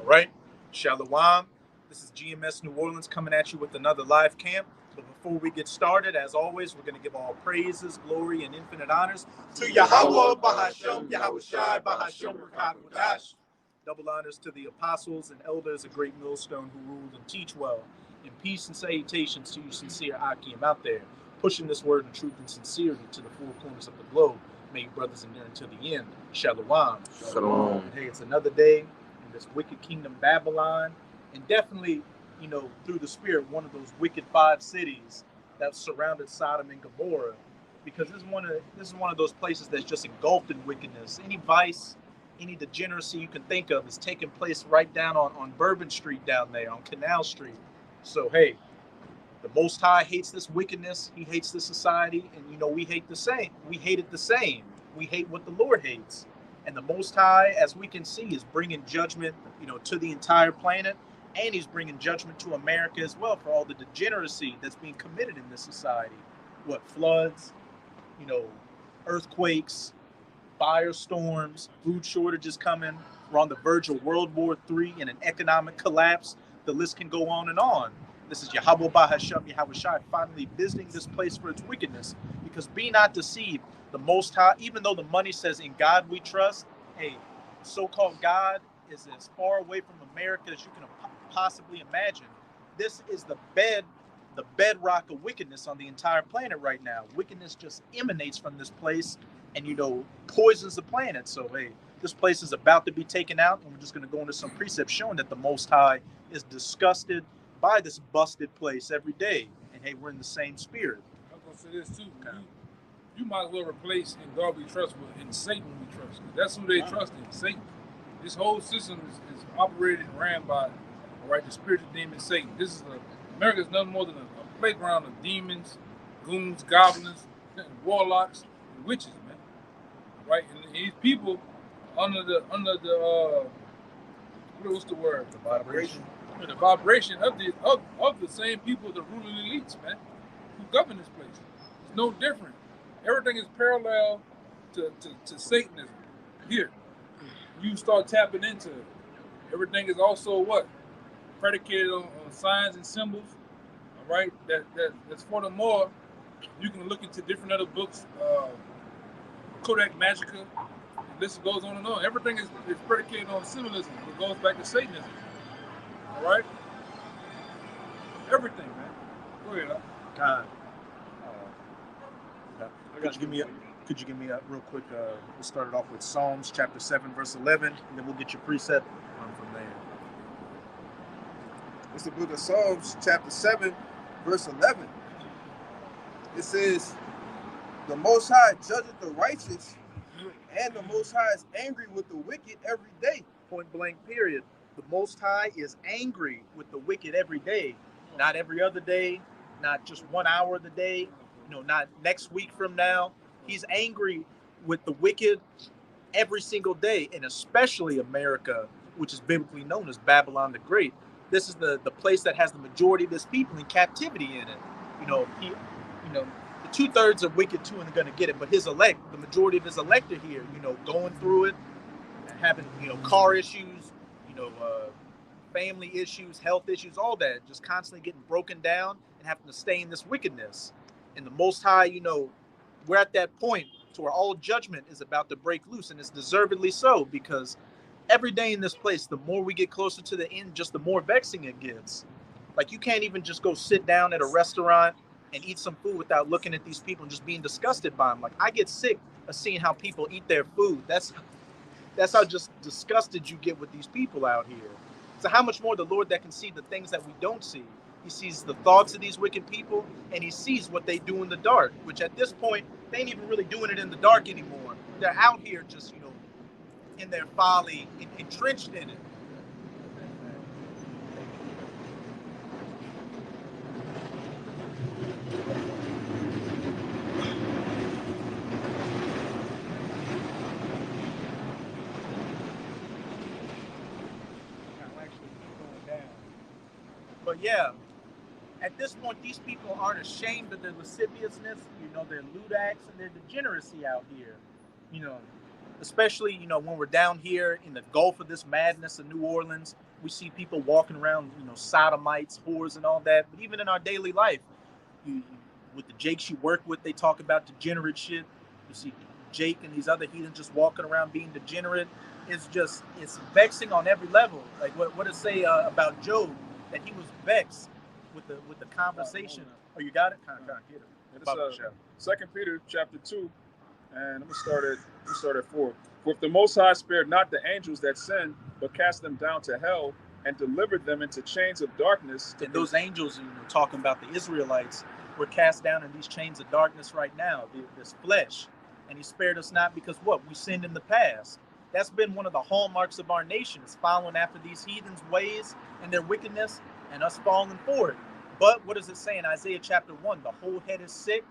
All right, Shalom. This is GMS New Orleans coming at you with another live camp. But before we get started, as always, we're going to give all praises, glory, and infinite honors to Yahweh, Bahashem, Yahweh Shai, Bahashem, Rakakwadash. Double honors to the apostles and elders of Great Millstone who rule and teach well. And peace and salutations to you sincere Akim out there, pushing this word in truth and sincerity to the four corners of the globe. May you brothers endure until the end. Shalom. Shalom. And hey, it's another day in this wicked kingdom Babylon, and definitely, through the spirit, one of those wicked five cities that surrounded Sodom and Gomorrah, because this is one of those places that's just engulfed in wickedness. Any vice, any degeneracy you can think of is taking place right down on Bourbon Street down there, on Canal Street. So hey, the Most High hates this wickedness. He hates this society, and we hate the same. We hate it the same. We hate what the Lord hates, and the Most High, as we can see, is bringing judgment, to the entire planet, and He's bringing judgment to America as well for all the degeneracy that's being committed in this society. What floods, earthquakes, firestorms, food shortages coming. We're on the verge of World War III and an economic collapse. The list can go on and on. This is Yahweh Bahashem, Yahweh Shai, finally visiting this place for its wickedness. Because be not deceived, the Most High, even though the money says in God we trust, hey, so-called God is as far away from America as you can possibly imagine. This is the bedrock of wickedness on the entire planet right now. Wickedness just emanates from this place and, poisons the planet. So, hey, this place is about to be taken out, and we're just going to go into some precepts showing that the Most High is disgusted by this busted place every day. And, hey, we're in the same spirit. I'm going to say this, too. Okay. You might as well replace in God we trust with in Satan we trust. That's who they trust in, Satan. This whole system is operated and ran by, the spiritual demon Satan. America is nothing more than a playground of demons, goons, goblins, warlocks, and witches, man. Right? And these people under the what's the word? The vibration. The vibration of the same people, the ruling elites, man, who govern this place. It's no different. Everything is parallel to Satanism. Here, you start tapping into it. Everything is also what? Predicated on signs and symbols. All right? That's furthermore, you can look into different other books, Kodak Magica. The list goes on and on. Everything is predicated on symbolism. It goes back to Satanism. All right? Everything, man. Go ahead. God. Could you give me a real quick? We'll start it off with Psalms chapter 7, verse 11, and then we'll get your precept from there. It's the book of Psalms, chapter 7, verse 11. It says, the Most High judgeth the righteous, and the Most High is angry with the wicked every day. Point blank, period. The Most High is angry with the wicked every day. Not every other day, not just 1 hour of the day, not next week from now. He's angry with the wicked every single day, and especially America, which is biblically known as Babylon the Great. This is the place that has the majority of this people in captivity in it. The 2/3 of wicked too and going to get it, but his elect, the majority of his elect are here, going through it, having, car issues, family issues, health issues, all that, just constantly getting broken down and having to stay in this wickedness. And the Most High, we're at that point to where all judgment is about to break loose, and it's deservedly so, because every day in this place, the more we get closer to the end, just the more vexing it gets. Like, you can't even just go sit down at a restaurant and eat some food without looking at these people and just being disgusted by them. Like, I get sick of seeing how people eat their food. That's how just disgusted you get with these people out here. So how much more the Lord that can see the things that we don't see? He sees the thoughts of these wicked people, and he sees what they do in the dark, which at this point, they ain't even really doing it in the dark anymore. They're out here just, in their folly, entrenched in it. But yeah, at this point, these people aren't ashamed of their lasciviousness, their lewd acts and their degeneracy out here. Especially, when we're down here in the gulf of this madness of New Orleans, We see people walking around, sodomites, whores, and all that. But even in our daily life, with the Jakes you work with, they talk about degenerate shit. You see Jake and these other heathens just walking around being degenerate. It's vexing on every level. Like what it say about Job, that he was vexed with the conversation. Oh, you got it? Kind of get it. It's 2 Peter chapter 2, and I'm gonna start at 4. For if the Most High spared not the angels that sinned, but cast them down to hell and delivered them into chains of darkness. And those angels, talking about the Israelites, were cast down in these chains of darkness right now, this flesh. And he spared us not because what? We sinned in the past. That's been one of the hallmarks of our nation, is following after these heathens' ways and their wickedness, and us falling for it. But what does it say in Isaiah chapter 1? The whole head is sick,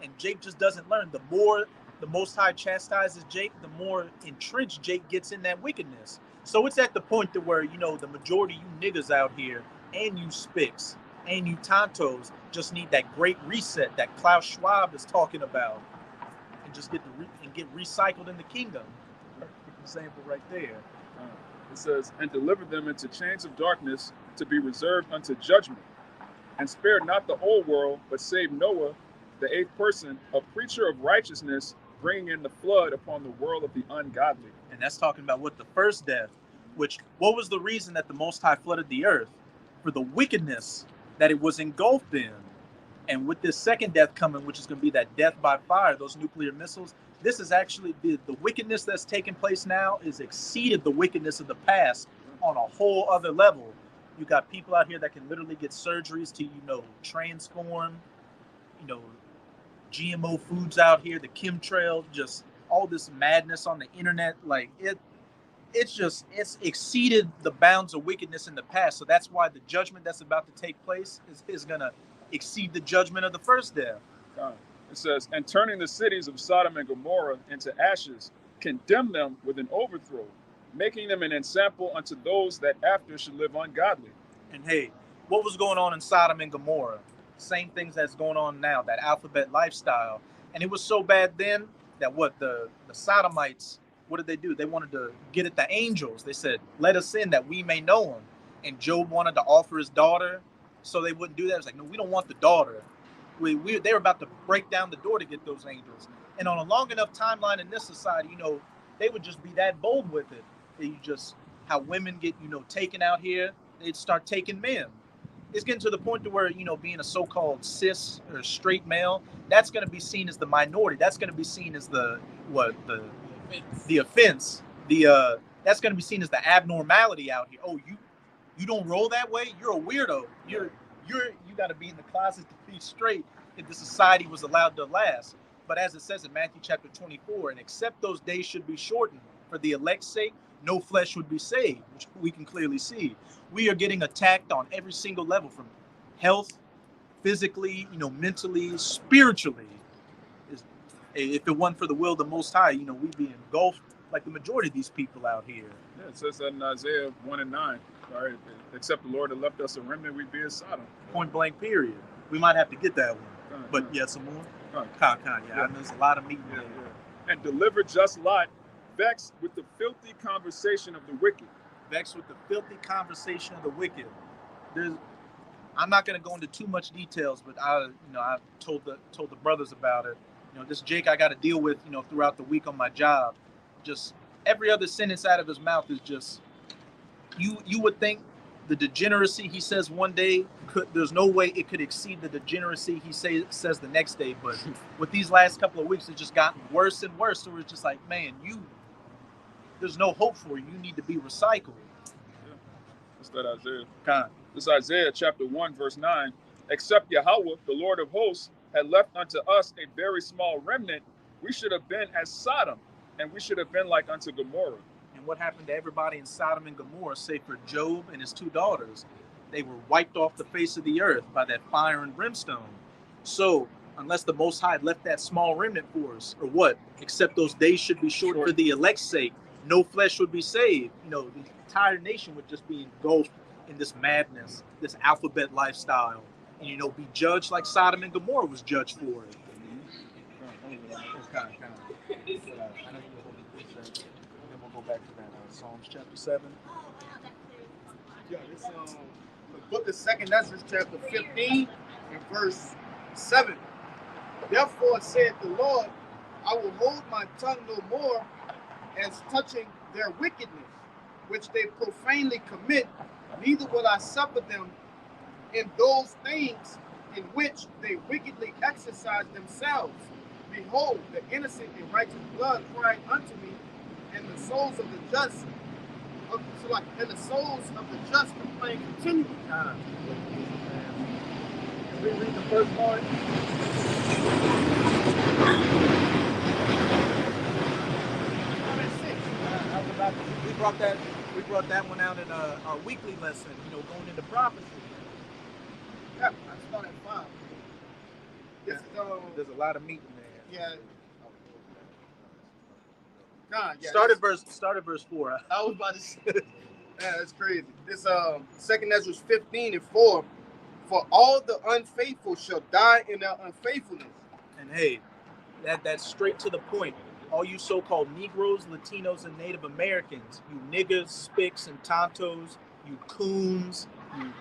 and Jake just doesn't learn. The more the Most High chastises Jake, the more entrenched Jake gets in that wickedness. So it's at the point to where, the majority of you niggas out here, and you spicks, and you tontos, just need that great reset that Klaus Schwab is talking about, and just get recycled in the kingdom. Example right there. It says, and delivered them into chains of darkness to be reserved unto judgment, and spared not the whole world, but saved Noah, the 8th person, a preacher of righteousness, bringing in the flood upon the world of the ungodly. And that's talking about what the first death, what was the reason that the Most High flooded the earth? For the wickedness that it was engulfed in. And with this second death coming, which is going to be that death by fire, those nuclear missiles, this is actually the wickedness that's taking place now is exceeded the wickedness of the past on a whole other level. You got people out here that can literally get surgeries to, transform, GMO foods out here, the chemtrails, just all this madness on the internet. Like it's exceeded the bounds of wickedness in the past. So that's why the judgment that's about to take place is going to exceed the judgment of the first death. It says, and turning the cities of Sodom and Gomorrah into ashes, condemn them with an overthrow, making them an ensample unto those that after should live ungodly. And hey, what was going on in Sodom and Gomorrah? Same things that's going on now, that alphabet lifestyle. And it was so bad then that the Sodomites, what did they do? They wanted to get at the angels. They said, let us in that we may know him. And Job wanted to offer his daughter, so they wouldn't do that. It's like, no, we don't want the daughter. They were about to break down the door to get those angels. And on a long enough timeline in this society, they would just be that bold with it. How women get, taken out here, they'd start taking men. It's getting to the point to where, being a so-called cis or straight male, that's going to be seen as the minority. That's going to be seen as the offense. That's going to be seen as the abnormality out here. Oh, you don't roll that way? You're a weirdo. You got to be in the closet to be straight if the society was allowed to last. But as it says in Matthew chapter 24, and except those days should be shortened for the elect's sake, no flesh would be saved, which we can clearly see. We are getting attacked on every single level, from health, physically, mentally, spiritually. If it wasn't for the will of the Most High, we'd be engulfed like the majority of these people out here. Yeah, it says that in Isaiah 1:9. Right, except the Lord had left us a remnant, we'd be as Sodom. Point blank, period. We might have to get that one. But yeah, some more? Yeah. I know there's a lot of meat there. Yeah. And deliver just Lot, vexed with the filthy conversation of the wicked. Vexed with the filthy conversation of the wicked. I'm not going to go into too much details, but I told the brothers about it. This Jake I got to deal with, throughout the week on my job. Just every other sentence out of his mouth is just, you would think the degeneracy he says one day, there's no way it could exceed the degeneracy he says the next day. But with these last couple of weeks, it's just gotten worse and worse. So it's just like, man, there's no hope for you. You need to be recycled. Yeah. That's that Isaiah. God. This Isaiah chapter 1, verse 9. Except Yahweh, the Lord of hosts, had left unto us a very small remnant, we should have been as Sodom, and we should have been like unto Gomorrah. And what happened to everybody in Sodom and Gomorrah, save for Job and his 2 daughters? They were wiped off the face of the earth by that fire and brimstone. So, unless the Most High left that small remnant for us, or what? Except those days should be short for the elect's sake. No flesh would be saved. The entire nation would just be engulfed in this madness, this alphabet lifestyle, and be judged like Sodom and Gomorrah was judged for it. Then we'll go back to that Psalms chapter 7. Yeah, it's the book of Second Ezra, chapter 15, and verse 7. Therefore said the Lord, I will hold my tongue no more as touching their wickedness, which they profanely commit, neither will I suffer them in those things in which they wickedly exercise themselves. Behold, the innocent and righteous blood cried unto me, and the souls of the just, and the souls of the just complain continually. Can we read the first part? We brought that one out in our weekly lesson, going into prophecy. Yeah, I start at 5. There's a lot of meat in there. Yeah. God, yeah. Start at verse 4. I was about to say, yeah, that's crazy. This Second Ezra 15 and 4. For all the unfaithful shall die in their unfaithfulness. And hey, that's straight to the point. All you so-called Negroes, Latinos, and Native Americans, you niggas, spicks, and tontos, you coons, you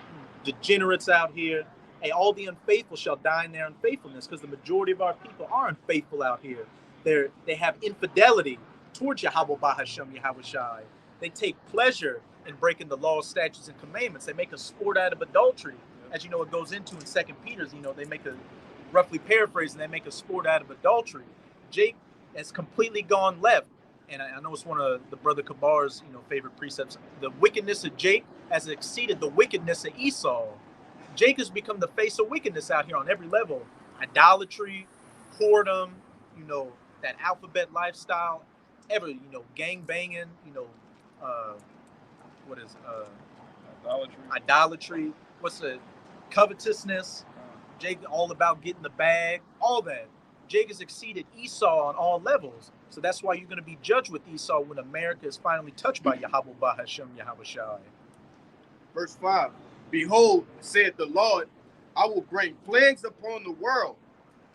degenerates out here, hey, all the unfaithful shall die in their unfaithfulness, because the majority of our people are unfaithful out here. They have infidelity towards Yahweh Bahashem Yahweh Shai. They take pleasure in breaking the laws, statutes, and commandments. They make a sport out of adultery. As you know, it goes into in 2 Peter's, they make a, roughly paraphrasing, they make a sport out of adultery. Jake has completely gone left. And I know it's one of the brother Kabar's, favorite precepts. The wickedness of Jake has exceeded the wickedness of Esau. Jake has become the face of wickedness out here on every level. Idolatry, whoredom, that alphabet lifestyle, gang banging, what is idolatry? What's the covetousness? Jake all about getting the bag, all that. Jake has exceeded Esau on all levels. So that's why you're going to be judged with Esau when America is finally touched by Yahweh Bahashem Yahweh Shai. Verse 5. Behold, said the Lord, I will bring plagues upon the world,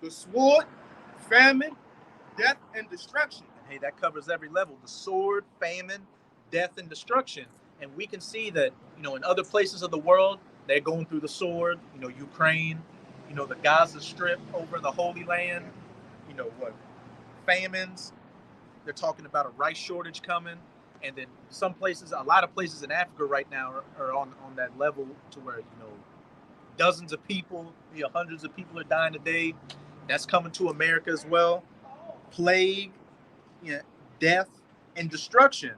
the sword, famine, death, and destruction. And hey, that covers every level. The sword, famine, death, and destruction. And we can see that, in other places of the world, they're going through the sword, Ukraine, the Gaza Strip over in the Holy Land, famines. They're talking about a rice shortage coming. And then a lot of places in Africa right now are on that level to where, dozens of people, hundreds of people are dying a day. That's coming to America as well. Plague, death, and destruction.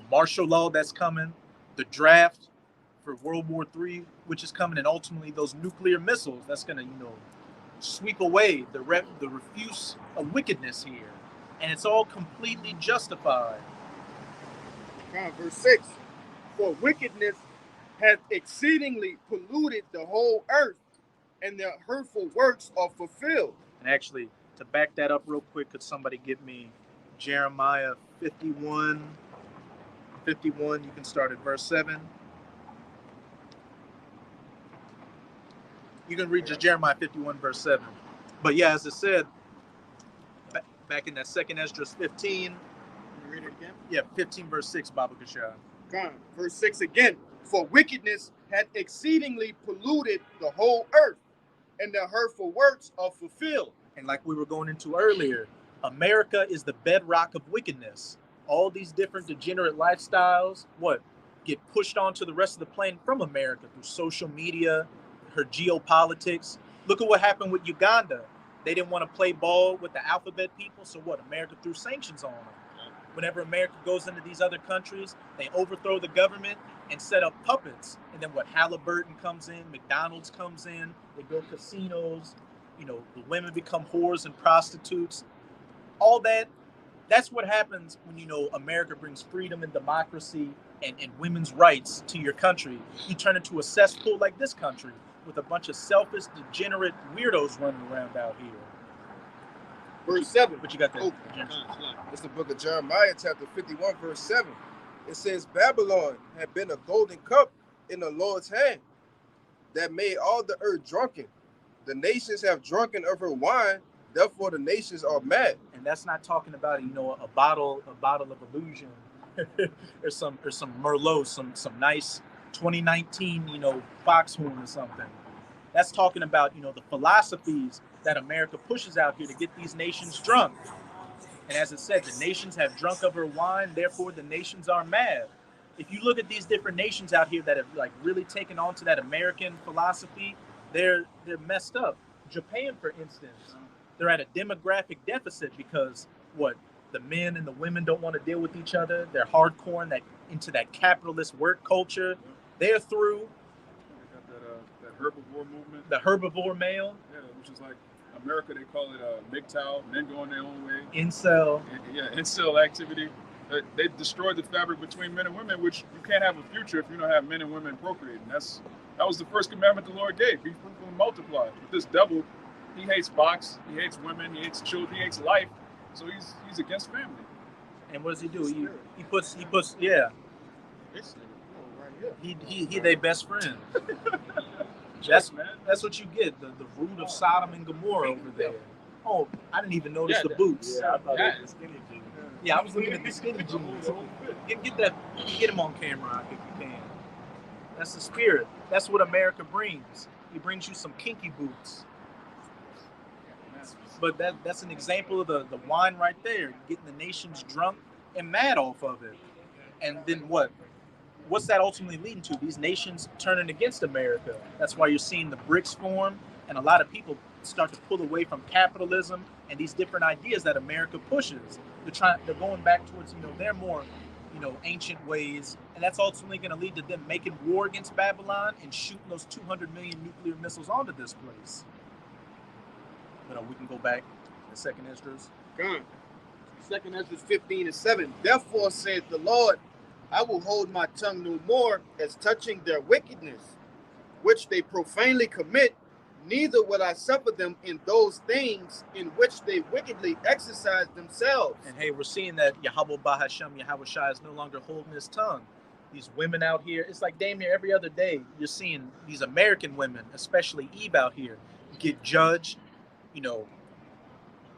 Martial law that's coming. The draft for World War III, which is coming, and ultimately those nuclear missiles that's going to, sweep away the refuse of wickedness here. And it's all completely justified. Verse 6. For wickedness hath exceedingly polluted the whole earth, and their hurtful works are fulfilled. And actually, to back that up real quick, could somebody give me Jeremiah 51? 51, you can start at verse 7. You can read just Jeremiah 51, verse 7. But yeah, as it said, back in that 2nd Ezra 15. Can you read it again? Yeah, 15, verse 6, Baba Kashah. Verse 6 again. For wickedness hath exceedingly polluted the whole earth, and their hurtful works are fulfilled. And like we were going into earlier, America is the bedrock of wickedness. All these different degenerate lifestyles, get pushed onto the rest of the planet from America through social media, her geopolitics. Look at what happened with Uganda. They didn't want to play ball with the alphabet people, so America threw sanctions on them. Whenever America goes into these other countries, they overthrow the government and set up puppets. And then Halliburton comes in, McDonald's comes in, they build casinos, the women become whores and prostitutes. All that's what happens when, America brings freedom and democracy and women's rights to your country. You turn into a cesspool like this country with a bunch of selfish, degenerate weirdos running around out here. Verse 7. But you got that. It's the book of Jeremiah, chapter 51, verse 7. It says, Babylon had been a golden cup in the Lord's hand that made all the earth drunken. The nations have drunken of her wine, therefore the nations are mad. And that's not talking about, a bottle of illusion or some Merlot, some nice, 2019, Foxhorn or something. That's talking about, the philosophies that America pushes out here to get these nations drunk. And as it said, the nations have drunk of her wine, therefore the nations are mad. If you look at these different nations out here that have like really taken on to that American philosophy, they're messed up. Japan, for instance, they're at a demographic deficit because what? The men and the women don't want to deal with each other. They're hardcore into that capitalist work culture. They're through. They got that herbivore movement. The herbivore male. Yeah, which is like America, they call it MGTOW, men going their own way. Incel. Yeah, incel activity. They destroyed the fabric between men and women, which you can't have a future if you don't have men and women procreating. That was the first commandment the Lord gave. Be fruitful and multiply. But this devil, he hates box, he hates women, he hates children, he hates life. So he's against family. And what does he do? He puts yeah. He their best friend. That's what you get. The root of Sodom and Gomorrah over there. Oh, I didn't even notice the boots. Yeah, I thought it was skinny jeans. Yeah, I was looking at the skinny jeans. Get him on camera if you can. That's the spirit. That's what America brings. He brings you some kinky boots. But that's an example of the wine right there, getting the nations drunk and mad off of it. And then what's that ultimately leading to? These nations turning against America. That's why you're seeing the BRICS form, and a lot of people start to pull away from capitalism and these different ideas that America pushes. They're going back towards, their more, ancient ways, and that's ultimately going to lead to them making war against Babylon and shooting those 200 million nuclear missiles onto this place. But we can go back to Second Esdras. Gone. Second Esdras 15:7. Therefore saith the Lord, I will hold my tongue no more as touching their wickedness, which they profanely commit, neither will I suffer them in those things in which they wickedly exercise themselves. And hey, we're seeing that Yahweh Bahasham, Yahweh Shai is no longer holding his tongue. These women out here, it's like damn near every other day, you're seeing these American women, especially Eve out here, get judged,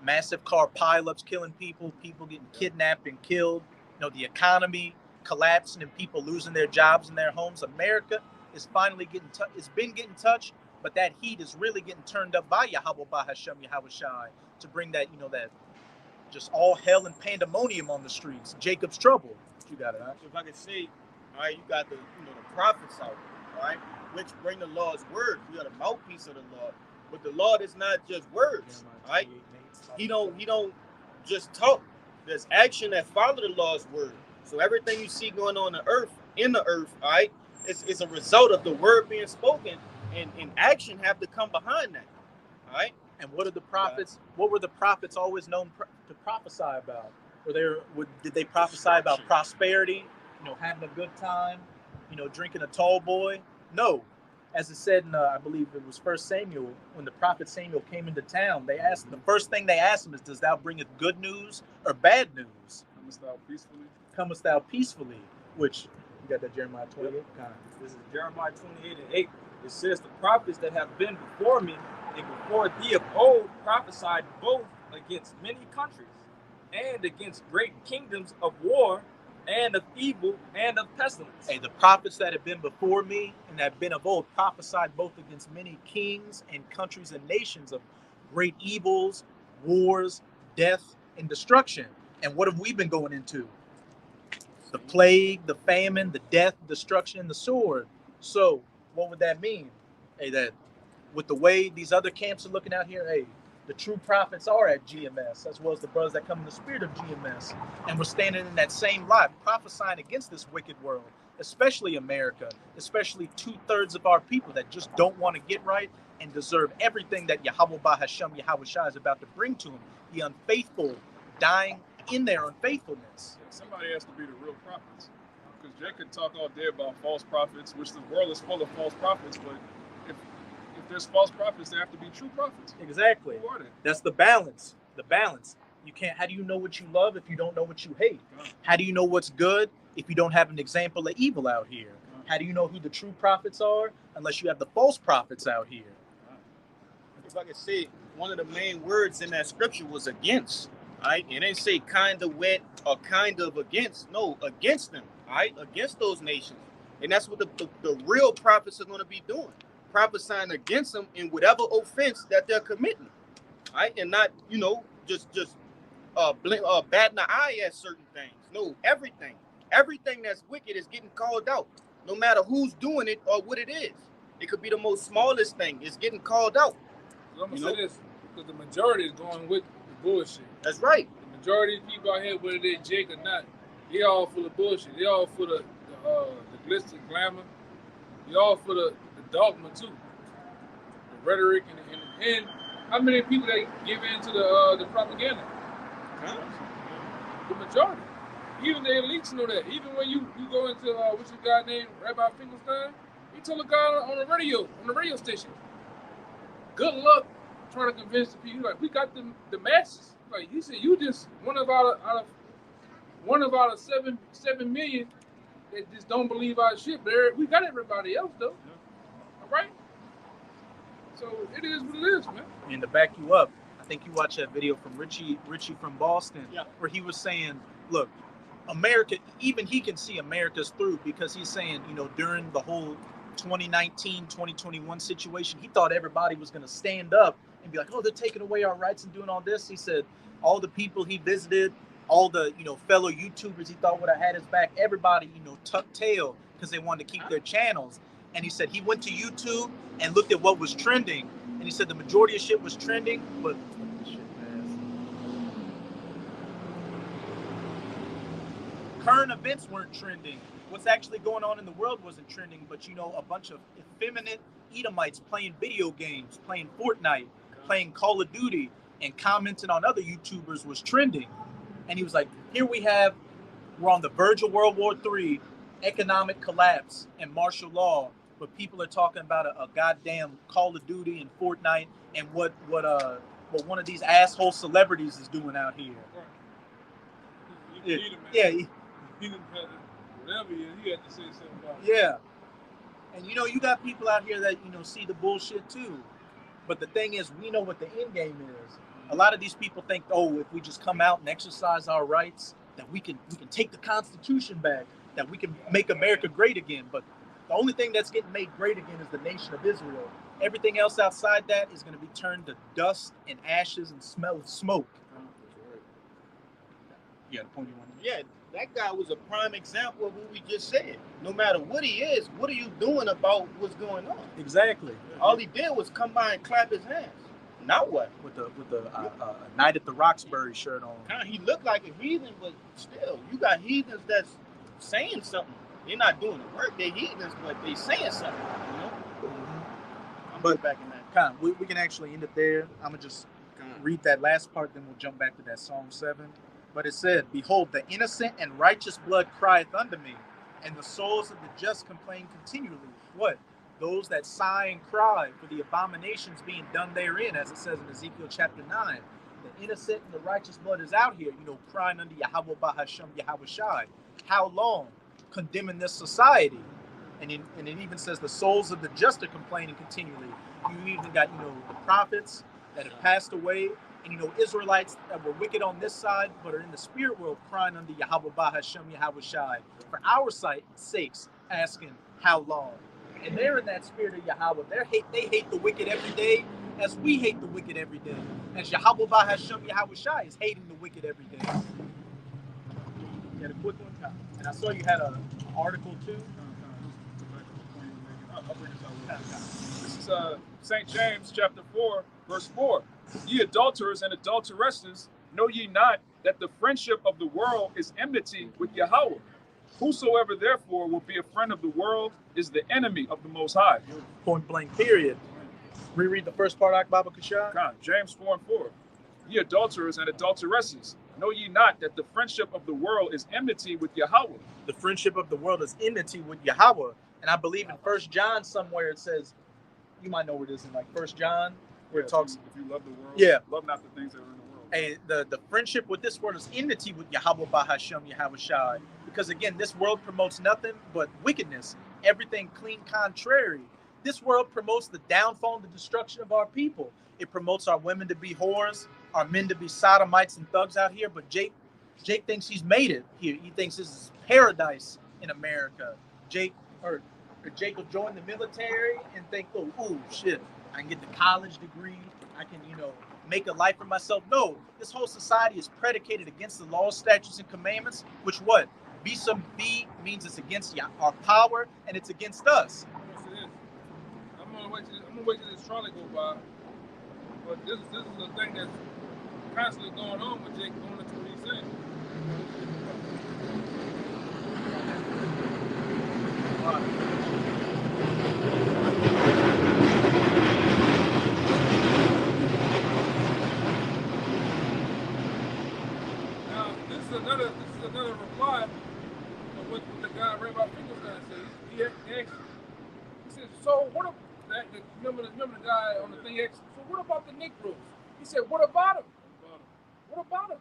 massive car pileups killing people getting kidnapped and killed, the economy collapsing and people losing their jobs and their homes. America is finally it's been getting touched, but that heat is really getting turned up by Yahweh Bahasham, Yahweh Shai, to bring that, that just all hell and pandemonium on the streets. Jacob's trouble. You got it, huh? If I could say, all right, you got the prophets out, all right, which bring the Lord's word. You got a mouthpiece of the Lord. But the Lord is not just words, right? He don't just talk. There's action that follow the Lord's word. So everything you see going on in the earth, all right, it's a result of the word being spoken, and action have to come behind that, all right? And what were the prophets always known to prophesy about? Did they prophesy about prosperity, having a good time, drinking a tall boy? No. As it said in, I believe it was 1 Samuel, when the prophet Samuel came into town, the first thing they asked him is, does thou bringeth good news or bad news? Comest thou peacefully? Comest thou peacefully? Which, you got that Jeremiah 28? Yep. This is Jeremiah 28:8. It says, the prophets that have been before me and before thee of old prophesied both against many countries and against great kingdoms of war and of evil and of pestilence. Hey, the prophets that have been before me and that have been of old prophesied both against many kings and countries and nations of great evils, wars, death, and destruction. And what have we been going into? The plague, the famine, the death, destruction, and the sword. So what would that mean? Hey, that with the way these other camps are looking out here, hey, the true prophets are at GMS, as well as the brothers that come in the spirit of GMS. And we're standing in that same light, prophesying against this wicked world, especially America, especially 2/3 of our people that just don't want to get right and deserve everything that Yahweh Bahasham, Yahweh Shai is about to bring to them. The unfaithful dying in their unfaithfulness. Somebody has to be the real prophets. Because Jay could talk all day about false prophets, which the world is full of false prophets, but if there's false prophets, there have to be true prophets. Exactly. Who are they? That's the balance. The balance. You can't. How do you know what you love if you don't know what you hate? How do you know what's good if you don't have an example of evil out here? How do you know who the true prophets are unless you have the false prophets out here? If I could say, one of the main words in that scripture was against. Right? It didn't say kind of with or kind of against. No, against them. Right? Against those nations. And that's what the real prophets are going to be doing, prophesying against them in whatever offense that they're committing, right? And not, just batting an eye at certain things. No, everything that's wicked is getting called out, no matter who's doing it or what it is. It could be the most smallest thing. It's getting called out. So I'm gonna say this, because the majority is going with the bullshit. That's right. The majority of people out here, whether they're Jake or not, they all full of bullshit. They all full of the glitz and glamour. They all full of the dogma too, the rhetoric, and how many people that give in to the propaganda? The majority. Even the elites know that. Even when you go into what's the guy named Rabbi Finkelstein, he told a guy on the radio station, good luck trying to convince the people. Like, we got the masses. Like, he said, you just one of out of 7 million that just don't believe our shit. But we got everybody else though. All right. So it is what it is, man. And to back you up, I think you watched that video from Richie from Boston, where he was saying, look, America, even he can see America's through, because he's saying, during the whole 2019, 2021 situation, he thought everybody was going to stand up and be like, oh, they're taking away our rights and doing all this. He said all the people he visited, all the, fellow YouTubers he thought would have had his back, everybody, tucked tail because they wanted to keep their channels. And he said he went to YouTube and looked at what was trending. And he said the majority of shit was trending, but current events weren't trending. What's actually going on in the world wasn't trending, but a bunch of effeminate Edomites playing video games, playing Fortnite, playing Call of Duty, and commenting on other YouTubers was trending. And he was like, here we're on the verge of World War III, economic collapse and martial law, but people are talking about a goddamn Call of Duty and Fortnite and what one of these asshole celebrities is doing out here. Yeah. Whatever he had to say something about it. Yeah. And you got people out here that, see the bullshit too. But the thing is, we know what the end game is. A lot of these people think, oh, if we just come out and exercise our rights, that we can take the Constitution back, that we can make America great again. But the only thing that's getting made great again is the nation of Israel. Everything else outside that is going to be turned to dust and ashes and smell of smoke. Yeah, the point you wanted. Yeah, that guy was a prime example of what we just said. No matter what he is, what are you doing about what's going on? Exactly. All he did was come by and clap his hands. Now what? With the Night at the Roxbury shirt on. He looked like a heathen, but still, you got heathens that's saying something. They're not doing the work. They're heathens, but they saying something. But back in that, we can actually end it there. I'm gonna just read that last part, then we'll jump back to that Psalm 7. But it said, behold, the innocent and righteous blood crieth unto me, and the souls of the just complain continually. What? Those that sigh and cry for the abominations being done therein, as it says in Ezekiel chapter 9. The innocent and the righteous blood is out here, crying unto Yahweh Bahashem Yahweh Shai. How long? Condemning this society. And it even says the souls of the just are complaining continually. You even got, the prophets that have passed away, and Israelites that were wicked on this side but are in the spirit world crying unto Yahweh Bahashem Yahweh Shai for our sakes, asking how long. And they're in that spirit of Yahweh. They hate the wicked every day as we hate the wicked every day. As Yahweh Bahashem Yahweh Shai is hating the wicked every day. You had a quick one, Tom. And I saw you had an article too. This is St. James chapter 4, verse 4. Ye adulterers and adulteresses, know ye not that the friendship of the world is enmity with Yahweh? Whosoever therefore will be a friend of the world is the enemy of the Most High. Point blank, period. Reread the first part, Akbaba Kashan. James 4 and 4. Ye adulterers and adulteresses, know ye not that the friendship of the world is enmity with Yahweh? The friendship of the world is enmity with Yahweh. And I believe in 1 John somewhere it says, you might know where it is in like 1 John, where it talks. If you love the world, love not the things that are in the world. Hey, the friendship with this world is enmity with Yahweh Bahashem Yahweh Shai. Because again, this world promotes nothing but wickedness, everything clean contrary. This world promotes the downfall and the destruction of our people. It promotes our women to be whores, our men to be sodomites and thugs out here. But Jake thinks he's made it here. He thinks this is paradise in America. Jake or Jacob join the military and think, oh shit, I can get the college degree, I can, make a life for myself. No, this whole society is predicated against the laws, statutes, and commandments, which what? B sub B means it's against our power and it's against us. I'm gonna wait till this trolley go by. But this is the thing that's constantly going on with Jake going into what he's saying. Now this is another reply of what the guy Rabbi Finkelstein said. He asked, he said, so what about that? Remember the guy on the thing asked, so what about the Negroes? He said, what about them? What about them?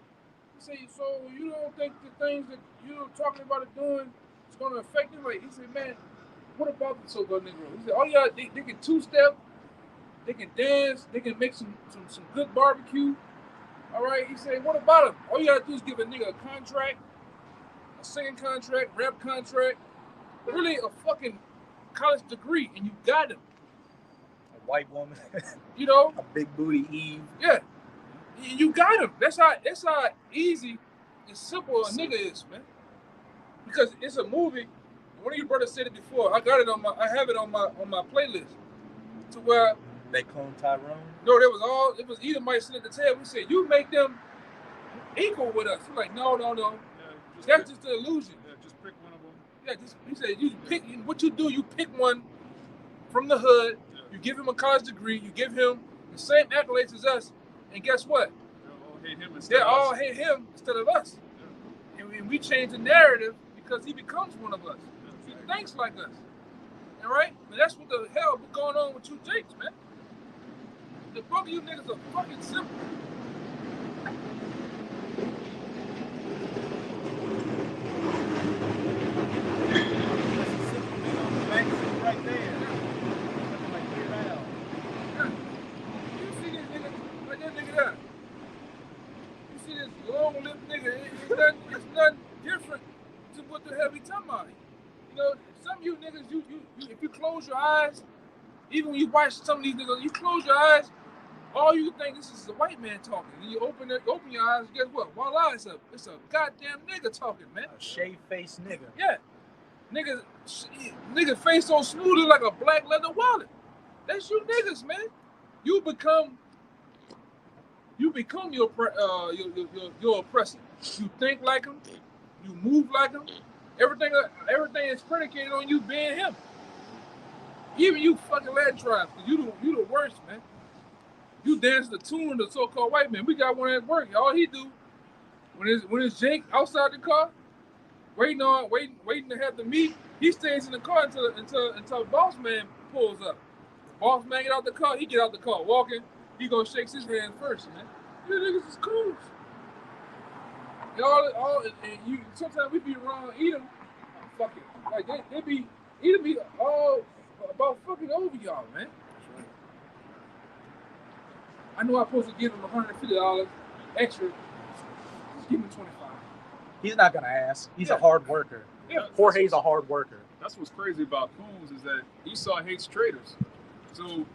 He said, so you don't think the things that you're talking about it doing is going to affect them? He said, man, what about the so-called Negroes? He said, oh yeah, they can two-step, they can dance, they can make some good barbecue. All right, he said, what about them? All you got to do is give a nigga a contract, a singing contract, rap contract, really a fucking college degree, and you got him. A white woman, a big booty Eve. Yeah, you got him. That's how easy and simple a nigga is, man. Because it's a movie. One of you brothers said it before. I have it on my playlist. To where they clone Tyrone. No, it was Edomites sitting at the table. We said, you make them equal with us. We're like, no. Yeah, That's just the illusion. Yeah, just pick one of them. Yeah, he said, you pick what you do. You pick one from the hood. Yeah. You give him a college degree. You give him the same accolades as us. And guess what? They all hate him instead of us. Yeah. And we change the narrative because he becomes one of us. Yeah, he thinks like us. All right? And that's what the hell is going on with you Jakes, man. The both of you niggas are fucking simple. Right there. You see this nigga, like that nigga there. You see this long-lipped nigga, it's nothing different to what the hell we talking about. Some of you niggas, you if you close your eyes, even when you watch some of these niggas, you close your eyes, all you think this is a white man talking. And you open your eyes, guess what? Voila, it's a goddamn nigga talking, man. A shaved-faced nigga. Yeah. Nigga face so smooth like a black leather wallet. That's you niggas, man. You become your oppressor. You think like him. You move like him. Everything is predicated on you being him. Even you fucking Latin tribes, you the worst, man. You dance the tune of the so-called white man. We got one at work. All he do when it's Jake outside the car, waiting to have the meet, he stays in the car until boss man pulls up. Boss man get out the car, he get out the car walking. He gonna shake his hand first, man. You niggas is cool. And sometimes we be around Edom, fucking like they be all about fucking over y'all, man. I know I'm supposed to give him $150 extra. Just give him 25. He's not gonna ask. He's a hard worker. Yeah. Jorge's a hard worker. That's what's crazy about Coons is that Esau hates traders. So you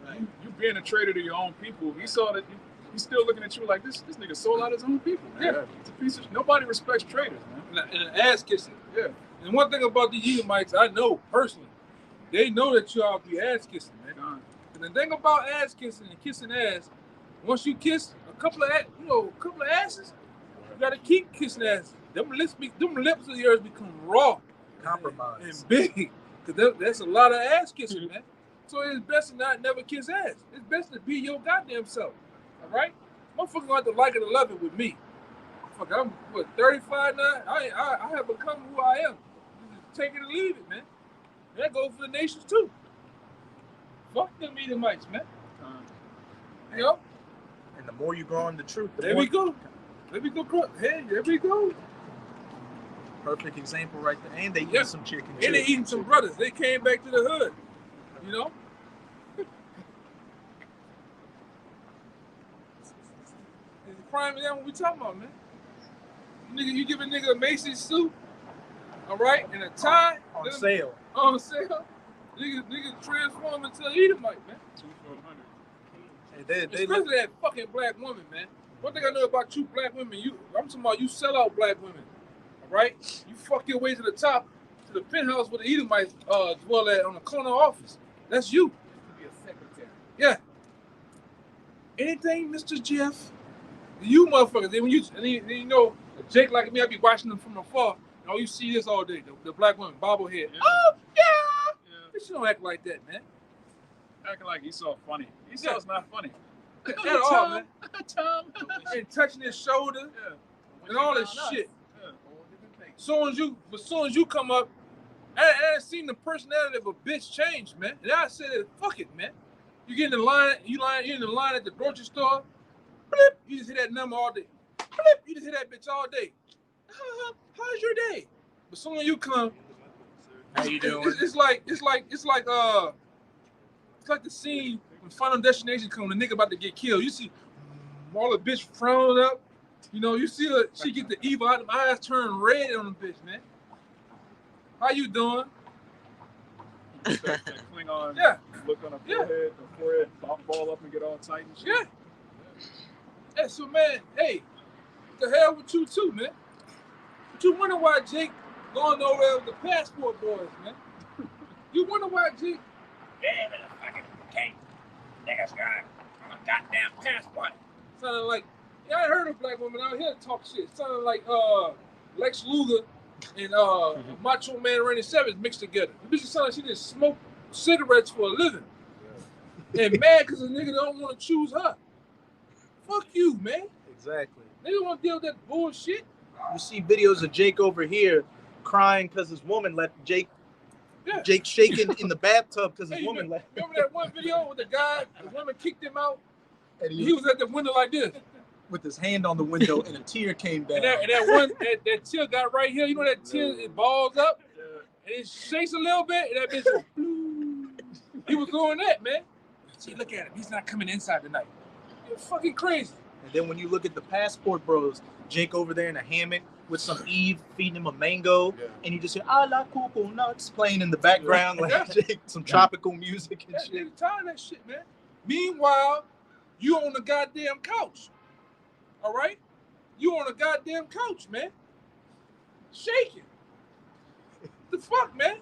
being a traitor to your own people, Esau that he's still looking at you like this nigga sold out his own people. Man. Yeah. It's a piece of nobody respects traders, man. And an ass kissing. Yeah. And one thing about the Edomites, I know personally, they know that y'all be ass kissing, man. And the thing about ass kissing and kissing ass, once you kiss a couple of asses, you gotta keep kissing asses. Them lips of yours become raw, compromised, and big. Cause that's a lot of ass kissing, man. So it's best to not never kiss ass. It's best to be your goddamn self. All right, motherfucker got to like it or love it with me. Fuck, I'm 35 now. I have become who I am. Take it or leave it, man. And that goes for the nations too. Fuck them Edomites, man. You know. And the more you grow in the truth, There we go. Hey, there we go. Perfect example right there. And they eat some chicken too. And they eating some brothers. They came back to the hood. You know? The prime example we talking about, man. Nigga, you give a nigga a Macy's suit, all right, and a tie, On sale. On sale. Niggas transform into an Edomite, man. 2,400. Especially that fucking black woman, man. One thing I know about you black women, I'm talking about you sell out black women. All right? You fuck your way to the top, to the penthouse where the Edomites dwell at on the corner office. That's you. Be a secretary. Yeah. Anything, Mr. Jeff? You motherfuckers. Then when you know, Jake like me, I be watching them from afar. And all you see this all day, the black woman, bobblehead. Yeah. Oh, yeah. Yeah. Bitch, you don't act like that, man. Acting like Esau funny. Esau's not funny. At all, man. Tom. And touching his shoulder Yeah. and all this shit. Yeah. Soon as you come up, I seen the personality of a bitch change, man. And I said, fuck it, man. You get in the line, you're in the line at the grocery store, blip, you just hit that number all day. Blip, you just hit that bitch all day. How's your day? But soon as you come, How you doing? it's like the scene when Final Destination come, the nigga about to get killed. You see all the bitch frowning up. You know, you see her, she get the evil out of them eyes turn red on the bitch, man. How you doing? That Klingon look on the forehead, ball up and get all tight and shit. Yeah. Hey, so man, hey, the hell with you too, man. But you wonder why Jake going over there with the passport boys, man. You wonder why Jake? Yeah, man, fucking can't. Niggas got a goddamn passport. Sounded like, I heard a black woman out here talk shit. Sounded like Lex Luger and Macho Man Randy Savage mixed together. The bitch sounded like she didn't smoke cigarettes for a living. And mad because the nigga don't want to choose her. Fuck you, man. Exactly. They don't want to deal with that bullshit. You see videos of Jake over here crying because his woman left Jake. Yeah. Jake shaking in the bathtub because his woman left. Remember that one video with the guy, the woman kicked him out? And He was at the window like this. with his hand on the window and a tear came down. And that tear got right here. You know that tear, it balls up? And it shakes a little bit, and that bitch goes, blue. He was doing that, man. See, look at him. He's not coming inside tonight. You're fucking crazy. And then when you look at the passport bros, Jake over there in a hammock with some Eve feeding him a mango, and you just hear "a la coconuts" playing in the background, like Jake, some tropical music and shit. Nigga tired of that shit, man. Meanwhile, you on the goddamn couch. All right? You on the goddamn couch, man. Shaking. The fuck, man?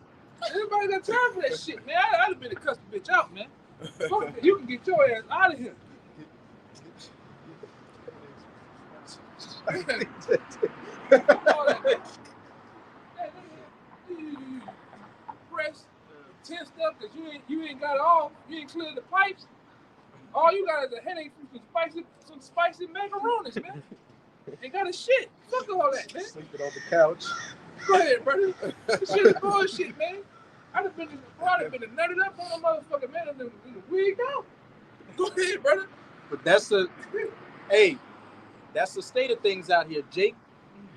Everybody got time for that shit, man. I'd have been to cuss the bitch out, man. Fuck that. You can get your ass out of here. All that, man. Press tense stuff because you ain't got it all. You ain't cleared the pipes. All you got is a headache from some spicy macaronis, man. Ain't got a shit. Fuck all that, man. Sleeping on the couch. Go ahead, brother. This shit is bullshit, man. I'd have been nutted up on a motherfucker, man, and then wigged out. Go ahead, brother. But that's the state of things out here. Jake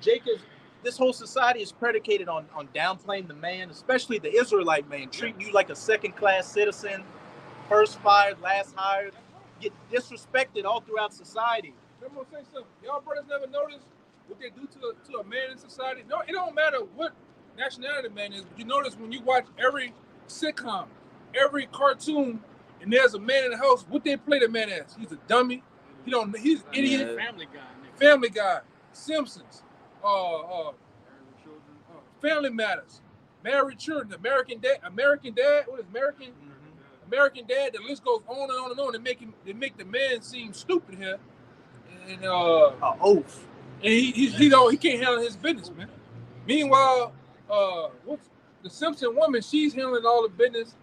is. This whole society is predicated on downplaying the man, especially the Israelite man, treating you like a second-class citizen, first fired, last hired, get disrespected all throughout society. I'm gonna say something. Y'all brothers never notice what they do to a man in society? No, it don't matter what nationality the man is. But you notice when you watch every sitcom, every cartoon, and there's a man in the house, what they play the man as? He's a dummy. He's an idiot. Family Guy. Simpsons. Family Matters. Married Children. American Dad. What is American? American Dad. The list goes on and on and on. They make the man seem stupid here. And oaf. And he can't handle his business, man. Meanwhile, what's the Simpson woman? She's handling all the business.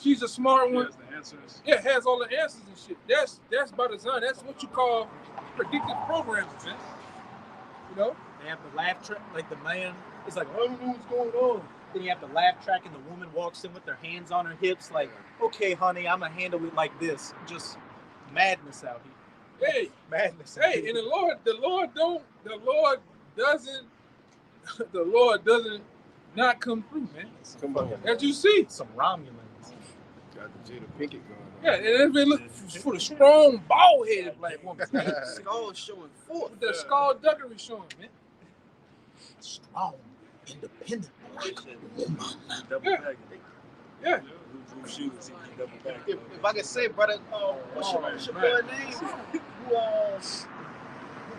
She's a smart one. She has the answers. Yeah, has all the answers and shit. That's by design. That's what you call predictive programming, man. You know? They have the laugh track, like the man is like, I don't know what's going on. Then you have the laugh track and the woman walks in with their hands on her hips, like, okay, honey, I'm gonna handle it like this. Just madness out here. Hey, madness. Hey, and the Lord doesn't not come through, man. Come on. As you see. Some Romulans. Got the Jada Pinkett going on. Yeah, and if they look for the strong, bald-headed black woman. Skull showing forth. With that skullduggery showing, man. Strong, independent Double Yeah. pack. Yeah. Blue shoes, he can double pack. If I can say, brother, what's your boy name?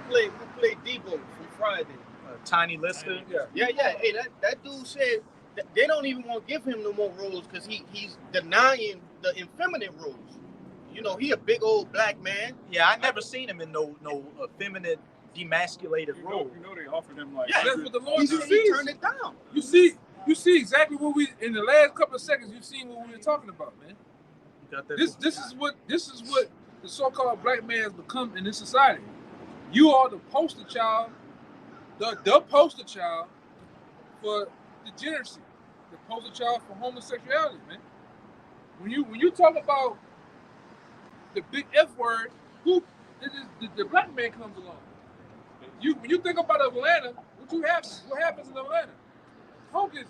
Who played Debo from Friday? Tiny Lister. Yeah. Hey, that dude said that they don't even want to give him no more roles because he's denying the effeminate roles. You know, he a big old black man. Yeah, I never seen him in no effeminate, demasculated role. You know they offered him like. Yeah, that's what the Lord He just said he sees. turned it down. You see exactly what we in the last couple of seconds. You've seen what we were talking about, man. This is what the so-called black man has become in this society. You are the poster child, the poster child for degeneracy, the poster child for homosexuality, man. When you talk about the big F word, the black man comes along. When you think about Atlanta, what happens in Atlanta? Hogism,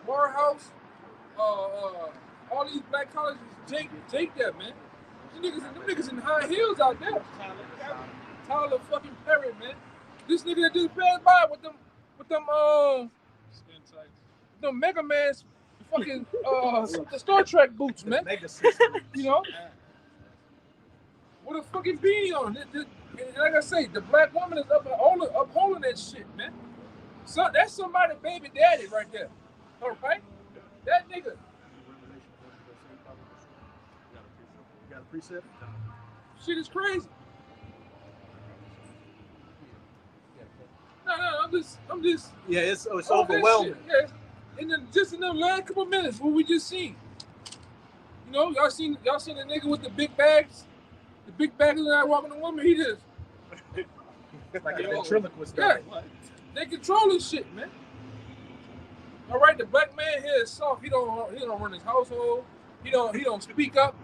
Morehouse, all these black colleges take that, man. Them niggas in high heels out there. Tyler fucking Perry, man. This nigga that just passed by with them Skin tight. them Mega Man's fucking the Star Trek boots, man. You know? With a fucking beanie on. And like I say, the black woman is upholding that shit, man. So that's somebody baby daddy right there. All right? That nigga. You got a precept? Shit is crazy. No, I'm just. Yeah, it's overwhelming. Yeah, and then just in the last couple minutes, what we just seen. You know, y'all seen the nigga with the big bags, and I walking the woman. He just like a ventriloquist. Yeah, they controlling shit, man. All right, the black man here is soft. He don't run his household. He don't speak up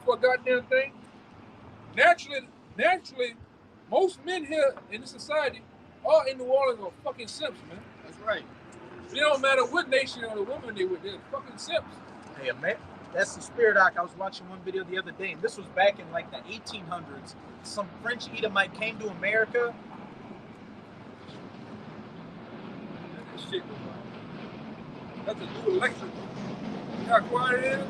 for a goddamn thing. Naturally, most men here in this society are in New Orleans are fucking simps, man. That's right. It don't matter what nation or the woman they with, they're fucking simps. Hey, man, that's the spirit arc. I was watching one video the other day, and this was back in like the 1800s. Some French Edomite came to America. That shit was like, that's a new electric. You got quiet in it?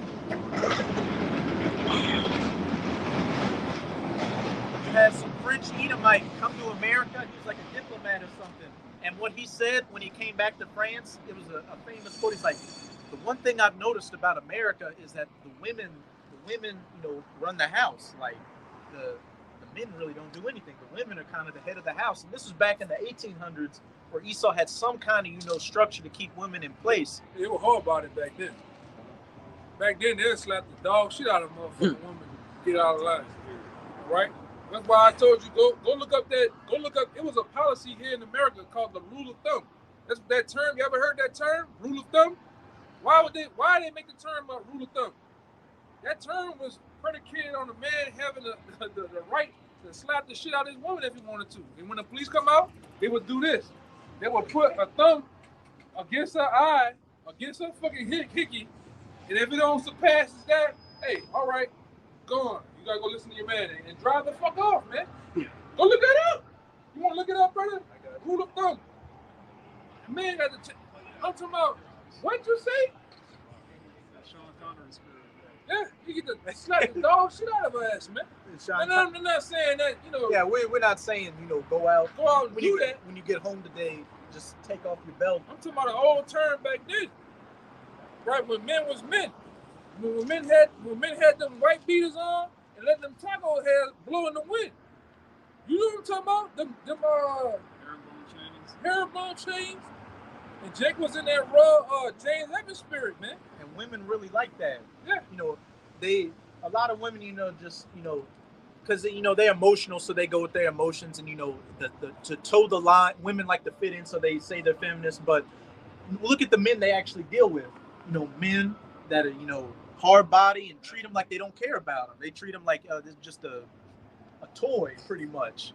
You had some French Edomite come to America. He was like a diplomat or something. And what he said when he came back to France, it was a famous quote. He's like, the one thing I've noticed about America is that the women, run the house. Like the men really don't do anything. The women are kind of the head of the house. And this was back in the 1800s, where Esau had some kind of structure to keep women in place. They were hard about it back then. Back then, they'd slap the dog shit out of a motherfucking woman to get out of line. Right? That's why I told you go look up. It was a policy here in America called the rule of thumb. That's that term. You ever heard that term? Rule of thumb. Why they make the term rule of thumb? That term was predicated on a man having the right to slap the shit out of his woman if he wanted to. And when the police come out, they would do this. They would put a thumb against her eye, against her fucking hickey, and if it don't surpass that, hey, all right, go on. You gotta go listen to your man and drive the fuck off, man. Go look that up. You wanna look it up, brother? Rule of thumb. The man got the. I'm talking about. What you say? Sean Connery spirit. Yeah, you get to slap the dog shit out of her ass, man. And I'm not saying that, Yeah, we're not saying, go out and when do that. When you get home today, just take off your belt. I'm talking about an old term back then. Right, when men was men. When men had them white beaters on and let them taco hairs blow in the wind. You know what I'm talking about? Them herringbone chains. And Jake was in that raw James Evans spirit, man. And women really like that. Yeah. A lot of women, because they're emotional, so they go with their emotions, and to toe the line. Women like to fit in, so they say they're feminists. But look at the men they actually deal with. Men that are hard body and treat them like they don't care about them. They treat them like they're just a toy, pretty much.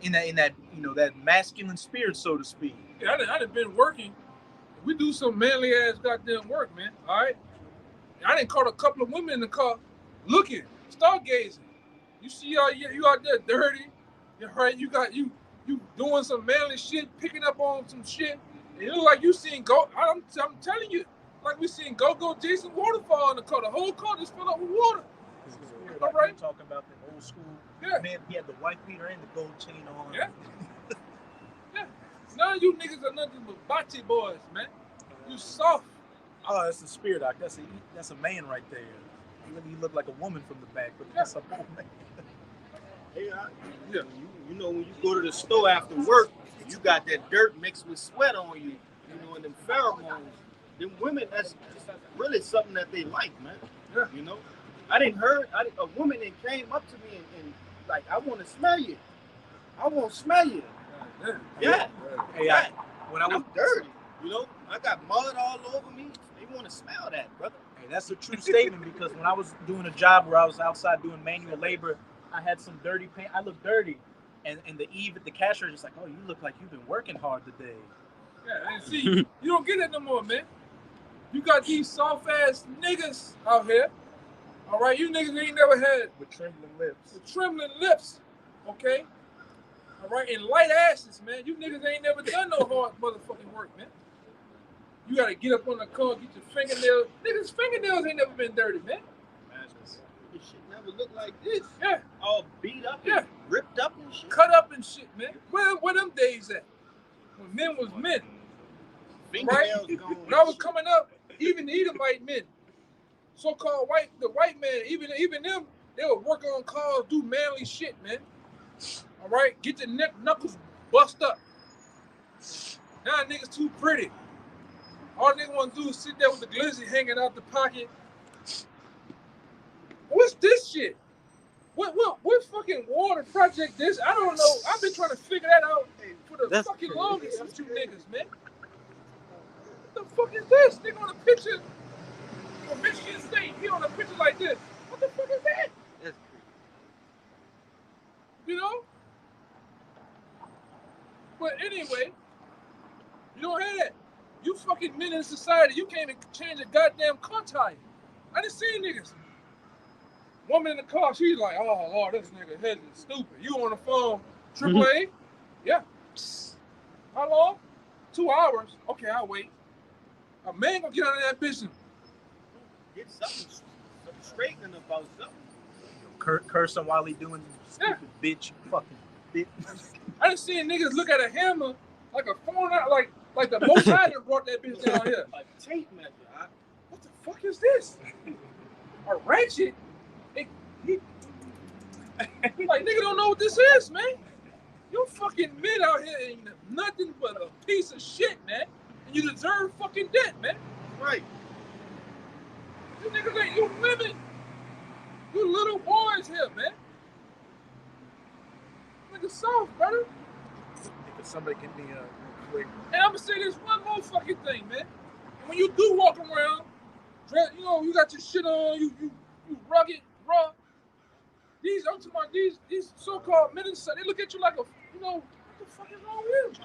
In that that masculine spirit, so to speak. Yeah, I done been working. We do some manly ass goddamn work, man. All right. I done caught a couple of women in the car looking, stargazing. You see you out there dirty. You're right. You doing some manly shit, picking up on some shit, It look like you seen go. I'm telling you, like we seen go Jason Waterfall in the car. The whole car just filled up with water. All right. You're talking about the old school. Yeah. Man, he had the white beater and the gold chain on. Yeah. Yeah. None of you niggas are nothing but bocce boys, man. You soft. Oh, that's the spirit doc. That's a man right there. He looked like a woman from the back, but that's a whole man. Hey, Yeah. you know, when you go to the store after work, you got that dirt mixed with sweat on you, you know, and them pheromones. Them women, that's really something that they like, man. Yeah. You know, a woman that came up to me and like, I want to smell you. I want to smell you. Yeah. Hey, when I'm dirty, you know, I got mud all over me. They want to smell that, brother. Hey, that's a true statement because when I was doing a job where I was outside doing manual labor, I had some dirty paint. I looked dirty. And the Eve at the cash register is like, oh, you look like you've been working hard today. Yeah, and see, you don't get that no more, man. You got these soft ass niggas out here. All right, you niggas ain't never had With trembling lips. with trembling lips, okay? All right, and light asses, man. You niggas ain't never done no hard motherfucking work, man. You gotta get up on the car, get your fingernails. Niggas' fingernails ain't never been dirty, man. This shit never looked like this. Yeah. All beat up Yeah. and ripped up and shit. Cut up and shit, man. Where them days at? When men was men. Fingernails gone. When I was coming up, even the Edomite men, so-called the white man, even them, they would work on cars, do manly shit, man. All right, get your knuckles bust up. Now niggas too pretty. All niggas want to do is sit there with the glizzy hanging out the pocket. What's this shit? What fucking water project this? I don't know. I've been trying to figure that out for the fucking longest with you niggas, man. What the fuck is this? Nigga on a picture from Michigan State. He on a picture like this. What the fuck is that? You know? But anyway, you don't have that. You fucking men in society, you can't even change a goddamn car tire. I done seen niggas. Woman in the car, she's like, oh Lord, this nigga head is stupid. You on the phone, AAA? Yeah. How long? 2 hours. Okay, I'll wait. A man gonna get out of that bitch. Get something straightening about something. Curse him while he doing stupid bitch, fucking bitch. I done seen niggas look at a hammer like a phone out, like the Most High done brought that bitch down here. Like tape measure. What the fuck is this? A ratchet? Like, nigga don't know what this is, man. You fucking men out here ain't nothing but a piece of shit, man. And you deserve fucking death, man. Right. You niggas ain't, you women. You little boys here, man. Nigga soft, brother. If somebody can be real quick. And I'm gonna say this one more fucking thing, man. And when you do walk around, you know, you got your shit on, you rugged, raw. I'm talking about these so-called ministers, they look at you like a, you know, what the fuck is wrong with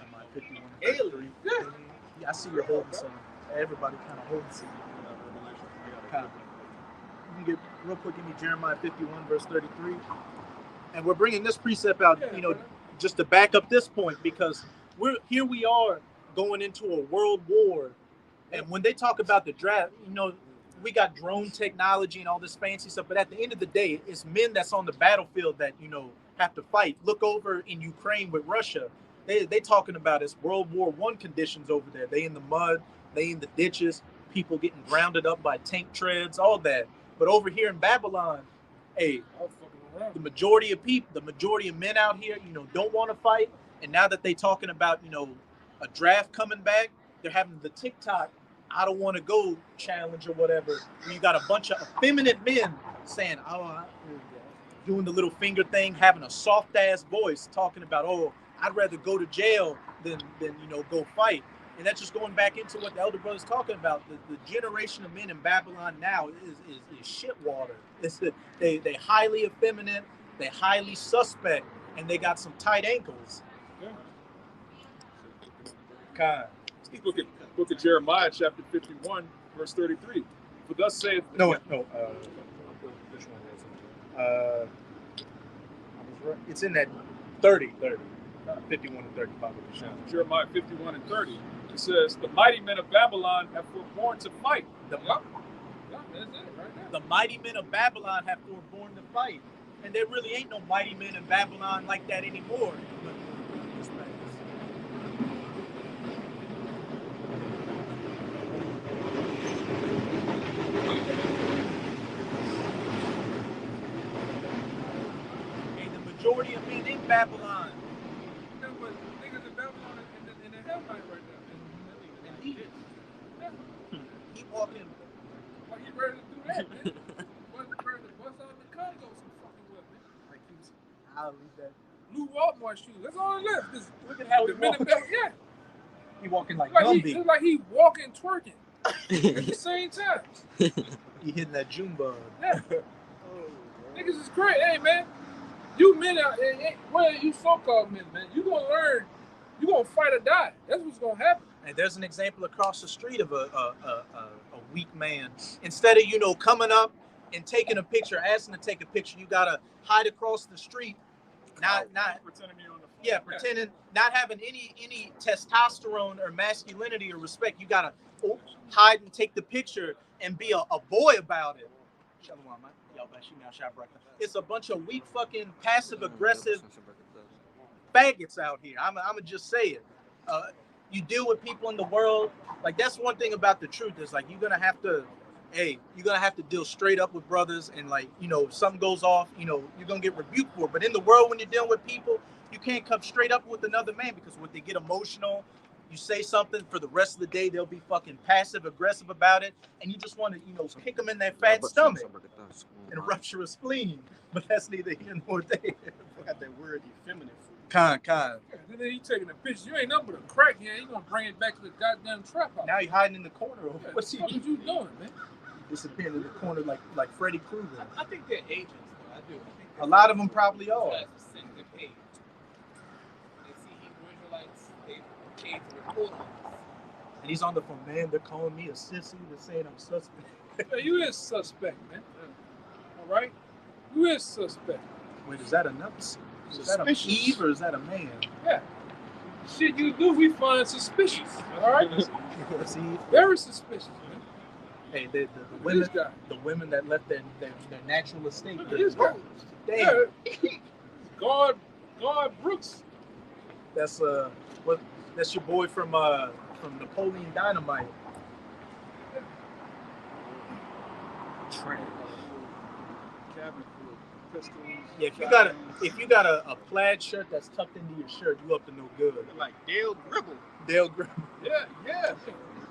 you? Alien. Yeah, I see you're holding some. Everybody kind of holding some. Kind of. You can get real quick. Give me Jeremiah 51 verse 33, and we're bringing this precept out, you know, just to back up this point because we are going into a world war, and when they talk about the draft, you know. We got drone technology and all this fancy stuff, but at the end of the day, it's men that's on the battlefield that, you know, have to fight. Look over in Ukraine with Russia. They talking about it's World War I conditions over there. They in the mud, they in the ditches, people getting grounded up by tank treads, all that. But over here in Babylon, hey, the majority of men out here, you know, don't want to fight. And now that they talking about, you know, a draft coming back, they're having the TikTok I don't want to go challenge or whatever. You got a bunch of effeminate men saying, doing the little finger thing, having a soft ass voice, talking about, oh, I'd rather go to jail than you know, go fight. And that's just going back into what the elder brother's talking about. The generation of men in Babylon now is shit water. They highly effeminate, they highly suspect, and they got some tight ankles. Kind. Book of Jeremiah, chapter 51, verse 33. For thus saith... Which one was it? I was right. It's in that 30. 51 and 35. Jeremiah 51 and 30. It says, the mighty men of Babylon have forborne to fight. The, Yup. Yup, that's it right there. the mighty men of Babylon have forborne to fight. And there really ain't no mighty men in Babylon like that anymore. But, hey, the majority of men in Babylon. Yeah, but niggas in Babylon in the hellfire right now. And he walking. Why he ready to do that, man? Wasn't ready to bust out the Congo some fucking well, man. Like he's, I'll leave that. Blue Walmart shoes. That's all it left. This, Look at how the he men in walking. Babylon, yeah. He walking like Like Gumby. it's like he walking, twerking at the same time. He hitting that June bug. Yeah. Niggas is great. Hey, man. You men out well, you so-called men, man. You gonna learn. You gonna fight or die. That's what's gonna happen. And there's an example across the street of a weak man. Instead of coming up and taking a picture, asking to take a picture, you gotta hide across the street, not Pretending you're on the phone. yeah, pretending not having any testosterone or masculinity or respect. You gotta hide and take the picture and be a boy about it. Shalom, man. Y'all bet you now shot breakfast. It's a bunch of weak fucking passive aggressive faggots out here. I'm just say it. You deal with people in the world, like that's one thing about the truth is like you're gonna have to deal straight up with brothers, and like if something goes off, you're gonna get rebuked for it. But in the world, when you're dealing with people, you can't come straight up with another man, because when they get emotional, you say something, for the rest of the day they'll be fucking passive aggressive about it, and you just want to kick them in their fat stomach and rupture a spleen. But that's neither here nor there. I got that word effeminate. Kind. And then he taking a picture. You ain't nothing but a crack here. You gonna bring it back to the goddamn trap house. Now you're hiding in the corner. Yeah, What's he what you doing, man? disappearing in the corner like Freddy Krueger? I think they're agents, though. I do. I think A lot of them probably are. They pay. They see Hebrew Israelites, they pay to report on us. And he's on the phone, man. They're calling me a sissy. They're saying I'm suspect. Yeah, you is suspect, man. All right, you is suspect. Wait, is that a nuts? Is that a Eve or is that a man? Yeah. Shit you do, we find suspicious. All right, See, very suspicious, man. hey, the This guy. women that left their natural estate. Look at this guy. Damn. Yeah. God Brooks. That's that's your boy from Napoleon Dynamite. Cabin full of pistols. Yeah, if you got a plaid shirt that's tucked into your shirt, you up to no good. Like Dale Gribble. Dale Gribble. Yeah.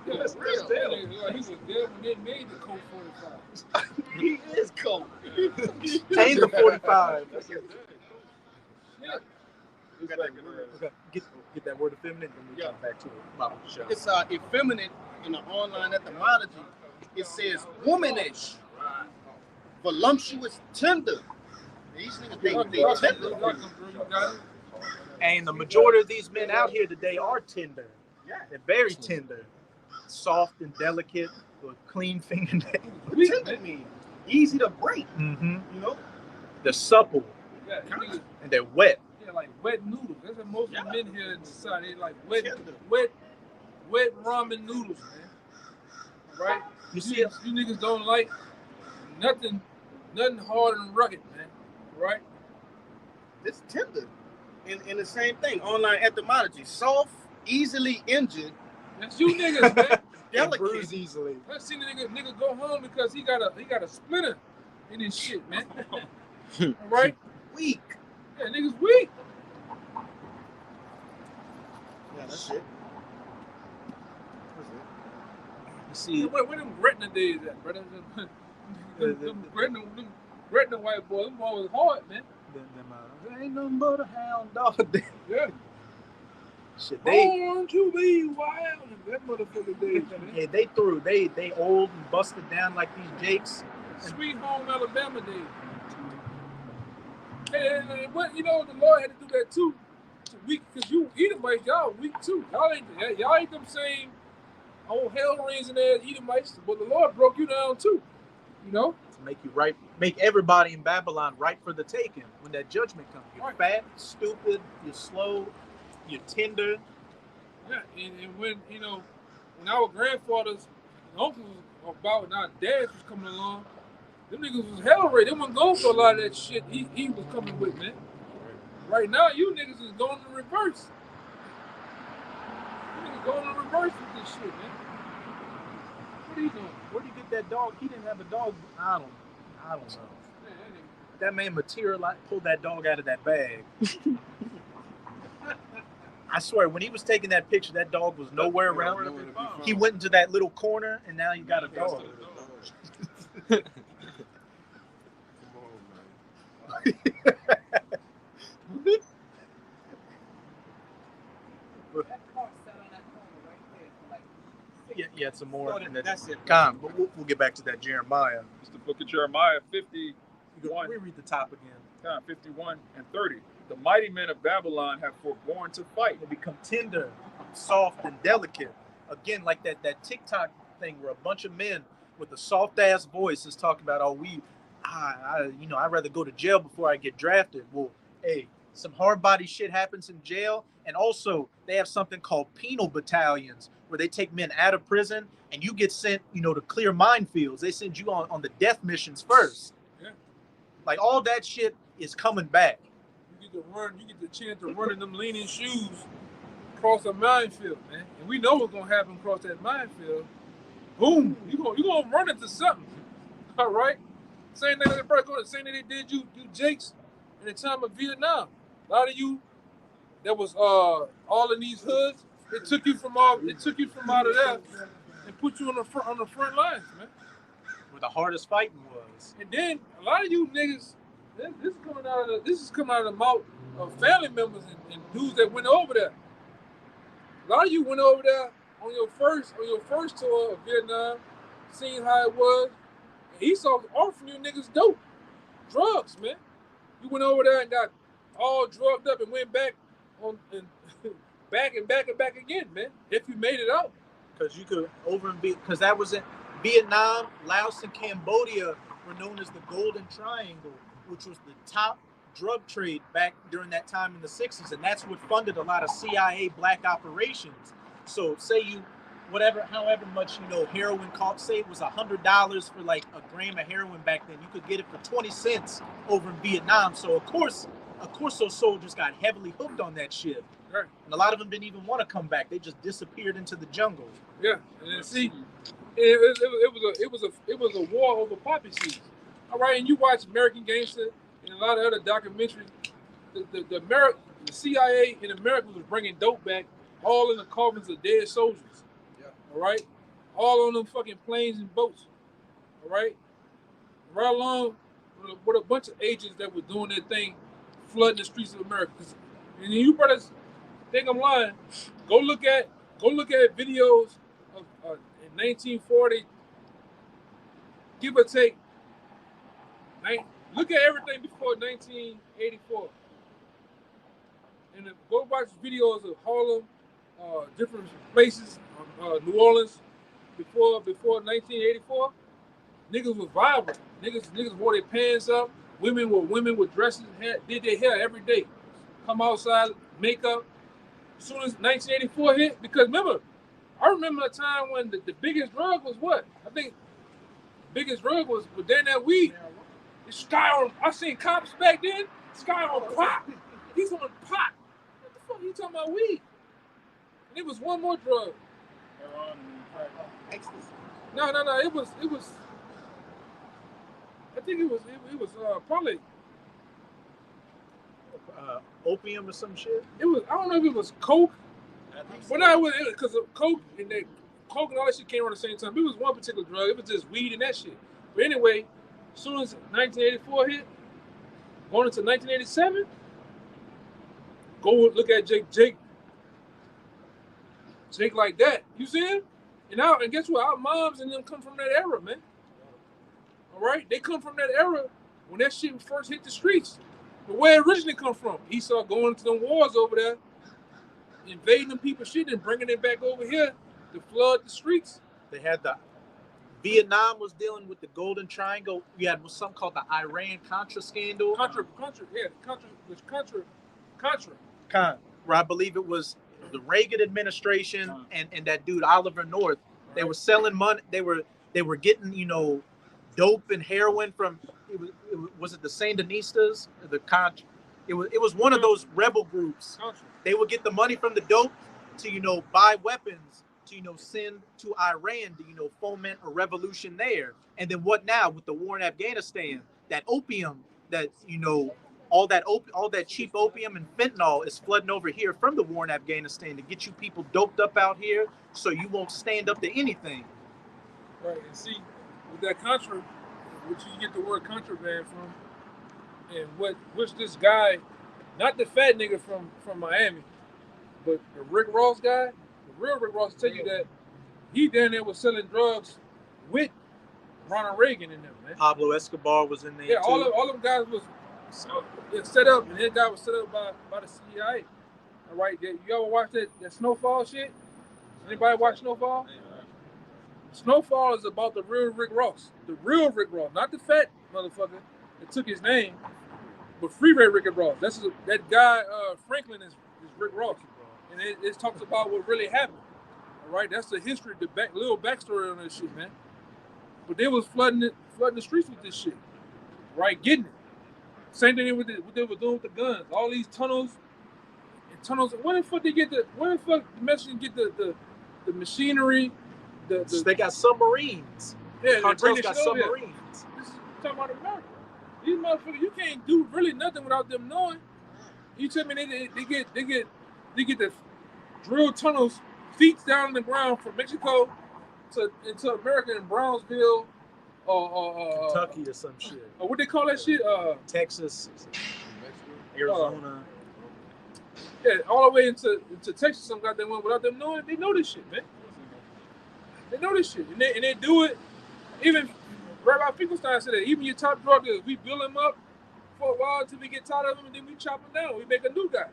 That's Real. Dale. He was there when they made the Colt 45. He is cold. Tame the 45. Yeah. We got that word. Okay, get that word effeminate, then we come back to it. Bottom of the show. It's effeminate in the online etymology. It says womanish, voluptuous, tender. These niggas they tender. And the majority of these men out here today are tender. Yeah. They're very tender, soft and delicate, with clean fingernails. What tender mean? Easy to break. Mm-hmm. You know. They're supple Yeah, niggas, and they're wet. yeah, like wet noodles. That's what most of the men here in society, they like wet Tender. ramen noodles, man. All right? You see, You niggas don't like nothing hard and rugged, man. All right? It's tender. In the same thing. Online etymology. Soft, easily injured, That's you niggas, man. they delicate. bruise easily. I seen a nigga go home because he got a splinter in his shit, man. All right? Weak. Yeah, niggas weak. Yeah, that's it. You see, Where them retina days at, brother? Them retina white boys, them boys hard, man. there ain't nothing but a hound dog. Yeah. Shit, they Born to be wild. That motherfucker days, man. yeah, they old and busted down like these Jakes. Sweet home Alabama days. And what the Lord had to do that too. Weak, because you Edomites, y'all weak too. Y'all ain't them same old hell raising ass Edomites, but the Lord broke you down too. You know? To make you right, make everybody in Babylon right for the taking when that judgment comes. You're Right. fat, stupid, you're slow, you're tender. Yeah, and when when our grandfathers and uncles was about and our dads was coming along, them niggas was hell ready. They wasn't going for a lot of that shit he was coming with, man. Right now, you niggas is going in reverse. You niggas going in reverse with this shit, man. What are you doing? Where'd he get that dog? He didn't have a dog. I don't know. Man, That man pulled that dog out of that bag. I swear, when he was taking that picture, that dog was nowhere around. He went into that little corner, and now he got a dog. Come on, man. That car sat on that corner right there for like Yeah, some more. Oh, that's it. Con, but we'll get back to that Jeremiah. It's the book of Jeremiah 51. We read the top again. 51 and 30. The mighty men of Babylon have forborne to fight. They become tender, soft, and delicate. Again, like that TikTok thing where a bunch of men with a soft ass voice is talking about, I'd rather go to jail before I get drafted. Well, hey, some hard body shit happens in jail, and also they have something called penal battalions where they take men out of prison and you get sent, to clear minefields. They send you on the death missions first. Yeah. Like all that shit is coming back. You get the chance to run in them leaning shoes across a minefield, man. And we know what's gonna happen across that minefield. Boom! You gonna run into something. All right. Same thing they did you Jakes in the time of Vietnam. A lot of you that was all in these hoods. It took you from out of there and put you on the front lines, man. Where the hardest fighting was. And then a lot of you niggas, this is coming out of the mouth of family members and dudes that went over there. A lot of you went over there on your first tour of Vietnam, seeing how it was. And Esau was offering you niggas dope, drugs, man. You went over there and got all drugged up and went back on and back and back again, man. If you made it out, because you could because that was in Vietnam, Laos, and Cambodia were known as the Golden Triangle, which was the top drug trade back during that time in the 60s, and that's what funded a lot of CIA black operations. So say however much heroin cost, say it was $100 for like a gram of heroin back then, you could get it for 20 cents over in Vietnam. So of course those soldiers got heavily hooked on that shit. right? And a lot of them didn't even want to come back. They just disappeared into the jungle. Yeah, and then see, it was a war over poppy seeds. All right, and you watch American Gangster and a lot of other documentaries. The CIA in America was bringing dope back, all in the coffins of dead soldiers. Yeah. All right, all on them fucking planes and boats. All right, right along with a bunch of agents that were doing their thing, flooding the streets of America. And you brothers think I'm lying? Go look at videos of in 1940, give or take. Look at everything before 1984, and go watch videos of Harlem, different places, New Orleans before 1984. Niggas was vibrant. Niggas wore their pants up. Women were dresses, did their hair every day. Come outside, makeup. As soon as 1984 hit, because I remember a time when the biggest drug was what? I think the biggest drug was then that weed. It's Sky on. I seen cops back then. Sky on pot. He's on pot. What the fuck? You talking about weed? And it was one more drug. Ecstasy. No. It was. I think it was probably. Opium or some shit. It was. I don't know if it was coke. Well, no, it was because coke and all that shit came around the same time. It was one particular drug. It was just weed and that shit. But anyway, as soon as 1984 hit, going into 1987, go look at Jake like that. You see him? And guess what? Our moms and them come from that era, man. All right, they come from that era when that shit first hit the streets. But where it originally come from? Esau going to them wars over there, invading them people's shit and bringing it back over here to flood the streets. They had Vietnam was dealing with the Golden Triangle. We had something called the Iran-Contra scandal. Contra. Where I believe it was the Reagan administration and that dude Oliver North. They were selling money. They were getting dope and heroin from. Was it the Sandinistas? It was one of those rebel groups. They would get the money from the dope to buy weapons to send to Iran to foment a revolution there. And then what now with the war in Afghanistan? That opium that all that cheap opium and fentanyl is flooding over here from the war in Afghanistan to get you people doped up out here so you won't stand up to anything. Right, and see, with that which you get the word contraband from, and which this guy, not the fat nigga from Miami, but the Rick Ross guy, the real Rick Ross, tell you that he down there was selling drugs with Ronald Reagan in them, man. Pablo Escobar was in there. Yeah, too. all them guys was set up, and that guy was set up by the CIA. All right, you ever watch that Snowfall shit? Anybody watch Snowfall? Snowfall is about the real Rick Ross. The real Rick Ross, not the fat motherfucker that took his name, but Freeway Rick Ross. That guy, Franklin, is Rick Ross. And it talks about what really happened. All right, that's the history, little backstory on this shit, man. But they was flooding the streets with this shit, right? Getting it. Same thing what they were doing with the guns. All these tunnels. When the fuck the Mexicans get the machinery? They got submarines. Yeah, Cartels got submarines. This is talking about America. These motherfuckers, you can't do really nothing without them knowing. You tell me they get the drill tunnels feet down in the ground from Mexico into America in Brownsville or Kentucky or some shit. Or what they call that shit? Texas, Arizona. Yeah, all the way into Texas, some goddamn one without them knowing. They know this shit, man. They know this shit, and they do it. Even Rabbi Finkelstein said that even your top drug dealers, we build them up for a while until we get tired of them, and then we chop them down. We make a new guy.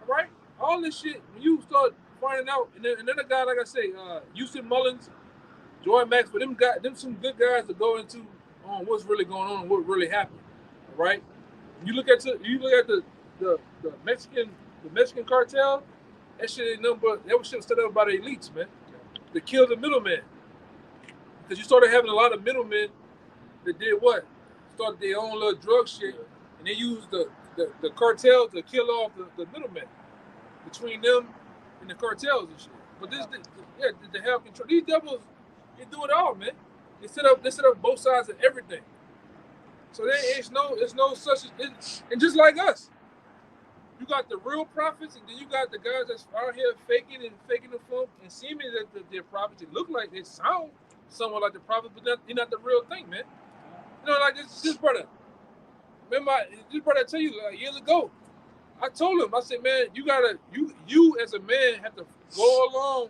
All right, all this shit. When you start finding out, and then another guy, like I say, Houston Mullins, Joy Max, but them some good guys to go into on what's really going on and what really happened. All right, you look at the Mexican cartel. That shit ain't nothing but that was shit set up by the elites, man. To kill the middleman. Because you started having a lot of middlemen that did what? Started their own little drug shit, and they used the cartel to kill off the middlemen between them and the cartels and shit. But to have control. These devils, they do it all, man. They set up both sides of everything. So it's no such, and just like us. You got the real prophets, and then you got the guys that's out here faking the funk and seeming that they're prophets. They look like they sound somewhat like the prophet, but they're not the real thing, man. Like this brother. Remember, this brother I tell you years ago. I told him, I said, man, you as a man have to go along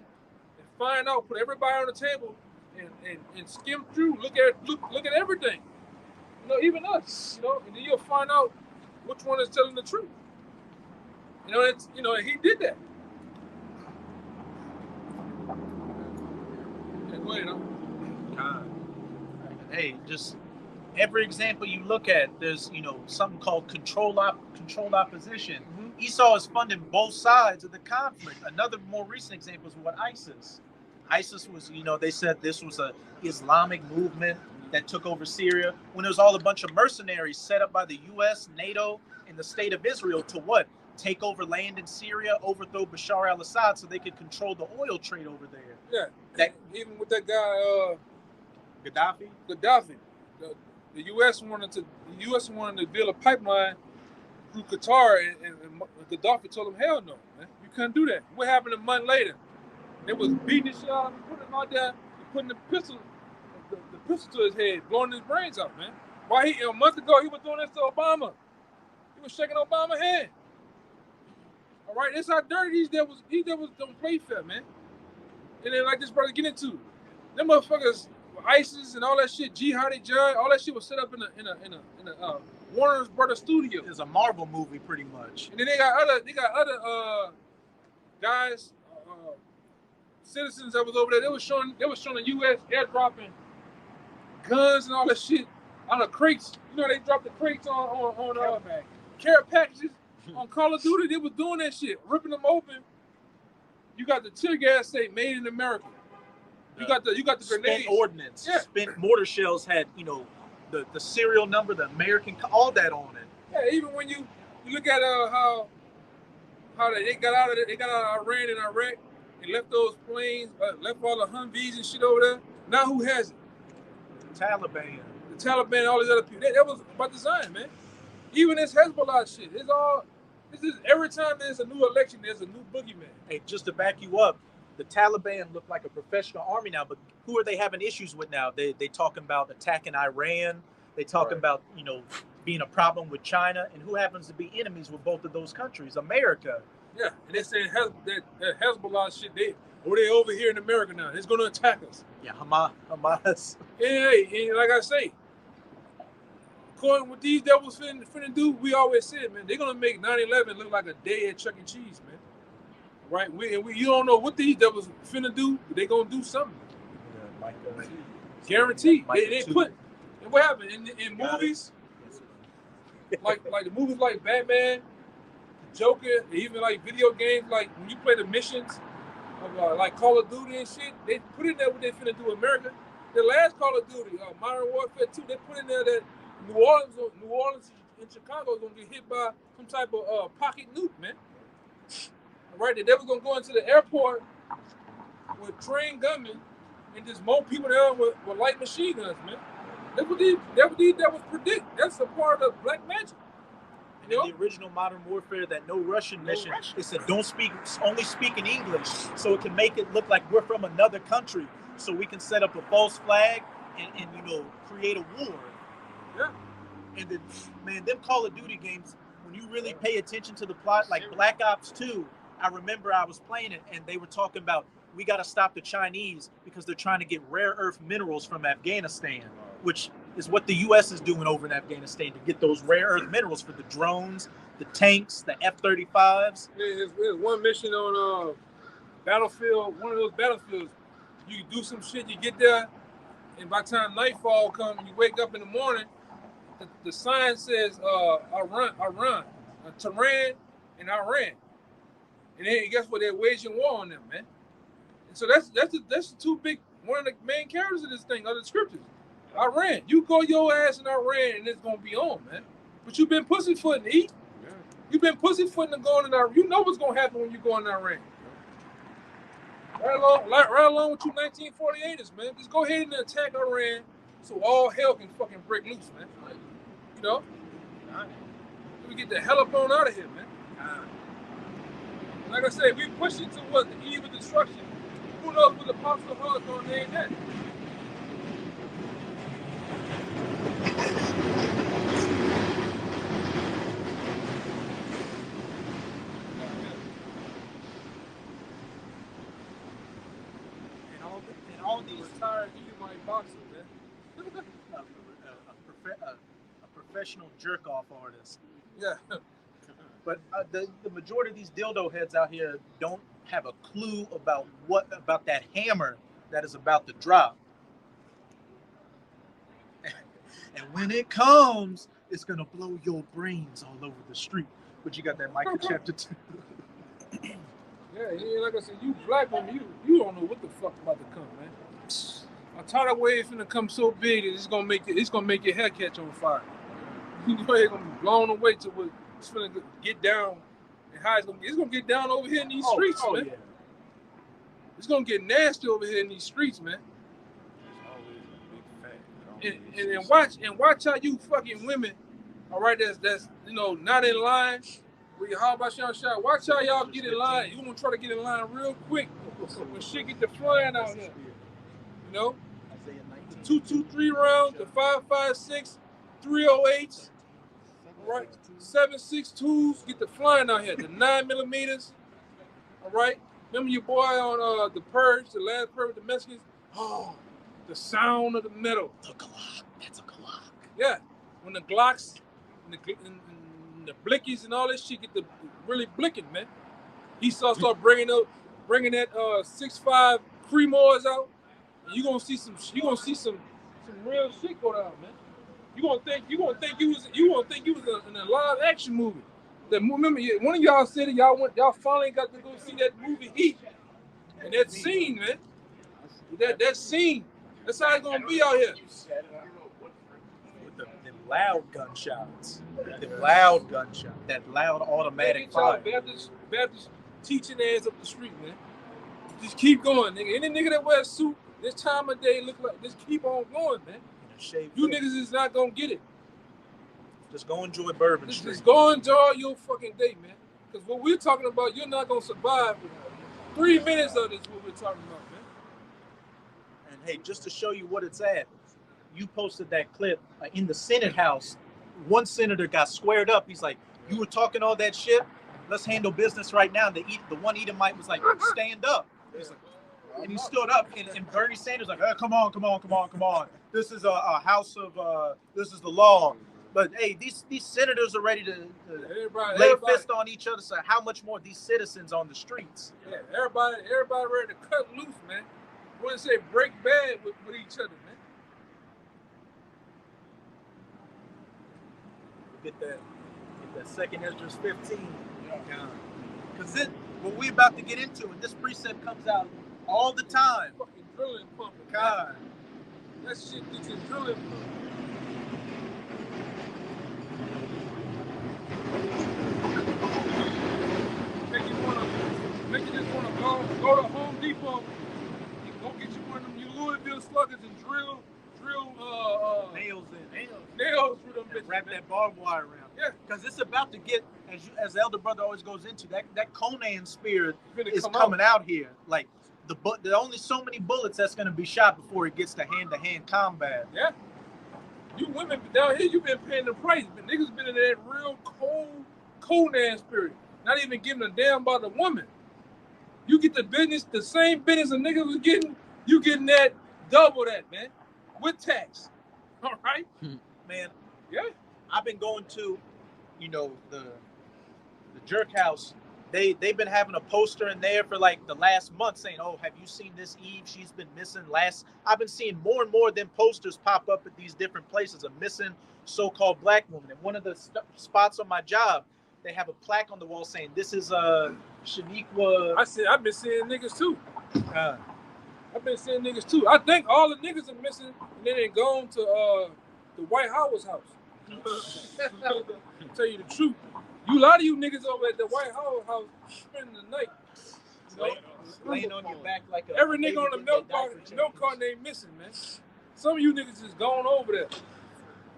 and find out, put everybody on the table, and skim through, look at everything. Even us. And then you'll find out which one is telling the truth. He did that. Yeah, go ahead, Hey, just every example you look at, there's something called controlled opposition. Mm-hmm. Esau is funding both sides of the conflict. Another more recent example is what ISIS. ISIS was, they said this was a Islamic movement that took over Syria when there was all a bunch of mercenaries set up by the U.S., NATO, and the state of Israel to what? Take over land in Syria, overthrow Bashar al-Assad so they could control the oil trade over there. Yeah, even with that guy Gaddafi. The U.S. wanted to build a pipeline through Qatar, and Gaddafi told him, hell no, man, you couldn't do that. What happened a month later? They was beating his shit out, putting him out there, putting the pistol to his head, blowing his brains out, man. Why a month ago he was doing this to Obama? He was shaking Obama's hand. All right, that's how dirty these devils don't play fair, man. And then like this brother get into, them motherfuckers, ISIS and all that shit, Jihadi Judge, all that shit was set up in a Warner Brothers studio. It's a Marvel movie, pretty much. And then they got other guys, citizens that was over there. They was showing the U.S. airdropping guns and all that shit out of crates. They dropped the crates on care packages on Call of Duty. They was doing that shit, ripping them open You got the tear gas say "Made in America." You got the grenades. Spent ordnance, Yeah. spent mortar shells had the serial number, the American, all that on it. Yeah, even when you look at how they got out of Iran and Iraq and left those planes, left all the Humvees and shit over there. Now who has it? Taliban. The Taliban, all these other people. That was by design, man. Even this Hezbollah shit, this is every time there's a new election, there's a new boogeyman. Hey, just to back you up, the Taliban look like a professional army now, but who are they having issues with now? They talking about attacking Iran. They talking about being a problem with China, and who happens to be enemies with both of those countries? America. Yeah, and they're saying that Hezbollah shit, they over here in America now. It's going to attack us. Yeah, Hamas. And like I say, according to what these devils finna do, we always said, man, they're going to make 9/11 look like a day at Chuck E. Cheese, man. Right? You don't know what these devils finna do, but they going to do something. Yeah, guaranteed. They put, and what happened in movies, like the movies like Batman, Joker, even like video games, like when you play the missions of like Call of Duty and shit, they put in there what they finna do in America. The last Call of Duty, Modern Warfare 2, they put in there that New Orleans and Chicago is gonna get hit by some type of pocket nuke, man. Right, they were gonna go into the airport with trained gunmen and just more people there with light machine guns, man. That's what these predict. That's a part of black magic. And in the original Modern Warfare, that no Russian mission, it said only speak in English, so it can make it look like we're from another country, so we can set up a false flag and create a war. Yeah. And then, man, them Call of Duty games, when you really pay attention to the plot, like Black Ops 2, I remember I was playing it and they were talking about we got to stop the Chinese because they're trying to get rare earth minerals from Afghanistan, which is what the U.S. is doing over in Afghanistan to get those rare earth minerals for the drones, the tanks, the F-35s. There's one mission on Battlefield, one of those battlefields. You do some shit, you get there, and by the time nightfall comes, you wake up in the morning, the sign says Iran, Tehran, and Iran. And then guess what? They're waging war on them, man. And so that's the two big, one of the main characters of this thing, of the scriptures. Iran. You go your ass in Iran and it's gonna be on, man. But you've been pussyfooting, E. Yeah. You've been pussyfooting and going in Iran. You know what's gonna happen when you go in Iran. Right along with you 1948ers, man. Just go ahead and attack Iran so all hell can fucking break loose, man. You know? We get the hell up on out of here, man. Like I said, we pushing towards the eve of destruction. Who knows what the Apostle Paul is going to name that? And all these retired Edomite boxers, man. a professional jerk-off artist. Yeah. But the majority of these dildo heads out here don't have a clue about that hammer that is about to drop. And when it comes, it's gonna blow your brains all over the street. But you got that Micah chapter 2. Yeah, like I said, you black women, you don't know what the fuck about to come, man. A tidal wave finna come so big that it's gonna make your hair catch on fire. You're gonna be blown away to what it's gonna get down, and how it's gonna get down over here in these streets, man. Yeah. It's gonna get nasty over here in these streets, man. And watch how you fucking women, all right, that's not in line with your how about y'all shot. Watch how y'all get in line. You gonna try to get in line real quick when shit get the flying out here. You know, the 223 rounds, the 5.56, 308s. Right, 7.62s get the flying out here. The 9mm. All right. Remember your boy on the Purge, the last Purge with the Mexicans? Oh, the sound of the metal. The Glock. That's a Glock. Yeah. When the Glocks and the blickies and all this shit get the really blicking, man. Esau start bringing that 6.5 Creemores out, and you gonna see some real shit go down, man. You gonna think you was in a live action movie. Remember, one of y'all said that y'all finally got to go see that movie Heat And that scene, man. That scene. That's how it's gonna be out here. With the loud gunshots. The loud gunshot. That loud automatic fire. Baptist teaching ass up the street, man. Just keep going, nigga. Any nigga that wears a suit this time of day look like just keep on going, man. You niggas is not gonna get it. Just go enjoy Bourbon Street. Just go enjoy your fucking day, man. Because what we're talking about, you're not gonna survive. 3 minutes of this, what we're talking about, man. And hey, just to show you what it's at, you posted that clip in the Senate House. One senator got squared up. He's like, "You were talking all that shit. Let's handle business right now." The one Edomite was like, "Stand up." He's like, and he stood up, and Bernie Sanders like, "Come on. This is a house of this is the law." But hey, these senators are ready to lay fist on each other. So how much more these citizens on the streets? Yeah, everybody ready to cut loose, man. What do they say? Break bad with each other, man. Get that second Esdras 15. Because what we about to get into, and this precept comes out all the time. Fucking drilling pumping. God. That shit gets in drilling pumping. Make you just wanna go to Home Depot and go get you one of them Louisville sluggers and drill nails through them bitches. Wrap that barbed wire around. Yeah. Because it's about to get, as the elder brother always goes into, that Conan spirit is coming out here. Like there are only so many bullets that's gonna be shot before it gets to hand combat. Yeah. You women down here, you been paying the price, but niggas been in that real cold Conan spirit. Not even giving a damn about the woman. You get the business, the same business a nigga was getting, you getting that double that, man. With tax. All right? Man. Yeah. I've been going to, the Jerk House. They've been having a poster in there for like the last month saying, "Oh, have you seen this Eve? She's been missing." I've been seeing more and more of them posters pop up at these different places, a missing so-called black woman. And one of the spots on my job, they have a plaque on the wall saying, "This is Shaniqua." I've been seeing niggas too. I think all the niggas are missing, and then they gone to the White Howard's house. Tell you the truth. A lot of you niggas over at the White Howard house spending the night. Laying on your back like every nigga on the milk carton ain't missing, man. Some of you niggas just gone over there.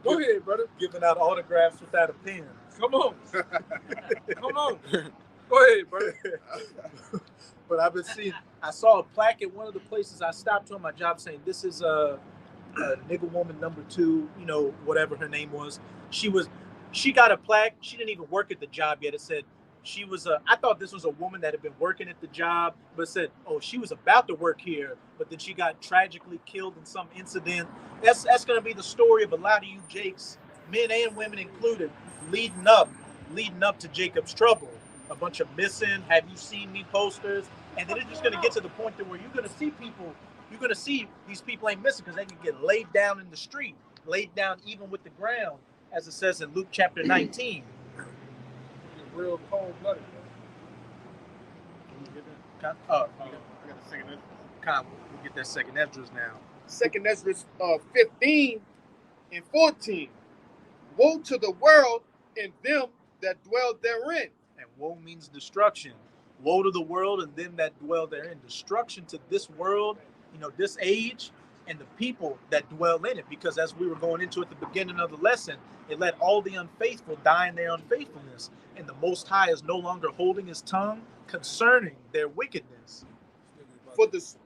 Go ahead, brother. Giving out autographs without a pen. Come on. Go ahead, brother. But I saw a plaque at one of the places I stopped on my job saying, "This is a nigga woman number 2, whatever her name was." She got a plaque. She didn't even work at the job yet. It said she was I thought this was a woman that had been working at the job, but it said, "Oh, she was about to work here, but then she got tragically killed in some incident." That's going to be the story of a lot of you Jakes, men and women included, leading up to Jacob's trouble. A bunch of missing, have you seen me posters? And then it's just going to get to the point where you're going to see these people ain't missing because they can get laid down in the street, laid down even with the ground, as it says in Luke chapter 19. Real cold-blooded. I got a second Esdras. We'll get that second Esdras now. Second Esdras 15 and 14. Woe to the world and them that dwell therein. And woe means destruction. Woe to the world and them that dwell therein. Destruction to this world, this age, and the people that dwell in it. Because as we were going into at the beginning of the lesson, it let all the unfaithful die in their unfaithfulness. And the Most High is no longer holding his tongue concerning their wickedness. For this,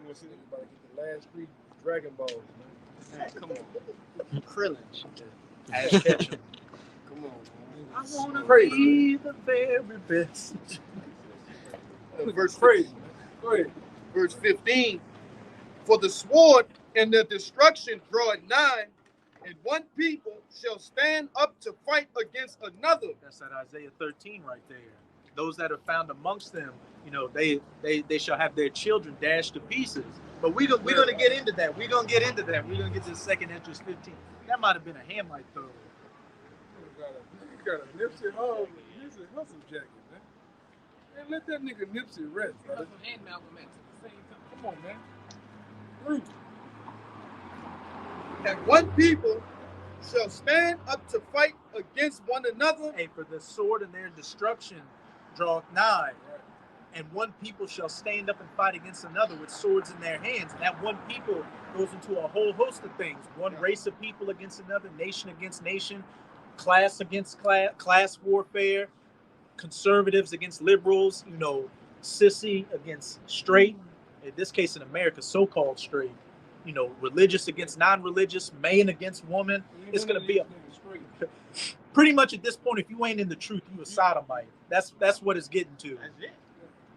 you want to see everybody get the last 3 Dragon Balls, man. Hey, come on. Krillin. Ash Ketchum. Come on, man. I want to be the very best. Verse crazy. Go ahead. Verse 15. For the sword and the destruction draweth nigh, and one people shall stand up to fight against another. That's at Isaiah 13 right there. Those that are found amongst them, they shall have their children dashed to pieces. But we're going to get into that. We're going to get into that. We're going to get to the second Esdras 15. That might have been a Hamite throw. You got a Nipsey Hussle jacket, man. And let that nigga Nipsey rest, brother. And Malcolm X. Come on, man. Rude. And one people shall stand up to fight against one another. Hey, for the sword and their destruction draweth nigh. And one people shall stand up and fight against another with swords in their hands. And that one people goes into a whole host of things. One race of people against another, nation against nation, class against class warfare, conservatives against liberals, sissy against straight. In this case, in America, so-called straight. Religious against non-religious, man against woman. It's going to be pretty much at this point, if you ain't in the truth, you a sodomite. That's what it's getting to. That's it.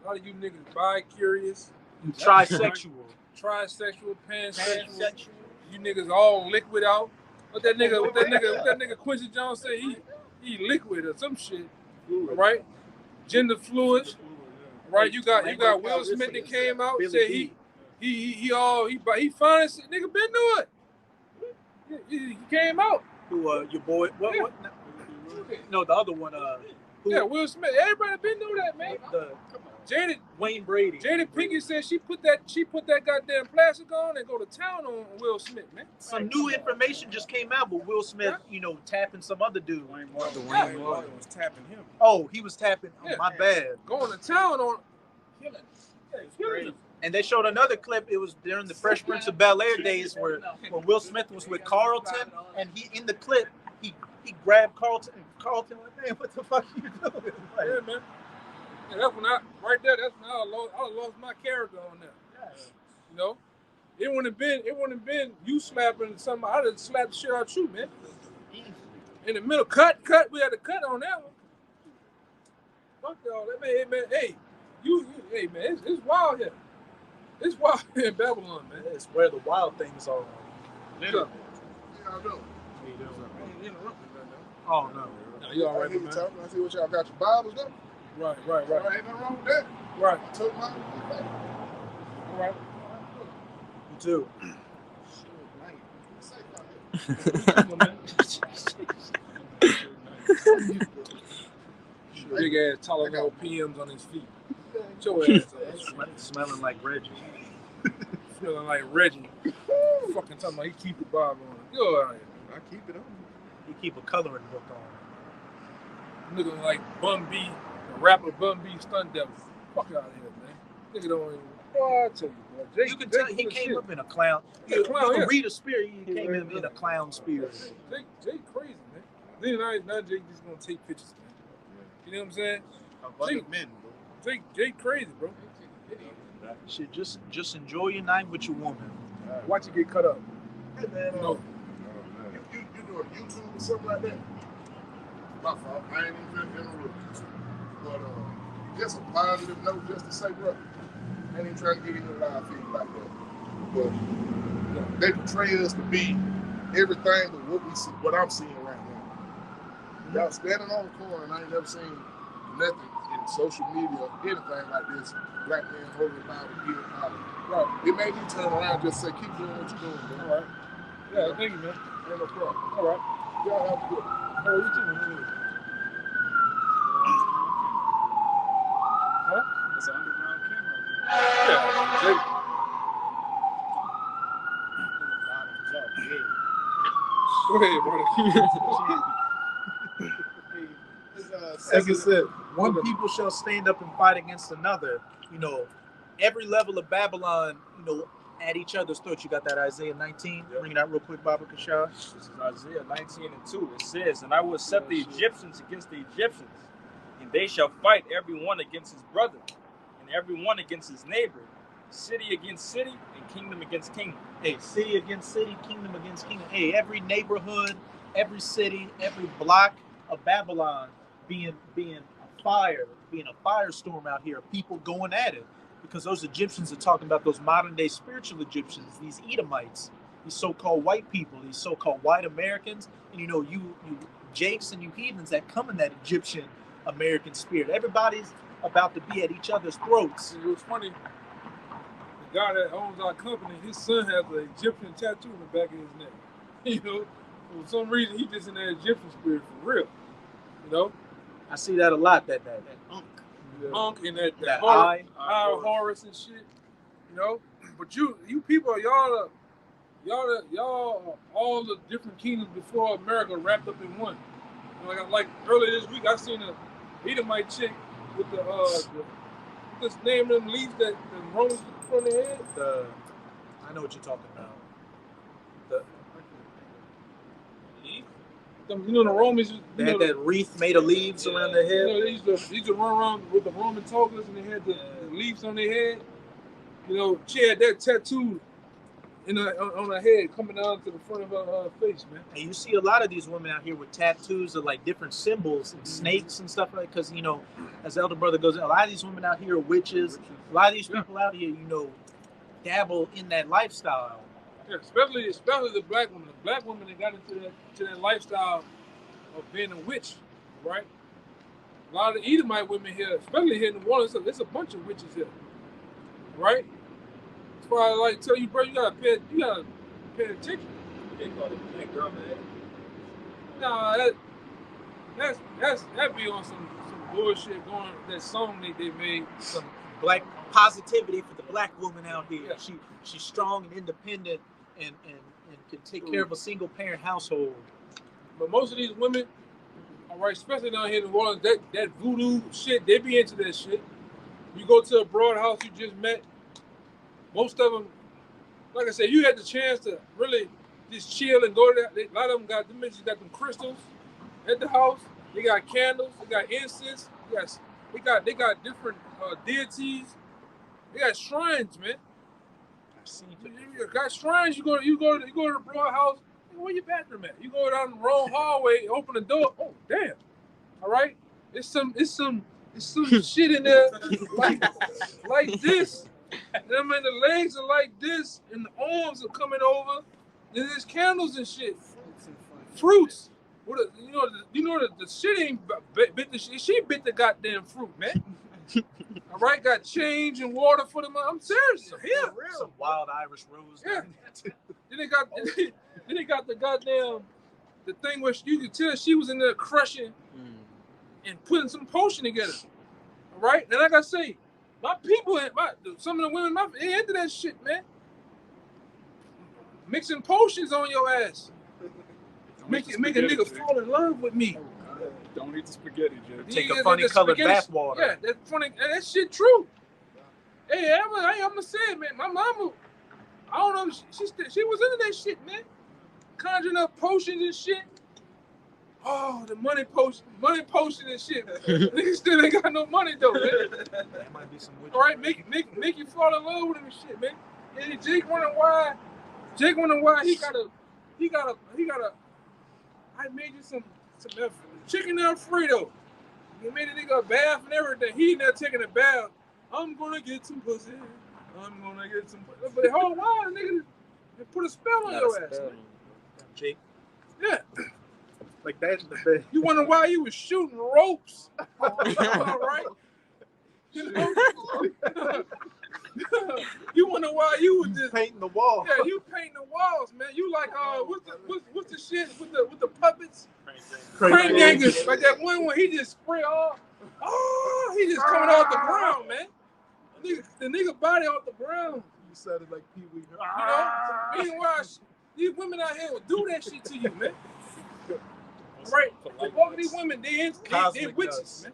A lot of you niggas bi-curious. You trisexual. Trisexual, pansexual. You niggas all liquid out. What that nigga Quincy Jones say? He liquid or some shit. Right? Gender fluid. Right? You got Will Smith that came out and said he fine. Nigga been to it. He came out. Who your boy? What? No, the other one. Yeah, Will Smith. Everybody been knew that, man. Jada Wayne Brady. Jada Pinkett said she put that goddamn plastic on and go to town on Will Smith, man. Some new information just came out, but Will Smith, tapping some other dude. Wayne Morgan was tapping him. Oh, he was tapping. Oh, Yeah. my bad. Going to town on Crazy. And they showed another clip. It was during the Fresh Prince of Bel-Air days where Will Smith was with Carlton, and he in the clip he grabbed Carlton. And Carlton went, "Man, what the fuck you doing?" Like, yeah, man. Yeah, that's when I lost my character on that. It wouldn't have been you slapping somebody. I'd have slapped the shit out you, man. In the middle, cut. We had to cut on that one. Fuck y'all, man. Hey, hey, man, it's wild here. It's wild here in Babylon, man. it's where the wild things are. Literally. Yeah, I know. I ain't interrupting right now. Oh no. No, you all right, I hear you man? talking. I see what y'all got your Bibles though. Right. Ain't nothing wrong with that. Right. I took mine. All right. You too. Big ass Tylenol PMs on his feet. Get your ass up. Smelling like Reggie. Feeling like Reggie. Fucking talking about he keep the Bible on. Go out here. I keep it on. You keep a coloring book on. Looking like Bun B, the rapper Bun B Stunt Devil. Fuck out of here, man. Nigga don't even. Boy, I tell you, bro. Jake, You can tell he came up in a clown. You can read a spirit. He came in a clown spirit. Jake crazy, man. Then now Jake just gonna take pictures, man. You know what I'm saying? Abundant men, bro. Jake crazy, bro. Shit, just enjoy your night with your woman. Watch it get cut up. Hey man, No. you doing YouTube or something like that? My fault. I ain't even interrupt you. But just a positive note, just to say, bro, I ain't even trying to get into a live feed like that. But they portray us to be everything but what I'm seeing right now. Y'all standing on the corner, and I ain't never seen nothing in social media or anything like this. Black man holding the Bible, giving power. Right. It made me turn around and just say, keep doing what you're doing, bro. All right. Yeah, thank you, man. Ain't no problem. All right. Y'all have a good one. Oh, you too, man. Huh? It's an underground camera. Yeah. Jake. Go ahead, brother. As I said, one people shall stand up and fight against another. Every level of Babylon, at each other's throats. You got that Isaiah 19? Bring it out real quick, Baba Kashar. This is Isaiah 19:2. It says, "And I will set the Egyptians against the Egyptians, and they shall fight every one against his brother, and every one against his neighbor, city against city, and kingdom against kingdom." Hey, city against city, kingdom against kingdom. Hey, every neighborhood, every city, every block of Babylon being a firestorm out here, people going at it. Because those Egyptians are talking about those modern day spiritual Egyptians, these Edomites, these so-called white people, these so-called white Americans, and you Jakes and you heathens that come in that Egyptian American spirit. Everybody's about to be at each other's throats. It was funny. The guy that owns our company, his son has an Egyptian tattoo in the back of his neck. For some reason, he just in that Egyptian spirit for real. I see that a lot. That Unk and that eye. Horus and shit. But you people, y'all all the different kingdoms before America wrapped up in one. Like earlier this week, I seen a Edomite chick with this name them leaves that the Romans put on their head. I know what you're talking about. The the Romans. They had that wreath made of leaves around their head. They used to run around with the Roman togas and they had the leaves on their head. She had that tattoo on her head coming down to the front of her face, man. And you see a lot of these women out here with tattoos of like different symbols and snakes and stuff like that. Because, as the elder brother goes, a lot of these women out here are witches. A lot of these people out here, dabble in that lifestyle. Yeah, especially the black women. The black women that got into that lifestyle of being a witch, right? A lot of the Edomite women here, especially here in New Orleans, there's a bunch of witches here, right? That's why I like to tell you, bro, you gotta pay attention. They call it black girl, man. Nah, that be on some bullshit going. That song they made. Some black positivity for the black woman out here. Yeah. She's strong and independent and can take care of a single parent household. But most of these women, all right, especially down here in New Orleans, that voodoo shit, they be into that shit. You go to a broad house you just met, most of them, like I said, you had the chance to really just chill and go there. A lot of them got them crystals at the house. They got candles. They got incense. They got different deities. They got shrines, man. I've seen You got shrines. You go to the broad house. Where your bathroom at? You go down the wrong hallway, open the door. Oh damn! All right, it's some shit in there like this. Them and the legs are like this, and the arms are coming over. Then there's candles and shit. Fruits. The shit ain't bit the shit. She bit the goddamn fruit, man. All right, got change and water for them. I'm serious. Yeah, some wild Irish rose. Yeah. Then they got the goddamn the thing where you could tell she was in there crushing and putting some potion together. All right, and like I say, my people, some of the women, they into that shit, man. Mixing potions on your ass. Make a nigga fall in love with me. Don't eat the spaghetti, Jay. Take a funny colored bath water. Yeah, that's funny. That shit true. Hey, I'm gonna say it, man. My mama, I don't know. She was into that shit, man. Conjuring up potions and shit. Oh, the money potion and shit. Niggas still ain't got no money though, man. That might be some witch. All right, make you fall in love with him and shit, man. And Jake wondering why he got a. I made you some chicken Alfredo. He made a nigga a bath and everything. He not taking a bath. I'm gonna get some pussy. But the whole while, nigga, they put a spell on your ass. Jake. Yeah. Like that's the best. You wonder why you was shooting ropes. All right. You wonder why you was just painting the wall. Yeah, you painting the walls, man. You like what's the shit with the puppets? Crane gangers. Like that one when he just spray off. Oh, he just coming off the ground, man. The nigga body off the ground. You sounded like Pee Wee. Meanwhile, these women out here will do that shit to you, man. Right? Both of these women, they witches, man.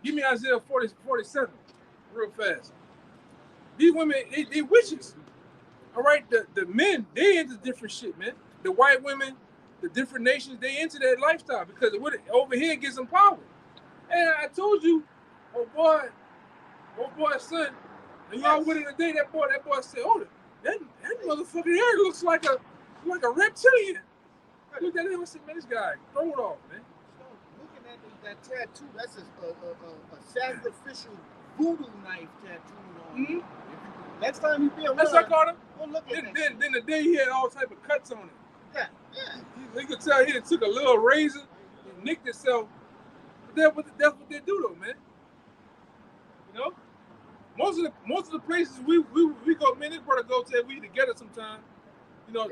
Give me Isaiah 47 real fast. These women, they witches. All right? The men, they into different shit, man. The white women, the different nations, they into that lifestyle because over here it gives them power. And I told you, oh boy, son, and y'all with it today, that boy said, oh, that motherfucker here looks like a reptilian. I looked at him and said, man, this guy, throw it off, man. Looking at that tattoo, that's a sacrificial voodoo knife tattoo on. Next time you be around, that's what I called him. Go look at that. Then the day he had all type of cuts on it. Yeah. You could tell he took a little razor and nicked himself. But that's what they do though, man. You know? Most of the places we go, man, this brother go to, we together sometime. You know,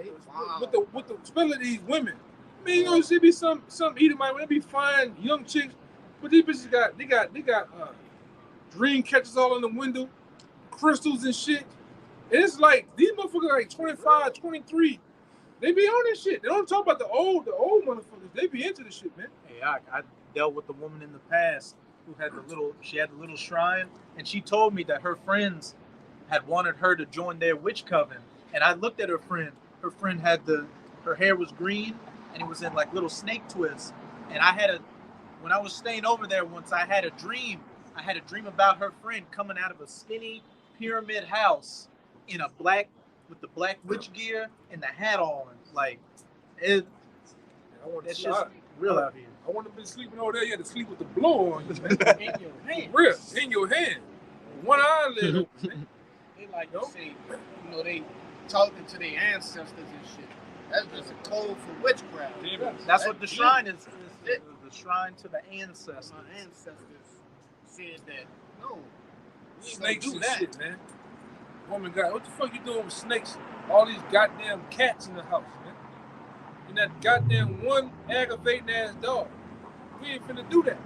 with the especially these women. I mean, you know, there be some Edomite, they be fine young chicks, but these bitches got dream catchers all in the window, crystals and shit. And it's like these motherfuckers like 25, 23. They be on this shit. They don't talk about the old motherfuckers. They be into this shit, man. Hey, I dealt with a woman in the past who had she had the little shrine, and she told me that her friends had wanted her to join their witch coven. And I looked at her friend. Her friend had her hair was green, and it was in like little snake twists. And when I was staying over there once, I had a dream. I had a dream about her friend coming out of a skinny pyramid house with the black witch gear and the hat on. Like, it's just real out here. I wouldn't have been sleeping over there. You had to sleep with the blow on you, man. In your hand. Real, in your hand. One eyelid open, man. They like to say, they talking to their ancestors and shit. That's just a code for witchcraft. That's what the shrine is. The shrine to the ancestors. My ancestors said that, no, we ain't Snakes gonna do and that. shit, man. Woman got, what the fuck you doing with snakes? All these goddamn cats in the house, man. And that goddamn one aggravating ass dog. We ain't finna do that.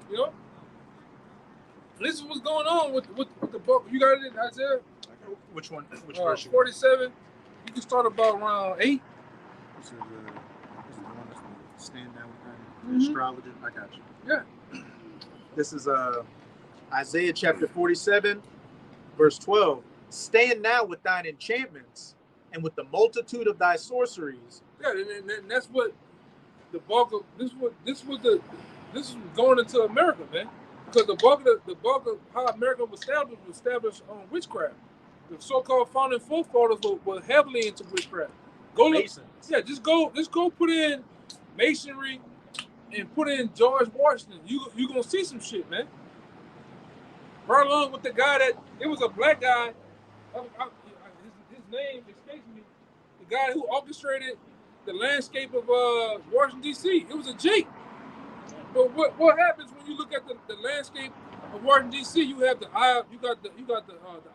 You know? This is what's going on with the book. You got it in Isaiah? Which one? Which version? 47. You can start about around 8. This is the one that's the stand down with the astrologer. I got you. Yeah. This is Isaiah chapter 47, verse 12. Stand now with thine enchantments and with the multitude of thy sorceries. Yeah, and that's what the bulk of this is going into America, man. Because the bulk of how America was established on witchcraft. The so-called founding forefathers were heavily into witchcraft. Go look, Masons. yeah, just go put in masonry and put in George Washington. You gonna see some shit, man. Right along with the guy it was a black guy. His name escapes me. The guy who orchestrated the landscape of Washington D.C. It was a Jake. But what happens when you look at the landscape of Washington D.C.? You have the eye. You got the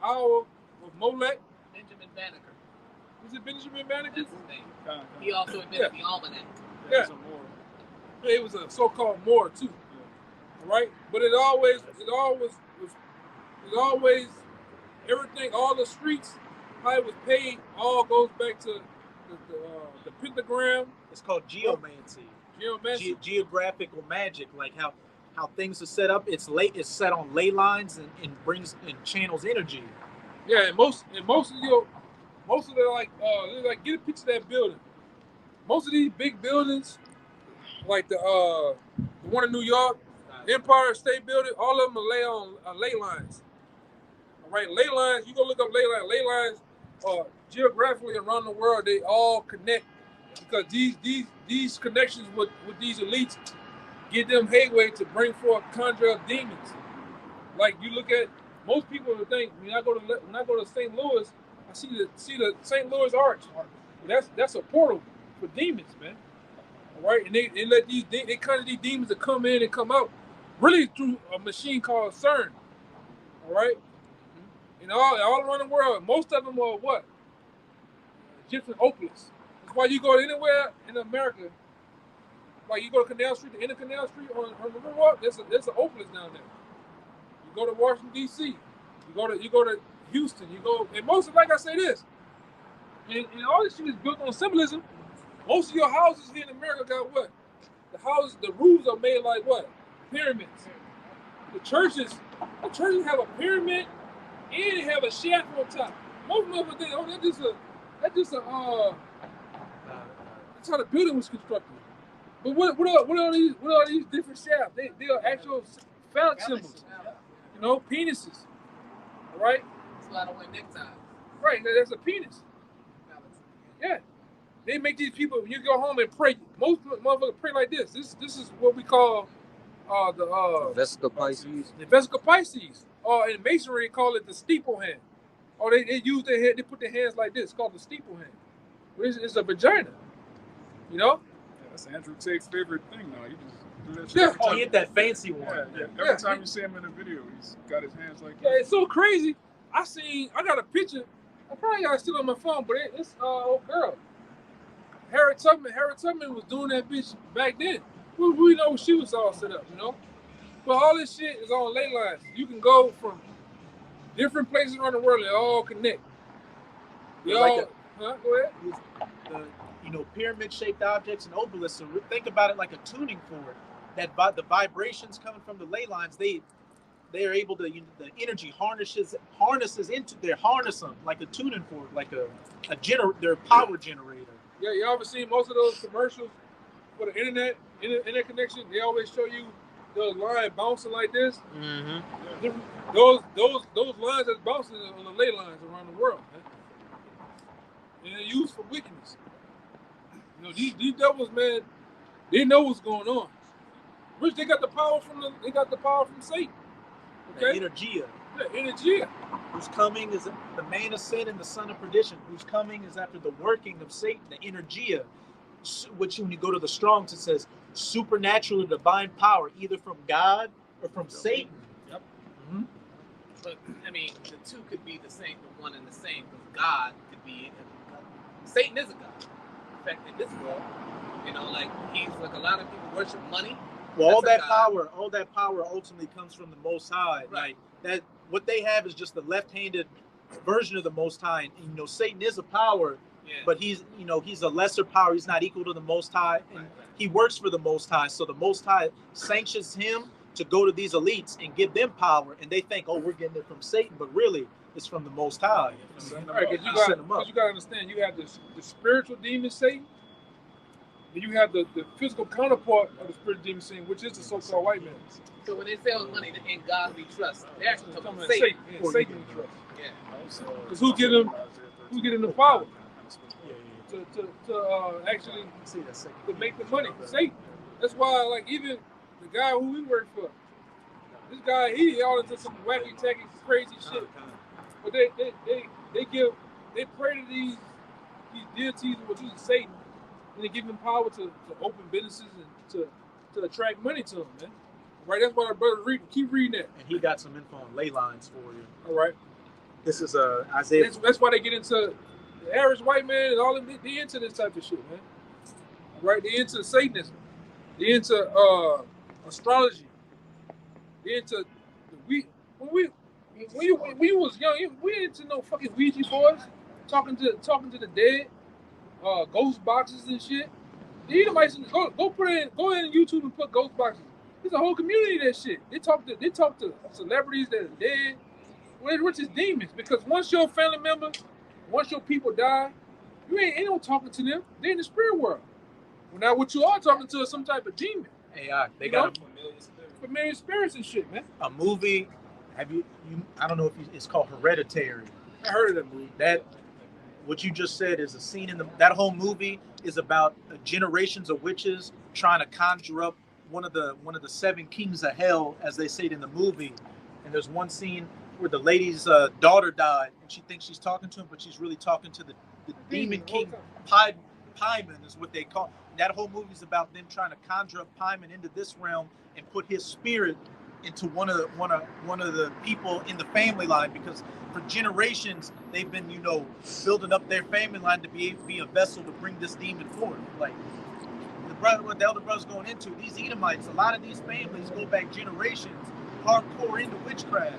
owl of Molech. Benjamin Banneker. Is it Benjamin Banneker? That's his name. He also invented the almanac. Yeah. It was a so-called Moor too. All right, but it always everything, all the streets, how it was paid, all goes back to the pentagram. It's called geomancy. Geomancy. Geographical magic, like how things are set up. It's set on ley lines and brings and channels energy. Yeah, and most of the like get a picture of that building. Most of these big buildings, like the one in New York, Empire State Building, all of them are lay on ley lines. All right, ley lines. You go look up ley lines. Ley lines, geographically around the world, they all connect because these connections with these elites give them headway to bring forth conjure up demons. Like you look at most people would think when I go to St. Louis, I see the St. Louis Arch. That's a portal for demons, man. All right, and they conjure these demons to come in and come out, really through a machine called CERN. All right, and all around the world, most of them are what? Egyptian opals. That's why you go anywhere in America, like you go to Canal Street, the inner Canal Street on the Riverwalk, there's an opalist down there. You go to Washington D.C. You go to Houston. You go, and most of, like I say this, and all this shit is built on symbolism. Most of your houses here in America got what? The roofs are made like what? Pyramids. The churches have a pyramid and they have a shaft on top. Most of them think, that's how the building was constructed. But what are these different shafts? They are actual phallic symbols. You know, penises. All right? Slide away neckties. Right, that's a penis. Yeah. They make these people, when you go home and pray, most motherfuckers pray like this. This is what we call the Vesica Pisces. The Vesica Pisces. In masonry, they call it the steeple hand. Or they use their head, they put their hands like this. It's called the steeple hand. But it's a vagina. You know? Yeah, that's Andrew Tate's favorite thing now. You just do that shit. Yeah. every time. Oh, he hit that fancy one. Yeah. Every time you see him in a video, he's got his hands like Yeah, that. it's so crazy. I got a picture. I probably got it still on my phone, but it's old girl. Harriet Tubman was doing that bitch back then. We know she was all set up, you know? But all this shit is on ley lines. You can go from different places around the world, they all connect. They Yeah, all, like go ahead. the pyramid-shaped objects and obelisks. So think about it like a tuning fork. The vibrations coming from the ley lines, they are able to the energy harnesses into they harness them like a tuning fork, like their power generator. Yeah, you ever seen most of those commercials for the internet connection? They always show you the line bouncing like this. Mm-hmm. Those lines that's bouncing on the ley lines around the world, man. And they're used for wickedness. You know, these devils, man, they know what's going on. Which they got the power from Satan. Okay? The energia. Yeah, energia. Whose coming is the man of sin and the son of perdition. Whose coming is after the working of Satan, the energia, which when you go to the Strongs, it says supernatural or divine power, either from God or from Satan. Yep. Mm-hmm. But I mean, the two could be the same, the one and the same. Because God could be, Satan is a god. In fact, in this world, you know, like he's like a lot of people worship money. Well, all that power ultimately comes from the Most High. Right. Like that, what they have is just the left-handed version of the Most High. And, you know, Satan is a power, but he's a lesser power. He's not equal to the Most High, and he works for the Most High. So the Most High sanctions him to go to these elites and give them power, and they think, oh, we're getting it from Satan, but really it's from the Most High. Right, because you got to understand, you have the spiritual demon Satan, and you have the physical counterpart of the spiritual demon Satan, which is the so-called white man. So when they say on money in God we trust, they're actually talking about Satan. Satan. Satan we trust. Yeah. Because who's getting the power to actually to make the money? Satan. That's why, like, even the guy who we work for, this guy, he all into some wacky, tacky, crazy shit. But they pray to these deities, which is Satan, and they give him power to open businesses and to attract money to them, man. Right, that's what our brother read. Keep reading that. And he got some info on ley lines for you. All right. This is Isaiah. That's why they get into the average white man and all of them. They into this type of shit, man. All right, they into Satanism. They into astrology. They into when you was young, we into no fucking Ouija boys, talking to the dead, ghost boxes and shit. The Edomites, go in YouTube and put ghost boxes. There's a whole community of that shit. They talk to celebrities that are dead, which is demons. Because once your family member, once your people die, you ain't no talking to them. They're in the spirit world. Well, now what you are talking to is some type of demon. AI. They got familiar spirits and shit, man. A movie. Have you? I don't know if it's called Hereditary. I heard of that movie. That what you just said is a scene in that whole movie is about generations of witches trying to conjure up one of the seven kings of hell, as they say it in the movie. And there's one scene where the lady's daughter died, and she thinks she's talking to him, but she's really talking to the demon king. Paimon is what they call. That whole movie is about them trying to conjure up Paimon into this realm and put his spirit into one of the people in the family line, because for generations they've been building up their family line to be a vessel to bring this demon forth. Like what the elder brother's going into, these Edomites, a lot of these families go back generations, hardcore into witchcraft.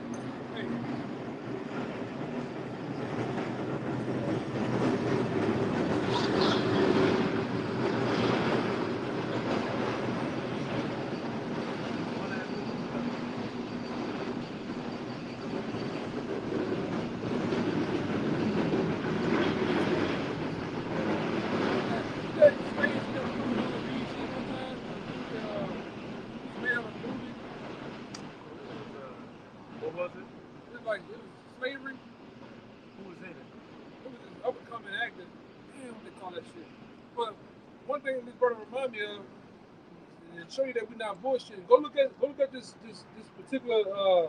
Show you that we're not bullshitting. Go look at this particular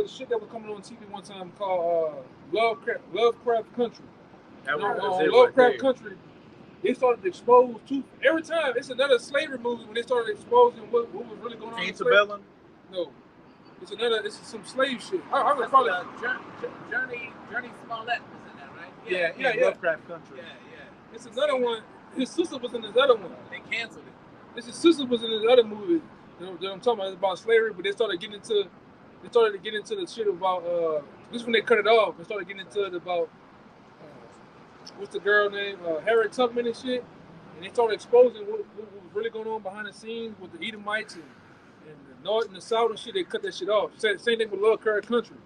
shit that was coming on TV one time called Lovecraft Country. Lovecraft Country, they started to expose every time. It's another slavery movie when they started exposing what was really going on. Antebellum? No, it's some slave shit. I would call it Journey Smollett was in that, right? Yeah. Lovecraft Country. Yeah. It's another one. His sister was in this other one. They canceled it. His sister was in this other movie that I'm talking about. It's about slavery, but they started getting into they started to get into the shit about this is when they cut it off. They started getting into it about what's the girl name, Harriet Tubman and shit, and they started exposing what was really going on behind the scenes with the Edomites and the North and the South and shit. They cut that shit off. Same thing with Lovecraft Country.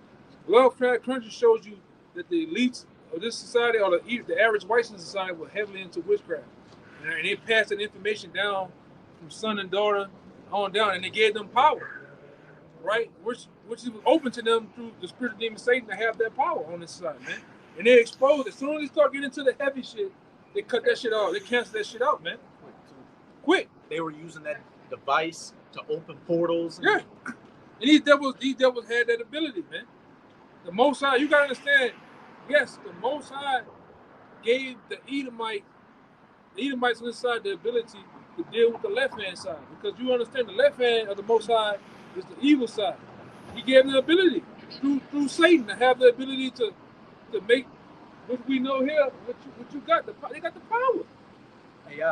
Lovecraft Country shows you that the elites of this society, or the average white society, were heavily into witchcraft, and they passed that information down from son and daughter on down, and they gave them power, right? Which is open to them through the spirit of demon Satan to have that power on this side, man. And they exposed it. As soon as they start getting into the heavy shit, they cut that shit off. They cancel that shit out, man. Quick. They were using that device to open portals. Yeah. And these devils had that ability, man. The Most High, you gotta understand, yes, the Most High gave the Edomites on this side the ability to deal with the left-hand side. Because you understand the left hand of the Most High is the evil side. He gave them the ability through Satan to have the ability to make what we know here, what you got. They got the power. Hey,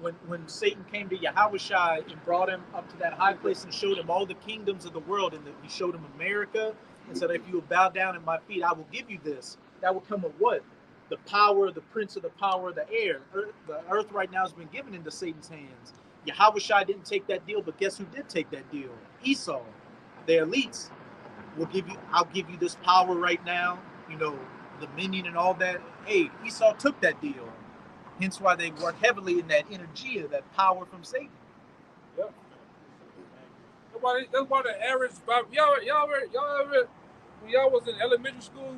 when Satan came to Yahushua and brought him up to that high place and showed him all the kingdoms of the world, and he showed him America, and said, if you will bow down at my feet, I will give you this. That will come with what? The power, the prince of the power of the air. The earth right now has been given into Satan's hands. Yahushua didn't take that deal, but guess who did take that deal? Esau. The elites I'll give you this power right now, dominion and all that. Hey, Esau took that deal. Hence why they work heavily in that energy, that power from Satan. Yeah. That's why the average, y'all ever, when y'all was in elementary school,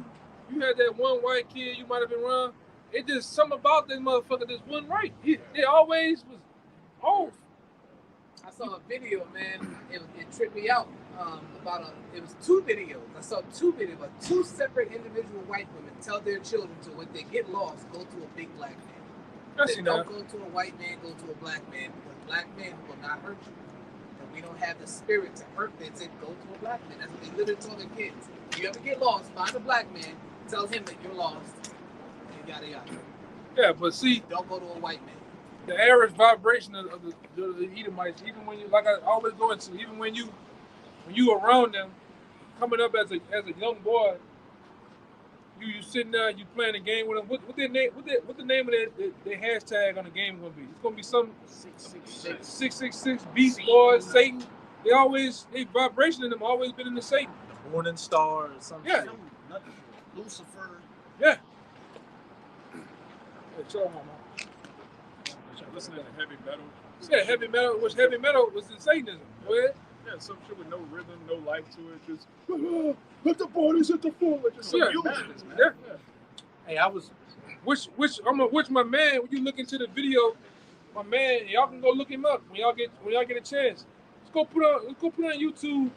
you had that one white kid you might have been around. It just something about this motherfucker just wasn't right. They always was off. I saw a video, man. It tripped me out. It was 2 videos. I saw 2 videos, but 2 separate individual white women tell their children to, when they get lost, go to a big black man. Don't go to a white man, go to a black man, because black men will not hurt you. And we don't have the spirit to hurt them. They said, go to a black man. That's what they literally told their kids. If you ever get lost, find a black man, tell him that you're lost, and yada yada. Yeah, but see, don't go to a white man. The average vibration of the Edomites, even when you, like I always go into, even when you around them, coming up as a young boy, you sitting there, you playing a game with them. What the name of their hashtag on the game gonna be? It's gonna be some 666 Beast Boys, Satan. They vibration in them always been in the Satan. The Morning Star or something. Yeah. Lucifer. Yeah. Listening to heavy metal. Yeah, heavy metal. Which heavy metal was in Satanism. Go ahead. Yeah, some shit with no rhythm, no life to it. Just let the bodies hit the floor. Just some madness, man. Yeah. Hey, I was. Which my man? When you look into the video, my man, y'all can go look him up when y'all get a chance. Let's go put on YouTube.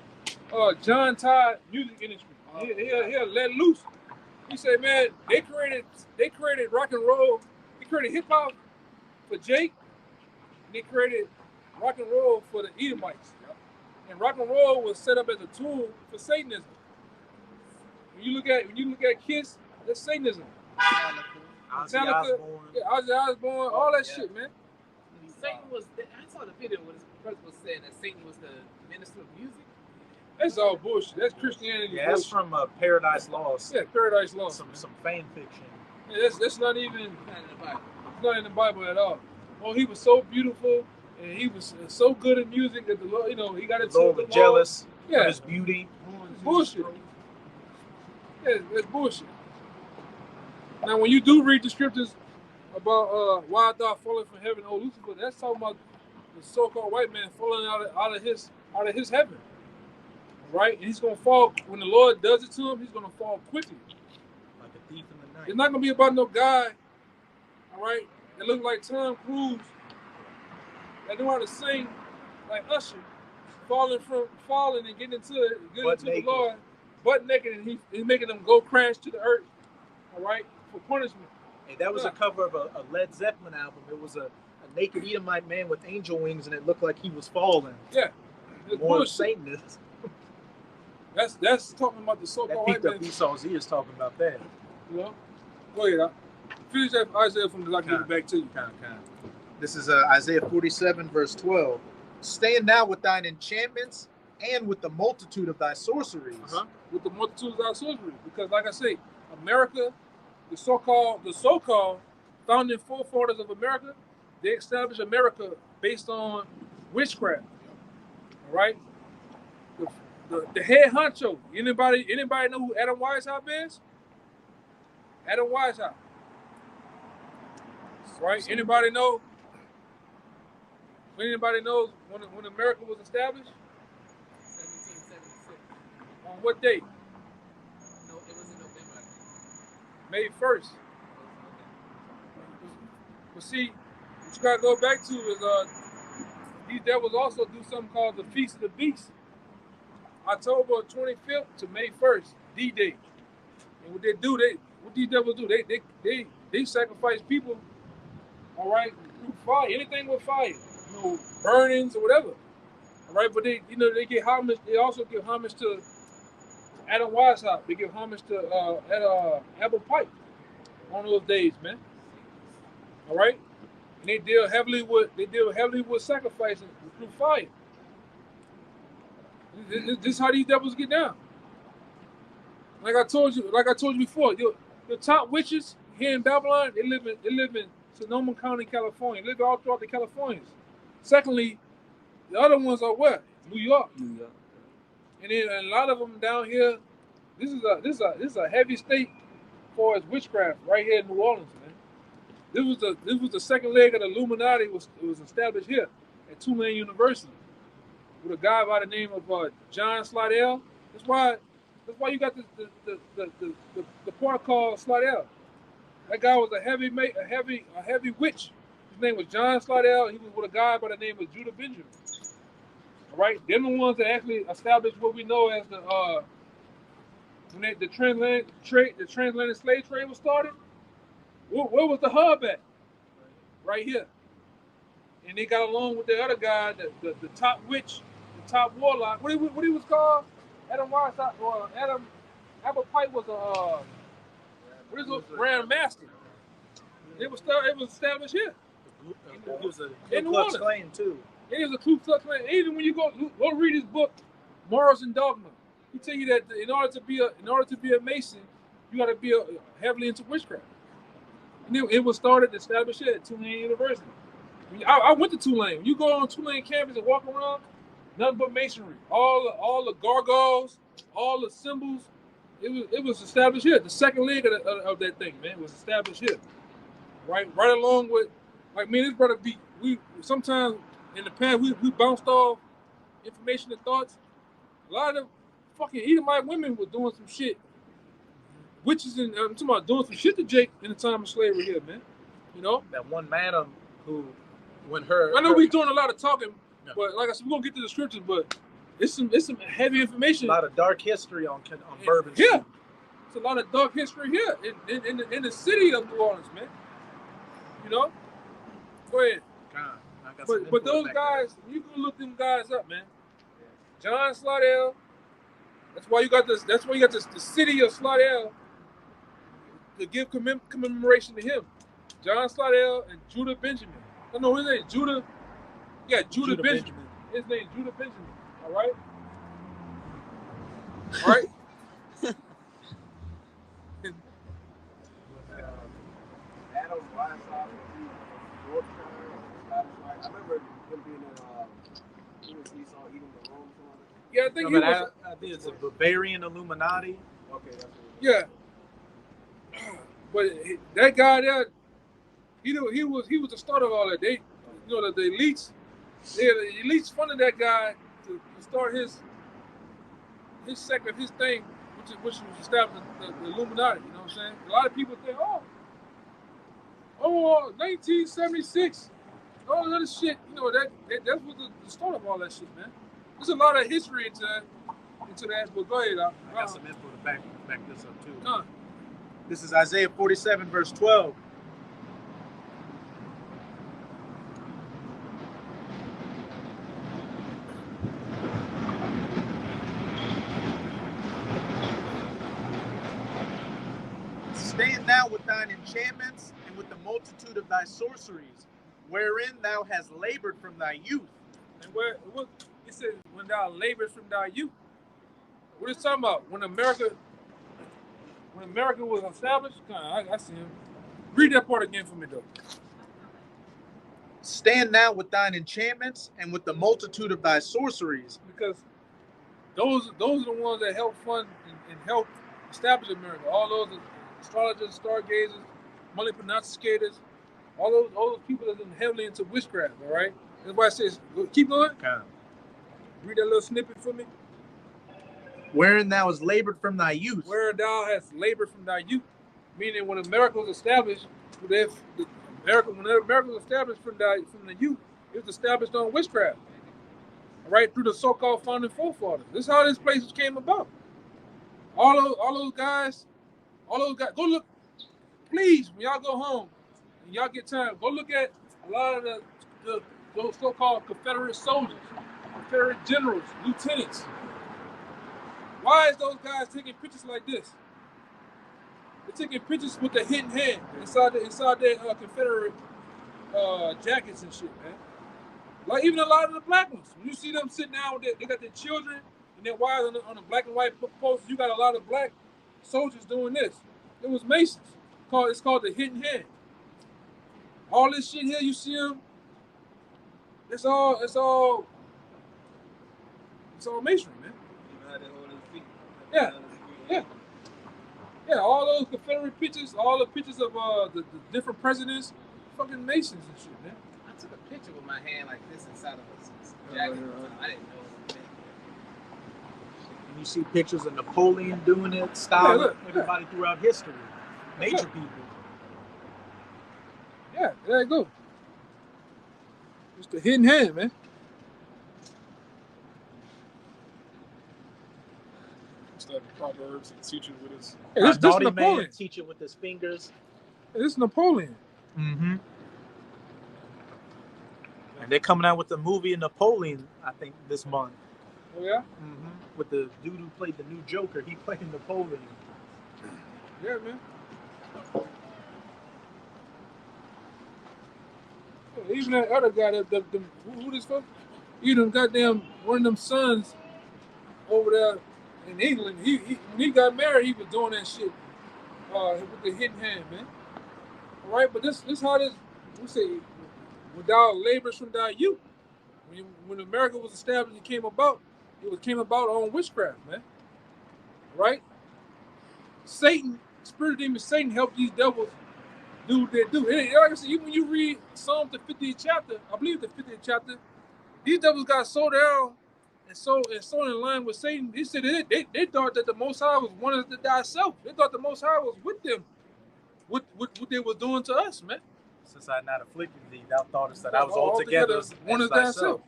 John Todd music industry. He'll let loose. He said, man, they created rock and roll. They created hip hop for Jake. And they created rock and roll for the Edomites. And rock and roll was set up as a tool for Satanism. When you look at Kiss, that's Satanism. Metallica, Ozzy Osbourne, all that shit, man. Satan was. I saw the video where this person was saying that Satan was the minister of music. That's all bullshit. That's Christianity. Yeah, that's from Paradise Lost. Yeah, Paradise Lost. Some fan fiction. Yeah, that's not even in the Bible. It's not in the Bible at all. Oh, he was so beautiful and he was so good at music that the Lord, he got into the Lord was jealous of his beauty. It's bullshit. Yeah, that's bullshit. Now, when you do read the scriptures about why thou fallen from heaven, O Lucifer, that's talking about the so-called white man falling out of his heaven. Right? And he's gonna fall when the Lord does it to him. He's gonna fall quickly, like a thief in the night. It's not gonna be about no guy, all right, that looks like Tom Cruise, that know how to sing like Usher, falling and getting into the Lord, butt naked, and he's making them go crash to the earth, all right, for punishment. Hey, that was a cover of a Led Zeppelin album. It was a naked Edomite man with angel wings, and it looked like he was falling. Yeah, it's more Satanist. That's talking about the so-called white man. That picked up Esau's ears talking about that. You know? Go ahead. Finish that Isaiah from the I can give it back to you. This is Isaiah 47, verse 12. Stand now with thine enchantments and with the multitude of thy sorceries. With the multitude of thy sorceries. Because, like I say, America, the so-called founding forefathers of America, they established America based on witchcraft. All right? The head honcho. Anybody know who Adam Weishaupt is? Adam Weishaupt. Right? Anybody know? Anybody knows when America was established? 1776. On what date? No, it was in November, I think. May 1st. But see, what you gotta go back to is these devils also do something called the Feast of the Beast. October 25th to May 1st, D-Day. And what they do, what these devils do, they sacrifice people, all right, through fire, anything with fire, burnings or whatever. All right, but they get homage, they also give homage to Adam Weishaupt. They give homage to Apple Pipe on those days, man. All right? And they deal heavily with sacrificing through fire. This is how these devils get down. Like I told you before, the top witches here in Babylon, they live in Sonoma County, California. They live all throughout the Californians. Secondly, the other ones are where? New York. And then a lot of them down here. This is a heavy state for its witchcraft right here in New Orleans, man. This was the second leg of the Illuminati was established here at Tulane University with a guy by the name of John Slidell. That's why you got the part called Slidell. That guy was a heavy witch. His name was John Slidell. He was with a guy by the name of Judah Benjamin. All right, they're the ones that actually established what we know as the transatlantic slave trade was started. Where was the hub at? Right here. And they got along with the other guy, the top witch, the top warlock. What he was called? Adam Weishaupt, or Adam Apple Pipe was Grand Master. It was established here. It was a in Ku New Klux Orleans. Klan too. It is a Ku Klux Klan. Even when you go read his book, Morals and Dogma, he tell you that in order to be a Mason, you got to be heavily into witchcraft. And it was established here at Tulane University. I went to Tulane. You go on Tulane campus and walk around, nothing but masonry. All the gargoyles, all the symbols. It was established here. The second leg of that thing, man, was established here. Right along with, like, me and this brother we sometimes in the past we bounced off information and thoughts. A lot of the fucking Edomite women were doing some shit. Witches and I'm talking about doing some shit to Jake in the time of slavery here, man. You know? That one madam who, when her... I know we doing a lot of talking, but like I said, we're going to get to the scriptures, but it's some heavy information. A lot of dark history on Bourbon Street. Yeah. It's a lot of dark history here in the city of New Orleans, man. You know? Go ahead. But those guys, you can look them guys up, man. John Slidell. That's why you got this. That's why you got the city of Slidell to give commemoration to him. John Slidell and Judah Benjamin. I know his name Judah. Yeah, Judah Benjamin. His name is Judah Benjamin. All right. All right. Adam Weishaupt, I remember him being in Esau eating the rolls. Yeah, I think I think it's a Bavarian Illuminati. Okay, that's what yeah. But that guy there, he was the start of all that. The elites, the elites funded that guy to start his sector, his thing, which was established the Illuminati. You know what I'm saying? A lot of people think, 1976, all that other shit. You know that was the start of all that shit, man. There's a lot of history into that. But go ahead. I got some info to back this up too. This is Isaiah 47, verse 12. Stand thou with thine enchantments and with the multitude of thy sorceries, wherein thou hast labored from thy youth. And He said, when thou labors from thy youth. What is talking about? When America was established? I see him. Read that part again for me, though. Stand now with thine enchantments and with the multitude of thy sorceries. Because those are the ones that help fund and help establish America. All those astrologers, stargazers, money prognosticators, all those people that are heavily into witchcraft, all right? That's why it says, keep going. Okay. Read that little snippet for me. Wherein thou hast labored from thy youth. Where thou hast labored from thy youth. Meaning when America was established, when America was established from the youth, it was established on witchcraft. All right, through the so-called founding forefathers. This is how this place came about. All those guys, go look, please, when y'all go home, and y'all get time, go look at a lot of those so-called Confederate soldiers, Confederate generals, lieutenants. Why is those guys taking pictures like this? They're taking pictures with the hidden hand inside their Confederate jackets and shit, man. Like even a lot of the black ones. When you see them sitting down, they got their children and their wives on the black and white posters. You got a lot of black soldiers doing this. It was Masons. It's called the hidden hand. All this shit here, you see them. It's all masonry, man. Yeah. All those Confederate pictures, all the pictures of the different presidents, fucking Masons and shit, man. I took a picture with my hand like this inside of a jacket. I didn't know. And you see pictures of Napoleon doing it, Stalin, Yeah, everybody throughout history. Major people. Yeah, there you go. It's the hidden hand, man. Study Proverbs and teach it with his. Hey, this Naughty Napoleon. man teach it with his fingers. Hey, this is Napoleon. Mm-hmm. And they're coming out with the movie of Napoleon, I think, this month. Oh yeah. Mm-hmm. With the dude who played the new Joker, he played Napoleon. Yeah, man. Even that other guy, who this fuck? Even goddamn one of them sons over there in England. He when he got married, he was doing that shit with the hidden hand, man. All right, but this how this we say without labors from thy youth. When America was established, it came about on witchcraft, man. Right? Satan, spirit demon Satan helped these devils do what they do. And like I said, even when you read Psalm the 50th chapter, I believe the 50th chapter, these devils got so down and so in line with Satan. He said they thought that the Most High was wanted to die self. They thought the Most High was with them, what they were doing to us, man. Since I had not afflicted thee, thou thoughtest that I was altogether one as of thyself.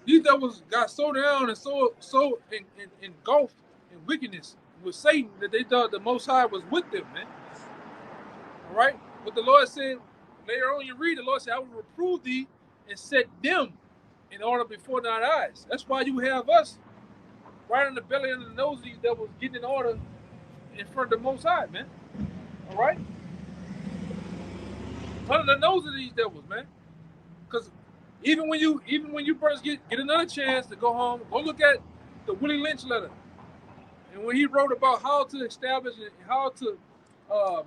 These devils got so down and so engulfed in wickedness with Satan that they thought the Most High was with them, man. All right? But the Lord said, later on you read, the Lord said, I will reprove thee and set them in order before thine eyes. That's why you have us right in the belly and the nose of these devils getting in order in front of the Most High, man. All right? Under the nose of these devils, man. Because even when you first get another chance to go home, go look at the Willie Lynch letter. And when he wrote about how to establish and how to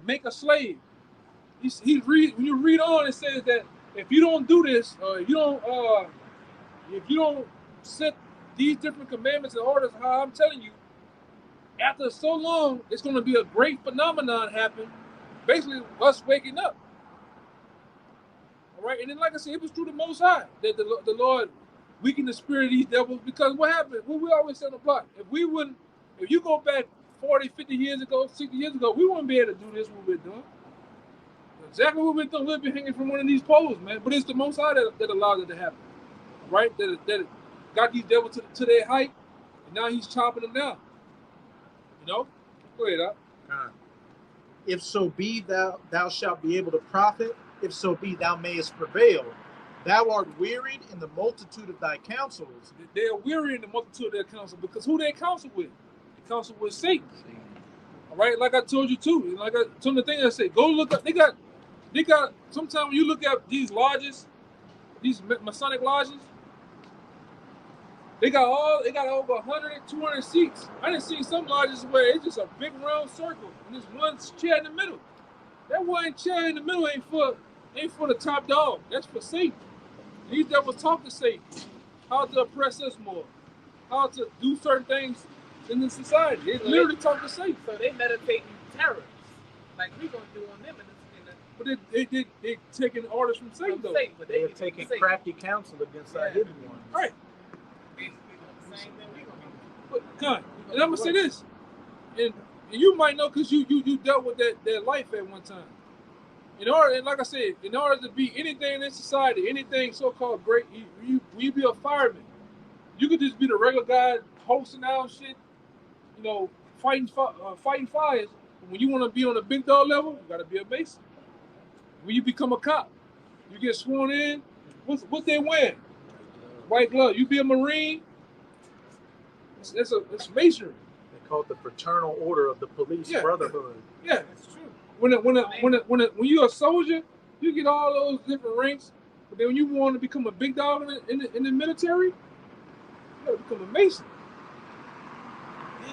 make a slave, when you read on, it says that if you don't do this, if you don't set these different commandments and orders, how I'm telling you, after so long, it's going to be a great phenomenon happen. Basically, us waking up. All right, and then like I said, it was through the Most High that the Lord weakened the spirit of these devils. Because what happened? What we always say on the block, if you go back 40, 50 years ago, 60 years ago, we wouldn't be able to do this what we're doing. Exactly what we're doing. We'll be hanging from one of these poles, man. But it's the Most High that allowed it to happen, right? That got these devils to their height, and now He's chopping them down. You know? Go ahead, Doc. If so be thou shalt be able to profit, if so be thou mayest prevail. Thou art wearied in the multitude of thy counsels. They are weary in the multitude of their counsel because who they counsel with? They counsel with Satan. All right, like I told you too. Like some of the things I say, go look up. They got. Sometimes when you look at these lodges, these Masonic lodges, They got over 100, 200 seats. I didn't see some lodges where it's just a big round circle and there's one chair in the middle. That one chair in the middle ain't for the top dog. That's for safety. These devils talk to safety. How to oppress us more. How to do certain things in the society. They literally talk to safety. So they meditate in terrorists, like we gonna do on them But they taking orders from Satan, though. but They're taking crafty counsel against our hidden ones. Right. But, and I'm gonna say this, and you might know because you dealt with that life at one time. And like I said, in order to be anything in society, anything so-called great, you be a fireman. You could just be the regular guy hosting out shit, fighting fires. But when you want to be on a big dog level, you got to be a Mason. When you become a cop, you get sworn in. What they wear? White glove. You be a Marine. It's masonry. They call it the fraternal order of the police brotherhood. That's Yeah, true. When you're a soldier, you get all those different ranks. But then when you want to become a big dog in the military, you gotta become a Mason.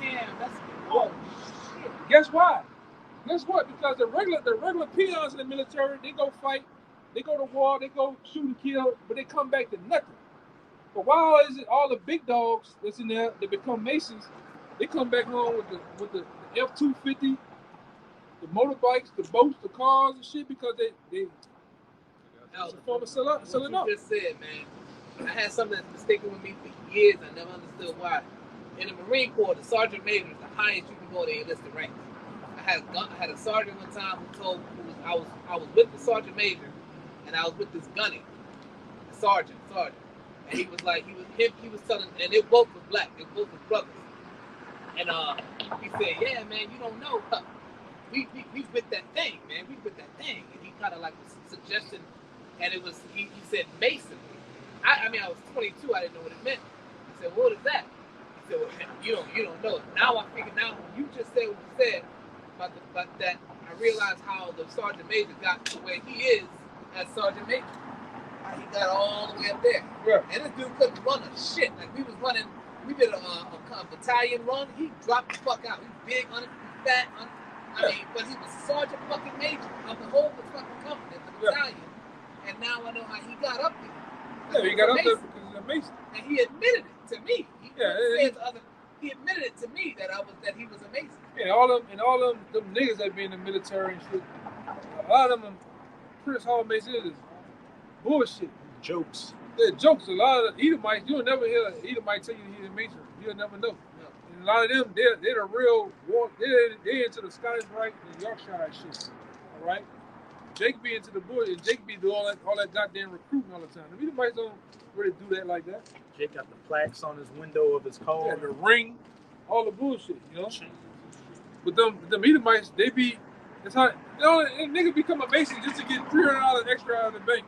Damn, that's shit. Guess why? Guess what? Because the regular peons in the military, they go fight, they go to war, they go shoot and kill, but they come back to nothing. But why is it all the big dogs that's in there that become Masons? They come back home with the F-250, the motorbikes, the boats, the cars and shit because they it's a form of selling What you just said, man. I had something that's been sticking with me for years. I never understood why. In the Marine Corps, the sergeant major is the highest you can go to enlisted rank. I had a sergeant one time I was with the sergeant major, and I was with this gunny, the sergeant, and he was telling, and they both was black, they both was brothers, and he said, yeah, man, you don't know, we with that thing, man, we with that thing, and he kind of like was suggesting, and it was he said Mason. I mean I was 22, I didn't know what it meant. I said, well, what is that? He said, well, you don't know. Now I figured out when you just said what you said. But that I realized how the sergeant major got to where he is as sergeant major. How he got all the way up there. Yeah. And this dude couldn't run a shit. Like we did a battalion run. He dropped the fuck out. He big on it, fat on it. I mean, but he was sergeant fucking major of the whole fucking company, the battalion. And now I know how he got up there. Yeah, he got up there because he's a Mason. And he admitted it to me. He admitted it to me that he was a Mason. Yeah, all them niggas that be in the military and shit. A lot of them, Chris Hall Mason is bullshit. Jokes. They're jokes. A lot of the Edomites, you'll never hear an Edomite tell you he's a Mason. You'll never know. No. And a lot of them, they're the real war. They're into the Scottish Rite and Yorkshire shit. All right. Jake be into the bush, and Jake be doing all that goddamn recruiting all the time. The Edomites don't really do that like that. Jake got the plaques on his window of his car. Yeah, the ring, all the bullshit, But them Edomites, they be, it's how, niggas become a Mason just to get $300 extra out of the bank.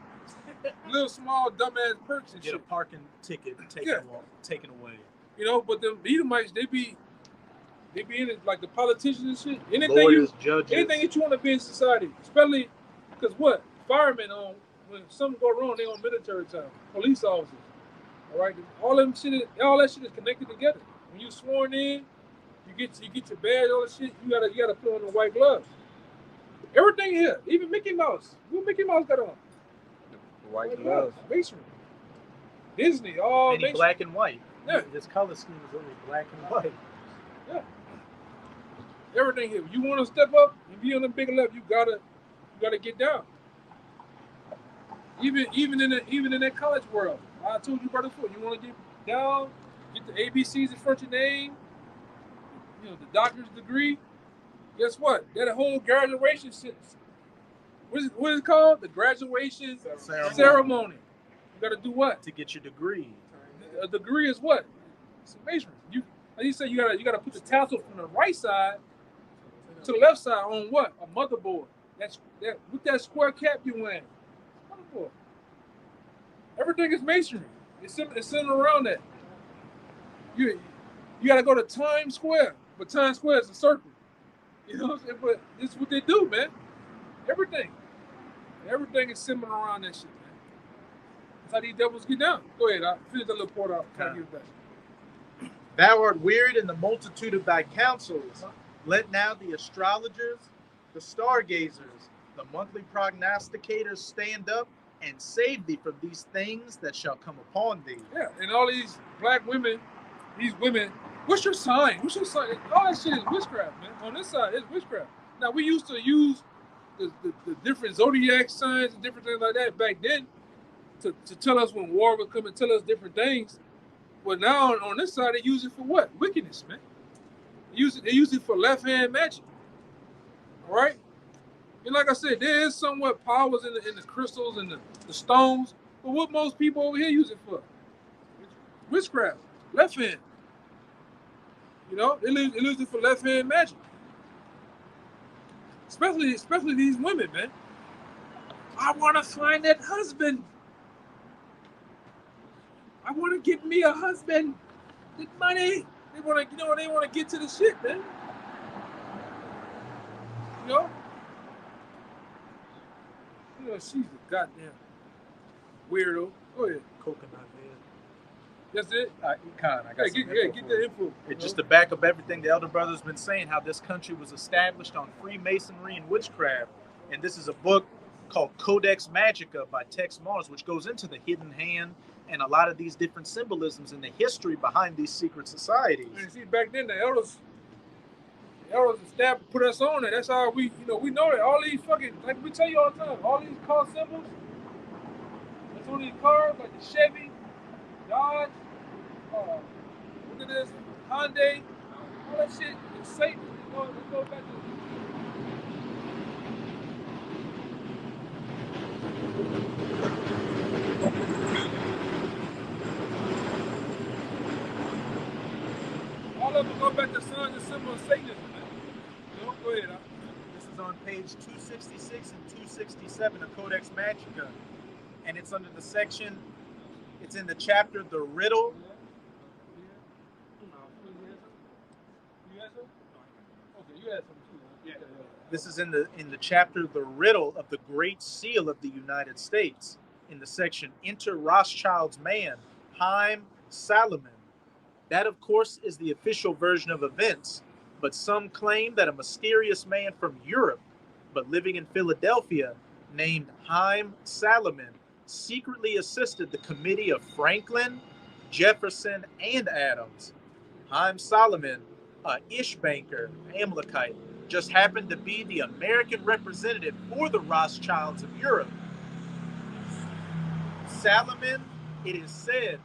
Little small dumbass perks and get shit. A parking ticket taken away. But them Edomites, they be in it like the politicians and shit. Lawyers, judges. Anything that you want to be in society, especially because firemen when something go wrong, they on military time. Police officers, all right. All that shit is connected together. When you sworn in, you get your badge, all that shit. You gotta put on the white gloves. Everything here, even Mickey Mouse. What Mickey Mouse got on? The white gloves. Masonry. Disney, all and masonry. Black and white. Yeah. This color scheme is only black and white. Yeah. Everything here. You want to step up and be on the bigger level, you gotta get down. Even in that college world, I told you brother before, you want to get down, get the ABCs in front of your name, the doctor's degree. Guess what? That whole graduation what is it called? The graduation ceremony. You got to do what? To get your degree. A degree is what? It's a masonry. Like you said, you gotta put the tassel from the right side to the left side on what? A motherboard. With that square cap you wearing. Motherboard. Everything is masonry. It's centered around that. You gotta go to Times Square, but Times Square is a circle. You know what I'm saying? But this is what they do, man. Everything is centered around that shit, man. That's how these devils get down. Go ahead, I'll finish that little part out. Try to get it back. Thou art wearied in the multitude of thy counsels. Let now the astrologers, the stargazers, the monthly prognosticators stand up and save thee from these things that shall come upon thee. Yeah, and all these black women, these women, what's your sign? What's your sign? All that shit is witchcraft, man. On this side, it's witchcraft. Now, we used to use the different zodiac signs and different things like that back then to tell us when war would come and tell us different things. But now on this side, they use it for what? Wickedness, man. They use it for left-hand magic. All right? And like I said, there is somewhat powers in the crystals and the stones, but what most people over here use it for? Witchcraft, left hand. You know, they use it for left hand magic. Especially these women, man. I want to find that husband. I want to get me a husband. Get money. They want to get to the shit, man. You know, she's a goddamn weirdo. Go ahead. Coconut head. That's it. I got get the info. It's just to back up everything the elder brother's been saying, how this country was established on Freemasonry and witchcraft. And this is a book called Codex Magica by Tex Mars, which goes into the hidden hand and a lot of these different symbolisms and the history behind these secret societies. And see, back then the elders put us on it. That's how we know that all these fucking, like we tell you all the time, all these car symbols that's on these cars, like the Chevy, Dodge, look at this, Hyundai, all that shit is Satan. Let's go back to all of them go back to signs and symbols of Satanism, man. Go ahead, huh? This is on page 266 and 267 of Codex Magica. And it's under the section, it's in the chapter, The Riddle. This is in the chapter, The Riddle of the Great Seal of the United States. In the section, Enter Rothschild's Man, Haim Salomon. That, of course, is the official version of events, but some claim that a mysterious man from Europe, but living in Philadelphia, named Haim Salomon, secretly assisted the committee of Franklin, Jefferson, and Adams. Haim Salomon, a Ishbanker, Amalekite, just happened to be the American representative for the Rothschilds of Europe. Salomon, it is said,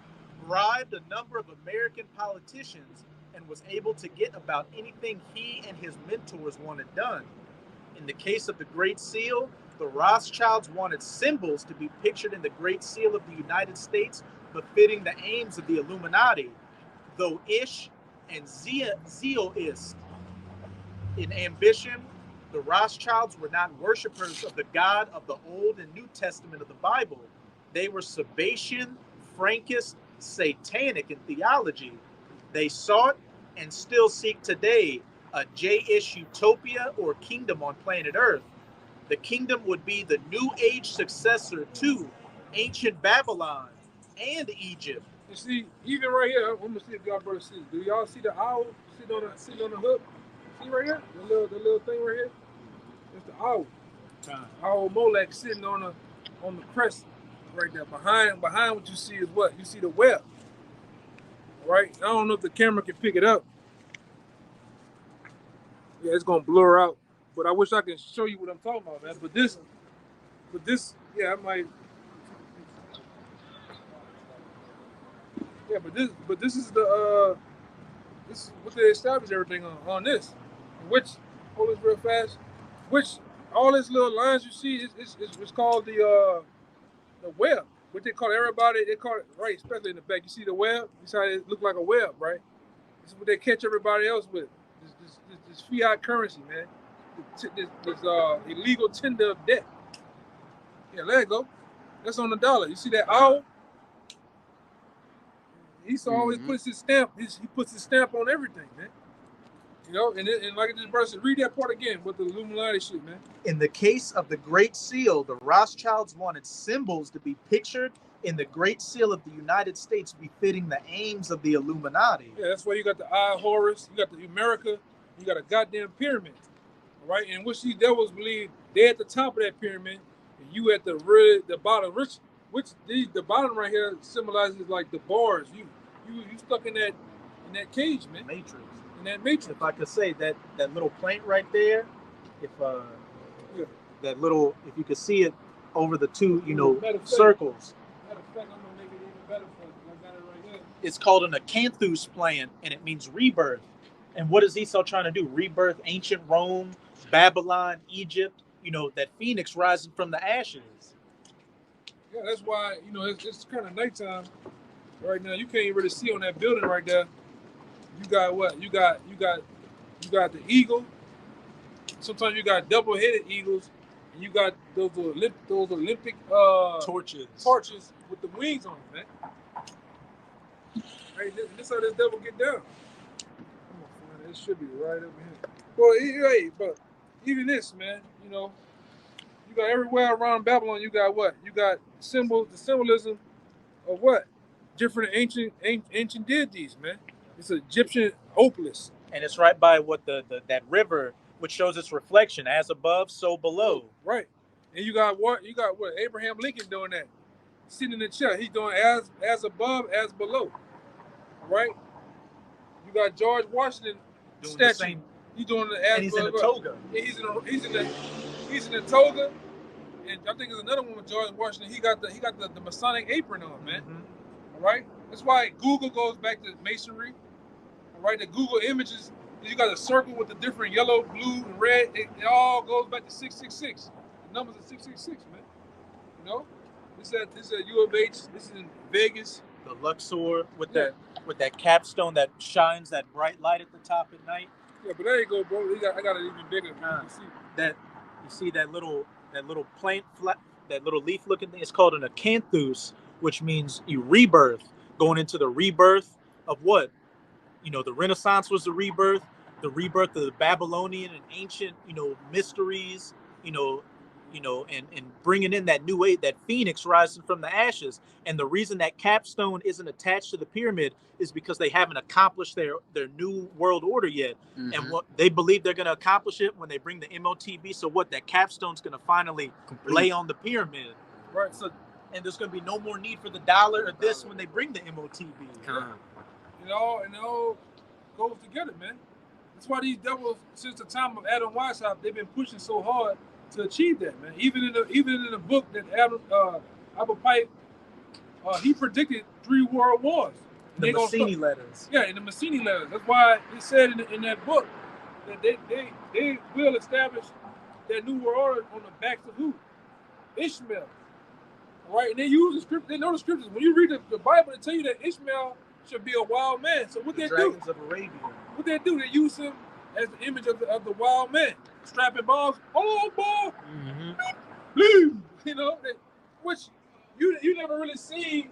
bribed a number of American politicians and was able to get about anything he and his mentors wanted done. In the case of the Great Seal, the Rothschilds wanted symbols to be pictured in the Great Seal of the United States befitting the aims of the Illuminati, though Ish and Zioist. In ambition, the Rothschilds were not worshipers of the God of the Old and New Testament of the Bible. They were Sabbatian, Frankist, satanic in theology. They sought and still seek today a J-ish utopia or kingdom on planet Earth. The kingdom would be the New Age successor to ancient Babylon and Egypt. You see, even right here, I'm gonna see if y'all brothers see. Do y'all see the owl sitting on the hook? See right here, the little thing right here. It's the owl. Owl Molech sitting on the crest right there. Behind what you see is what? You see the web. Right? I don't know if the camera can pick it up. Yeah, it's gonna blur out. But I wish I could show you what I'm talking about, man. But this, yeah, I might. Yeah, but this is the this is what they established everything on this. Which, hold this real fast. Which all these little lines you see is called the web. What they call everybody, they call it right, especially in the back. You see the web? You see how it look like a web, right? This is what they catch everybody else with. This fiat currency, man. This illegal tender of debt. Yeah, let it go. That's on the dollar. You see that owl? He always puts his stamp. He puts his stamp on everything, man. You know, and like this brother said, read that part again with the Illuminati shit, man. In the case of the Great Seal, the Rothschilds wanted symbols to be pictured in the Great Seal of the United States befitting the aims of the Illuminati. Yeah, that's why you got the Eye of Horus, you got the America, you got a goddamn pyramid, right? And which these devils believe they're at the top of that pyramid, and you at the bottom. The bottom right here symbolizes like the bars. You stuck in that cage, man. Matrix. In that matrix. If I could say that little plant right there, if that little, if you could see it over the two, circles. Matter of fact, I'm gonna make it even better for you. I got it right here. It's called an acanthus plant, and it means rebirth. And what is Esau trying to do? Rebirth ancient Rome, Babylon, Egypt. That phoenix rising from the ashes. Yeah, that's why it's kind of nighttime right now. You can't really see on that building right there. You got what? You got the eagle. Sometimes you got double-headed eagles, and you got those Olympic torches with the wings on them, man. Hey, this how this devil get down. Come on, man. It should be right over here. Well, but even this, man, you got everywhere around Babylon. You got what? You got the symbolism of what? Different ancient deities, man. It's Egyptian opalus, and it's right by what that river, which shows its reflection, as above, so below. Right. And you got what? Abraham Lincoln doing that, sitting in the chair. He's doing as above, as below. Right. You got George Washington doing statue. The same. He's doing the as and he's above. In a toga. Yeah, he's in the toga. And I think there's another one with George Washington. He got the Masonic apron on, man. Mm-hmm. All right. That's why Google goes back to masonry. All right. The Google images, you got a circle with the different yellow, blue, and red. It all goes back to 666. The numbers are 666, man. This is at U of H. This is in Vegas. The Luxor with that capstone that shines that bright light at the top at night. Yeah, but there you go, bro. I got it even bigger. You see that little plant, that little leaf looking thing. It's called an acanthus, which means you rebirth, going into the rebirth of what? The Renaissance was the rebirth of the Babylonian and ancient, mysteries, and bringing in that new age, that phoenix rising from the ashes. And the reason that capstone isn't attached to the pyramid is because they haven't accomplished their new world order yet. Mm-hmm. And what they believe they're going to accomplish it when they bring the MOTB. So what? That capstone's going to finally lay on the pyramid. Right. So, and there's going to be no more need for the dollar or this when they bring the MOTB. It all goes together, man. That's why these devils, since the time of Adam Weishaupt, they've been pushing so hard to achieve that, man. Even in the book that Abba Pike, he predicted 3 world wars. The Mazzini letters. Yeah, in the Mazzini letters. That's why it said in that book that they will establish that new world order on the backs of who? Ishmael. All right, and they use the script. They know the scriptures. When you read the Bible, they tell you that Ishmael should be a wild man. So what they do? Dragons of Arabia. What they do? They use him as the image of the wild man, strapping bombs. Oh, boy! Mm-hmm. Which you never really seen.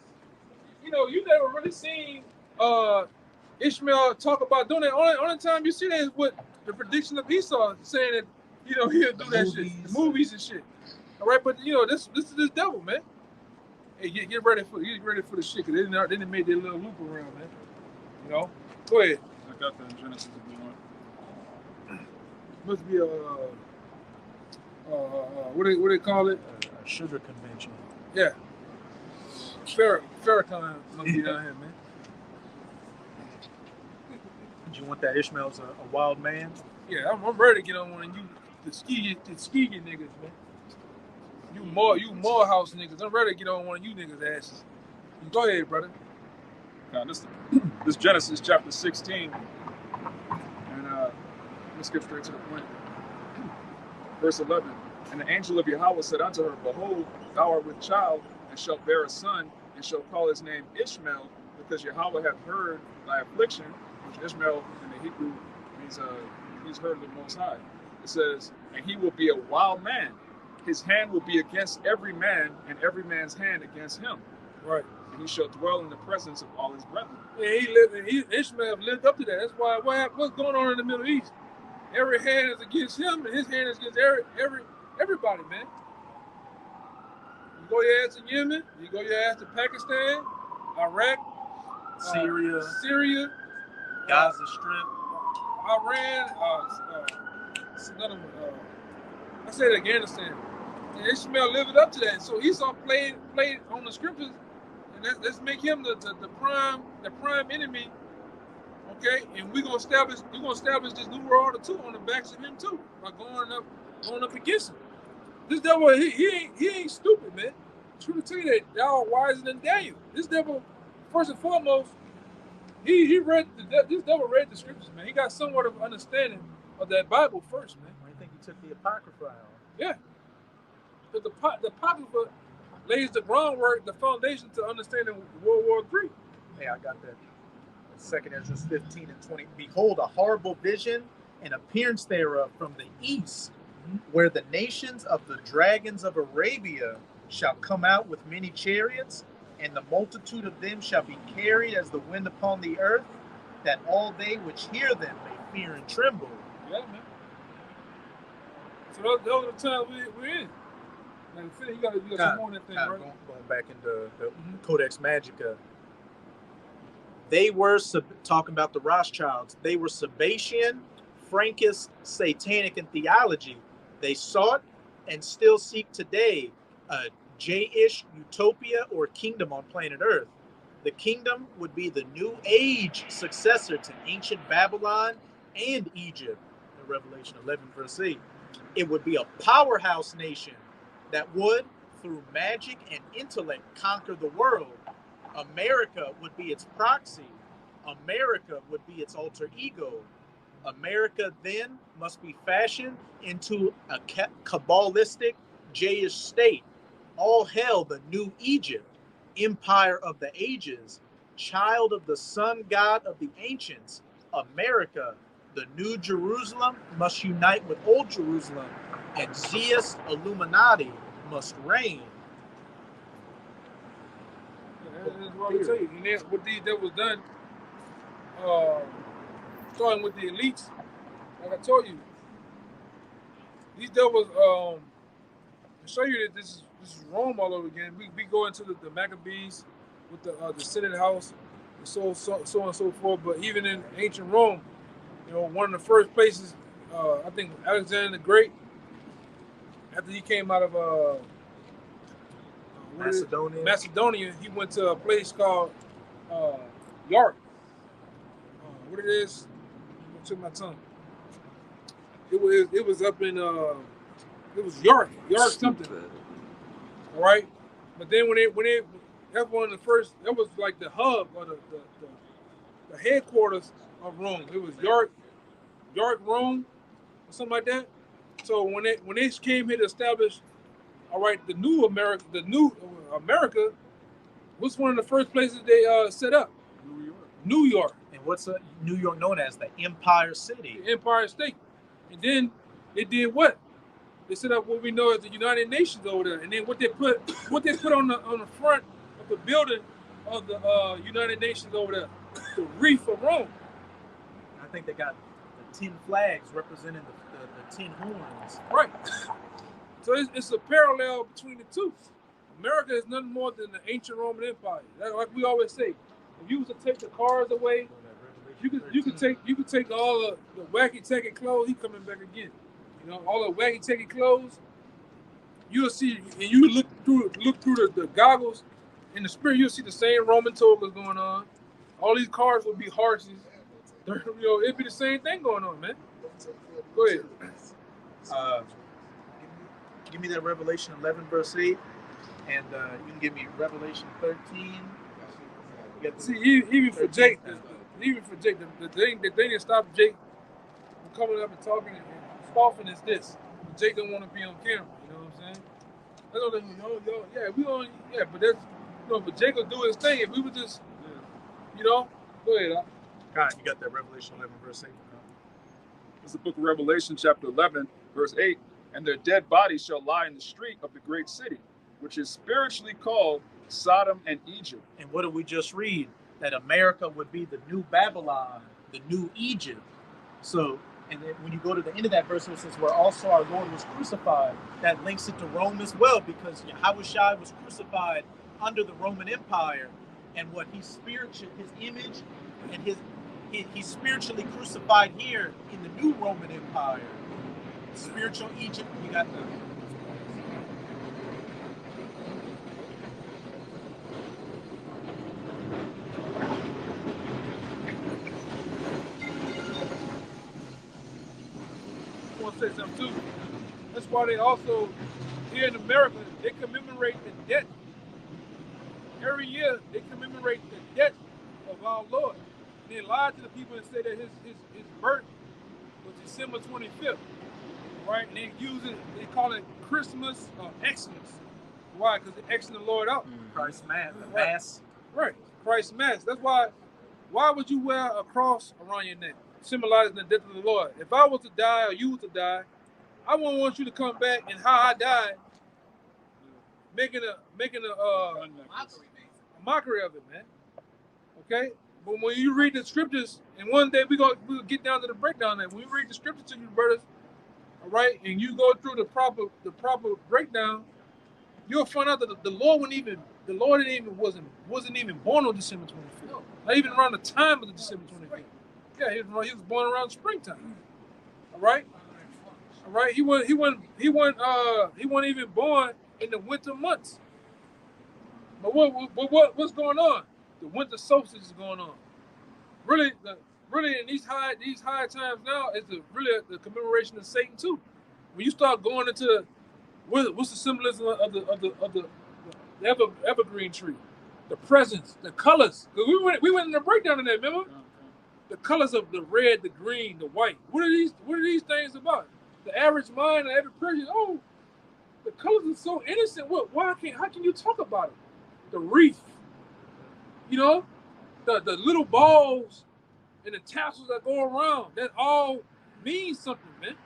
You never really seen Ishmael talk about doing that. Only time you see that is with the prediction of Esau saying that he'll do that shit, the movies and shit. All right, but this is this devil, man. Hey, get ready for the shit, because they didn't make their little loop around, man. Go ahead. I got that in Genesis if you want. Must be what do they call it? A sugar convention. Yeah. Farrakhan must be down here, man. Do you want that Ishmael's a wild man? Yeah, I'm ready to get on one of you, the ski niggas, man. You Morehouse niggas. I'm ready to get on one of you niggas' asses. Go ahead, brother. Now, this Genesis chapter 16, and let's get straight to the point. Verse 11. And the angel of Yahweh said unto her, Behold, thou art with child, and shalt bear a son, and shalt call his name Ishmael, because Yahweh hath heard thy affliction, which Ishmael in the Hebrew means he's heard of the Most High. It says, and he will be a wild man. His hand will be against every man, and every man's hand against him. Right. And he shall dwell in the presence of all his brethren. Yeah, Ishmael lived up to that. That's why what's going on in the Middle East? Every hand is against him, and his hand is against everybody, man. go your ass to Yemen, you go your ass to Pakistan, Iraq, Syria, Gaza Strip, Iran, another one. I said Afghanistan. And Ishmael lived up to that. So Esau played on the scriptures, and let's make him the prime enemy. Okay, and we're gonna establish this new world order too on the backs of him too by going up against him. This devil, he ain't stupid, man. True to tell you that y'all are wiser than Daniel. This devil, first and foremost, this devil read the scriptures, man. He got somewhat of understanding of that Bible first, man. I think he took the Apocrypha out. Yeah, but the Apocrypha lays the groundwork, the foundation to understanding World War III. Hey, I got that. 2nd Ezra 15 and 20. Behold, a horrible vision and appearance thereof from the east, where the nations of the dragons of Arabia shall come out with many chariots, and the multitude of them shall be carried as the wind upon the earth, that all they which hear them may fear and tremble. Yeah, man. So those are the times we're in. And you got some more on that thing, right? Going back into the Codex Magica. They were talking about the Rothschilds. They were Sabbatian, Frankist, satanic in theology. They sought and still seek today a J-ish utopia or kingdom on planet Earth. The kingdom would be the New Age successor to ancient Babylon and Egypt. In Revelation 11, verse 8. It would be a powerhouse nation that would, through magic and intellect, conquer the world. America would be its proxy. America would be its alter ego. America then must be fashioned into a Kabbalistic J-ish state. All hail the new Egypt, empire of the ages, child of the sun god of the ancients. America, the new Jerusalem, must unite with old Jerusalem, and Zeus Illuminati must reign. That's what I tell you. And then what that was done, starting with the elites, like I told you, these devils, to show you that this is Rome all over again. We go into the Maccabees with the Senate House, and so on and so forth. But even in ancient Rome, one of the first places, I think Macedonia. Alexander the Great, after he came out of Macedonia, he went to a place called York. What it is? I took my tongue. It was up in it was York something. All right, but then when they that's one of the first. That was like the hub or the headquarters of Rome. It was York, Rome, or something like that. So when they came here to establish, all right, the new America was one of the first places they set up. New York. And what's New York known as? The Empire City. The Empire State. And then they did what? They set up what we know as the United Nations over there. And then what they put on the front of the building of the United Nations over there, the Reef of Rome. I think they got the 10 flags representing the 10 horns. Right. So it's a parallel between the two. America is nothing more than the ancient Roman Empire. Like we always say, if you was to take the cars away, you could take all the wacky tacky clothes. He coming back again. All the wacky tacky clothes. You'll see, and you look through the goggles in the spirit. You'll see the same Roman togas going on. All these cars will be horses. It'd be the same thing going on, man. Go ahead. Give me that Revelation 11 verse 8, and you can give me Revelation 13. See, even for Jake, the thing that stopped Jake from coming up and talking and scoffing is this: Jake don't want to be on camera. You know what I'm saying? That's all but that's but Jake will do his thing. If we would just, go ahead. God, you got that Revelation 11 verse 8. It's the book of Revelation, chapter 11, verse 8. And their dead bodies shall lie in the street of the great city, which is spiritually called Sodom and Egypt. And what did we just read? That America would be the new Babylon, the new Egypt. So And then when you go to the end of that verse, it says, where also our Lord was crucified, that links it to Rome as well, because Yahushua was crucified under the Roman Empire. And what he spiritual, his image, and he's spiritually crucified here in the new Roman Empire. Spiritual Egypt, you got the... I want to say something too. That's why they also, here in America, they commemorate the death. Every year, they commemorate the death of our Lord. And they lie to the people and say that his birth was December 25th, right? And they use it, they call it Christmas or Xmas. Why? Because they Xing the Lord out. Christ's Mass, the Mass. Right, Christ's Mass. That's why would you wear a cross around your neck, symbolizing the death of the Lord? If I was to die or you was to die, I wouldn't want you to come back and how I died, making a mockery of it, man. Okay? But when you read the scriptures, and one day we'll get down to the breakdown of that. When you read the scriptures to you, brothers, all right, and you go through the proper breakdown, you'll find out that the Lord wasn't even born on December 25th. No. Not even around the time of the December 25th. Yeah, he was born around springtime. All right? All right, he wasn't even born in the winter months. But what's going on? The winter solstice is going on. Really in these high times now is the commemoration of Satan too. When you start going into what's the symbolism of the evergreen tree, the presence, the colors. Because we went in the breakdown of that, remember? The colors of the red, the green, the white. What are these things about? The average mind of every person, the colors are so innocent. How can you talk about it? The wreath, the little balls and the tassels that go around, that all means something, man.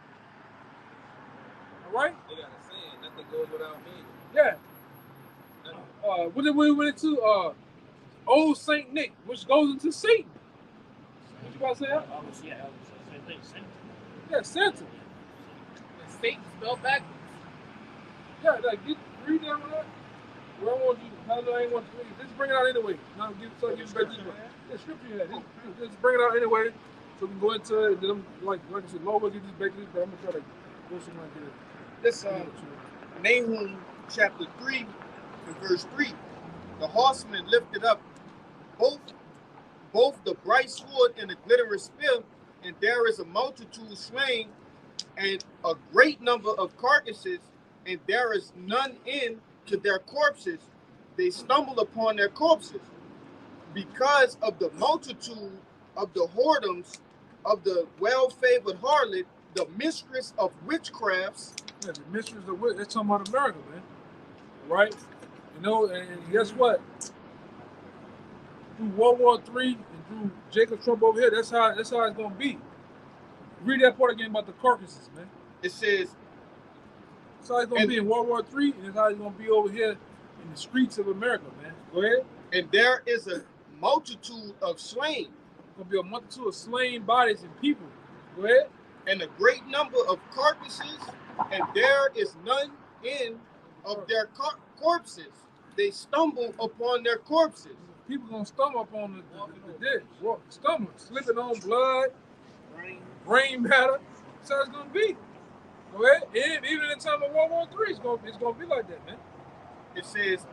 All right? They got a saying, nothing goes without meaning. Yeah. What did we went into? Old Saint Nick, which goes into Satan. What you about to say? Yeah, Santa. And Satan spelled backwards. Yeah, read that one out. Where I want you. I ain't want to read. Just bring it out anyway. Now give back to you. Yeah, scripture you had. Just bring it out anyway, so we can go into it. And then I'm like I said, Lord will get this back to this, but I'm gonna try to go somewhere and get it. This Nahum chapter 3 and verse 3. The horsemen lifted up both the bright sword and the glittering spear, and there is a multitude slain, and a great number of carcasses, and there is none in to their corpses. They stumble upon their corpses because of the multitude of the whoredoms of the well-favored harlot, the mistress of witchcrafts. Yeah, the mistress of witch. They're talking about America, man. Right? And guess what? Through World War III and through Jacob Trump over here, that's how it's gonna be. Read that part again about the carcasses, man. It says, that's how it's gonna be in World War III, and that's how it's gonna be over here in the streets of America, man. Go ahead. And there is a multitude of slain. Gonna be a multitude of slain bodies and people. Go ahead. And a great number of carcasses, and there is none in of their corpses. They stumble upon their corpses. People gonna stumble upon the dead. Stumble, slipping on blood, brain matter. That's how it's gonna be. Go ahead. And even in the time of World War III, it's gonna be like that, man. It says,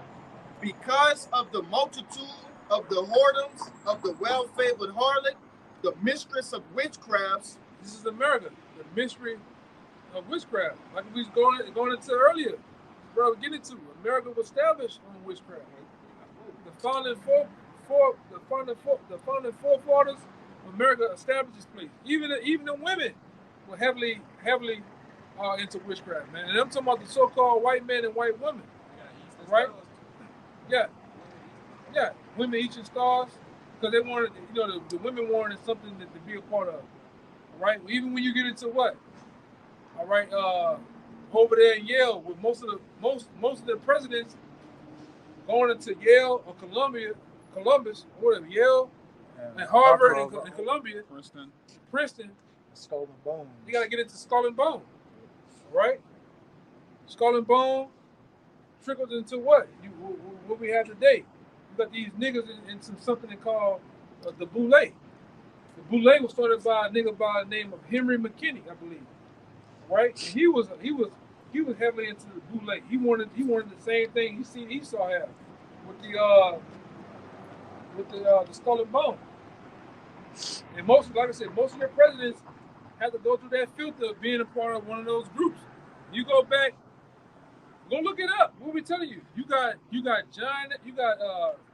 because of the multitude of the whoredoms of the well-favored harlot, the mistress of witchcrafts. This is America, the mystery of witchcraft. Like we was going into earlier. Bro, get into America was established on witchcraft. The founding forefathers of America established this place. Even the women were heavily into witchcraft, man. And I'm talking about the so-called white men and white women, right? Yeah. Women eating stars because they wanted, the women wanted something to be a part of. All right. Even when you get into what? All right. Over there in Yale, with most of the presidents going into Yale or Columbus, whatever, Yale and Harvard and Columbia, Princeton, Skull and Bones. You got to get into Skull and Bone, right? Skull and Bone trickles into what? What we have today. You got these niggas in something they call the Boule. The Boule was started by a nigga by the name of Henry McKinney, I believe. Right? And he was heavily into the Boule. He wanted the same thing he seen Esau have with the Skull and Bone. And most, like I said, most of your presidents have to go through that filter of being a part of one of those groups. You go back, go look it up. What we telling you? You got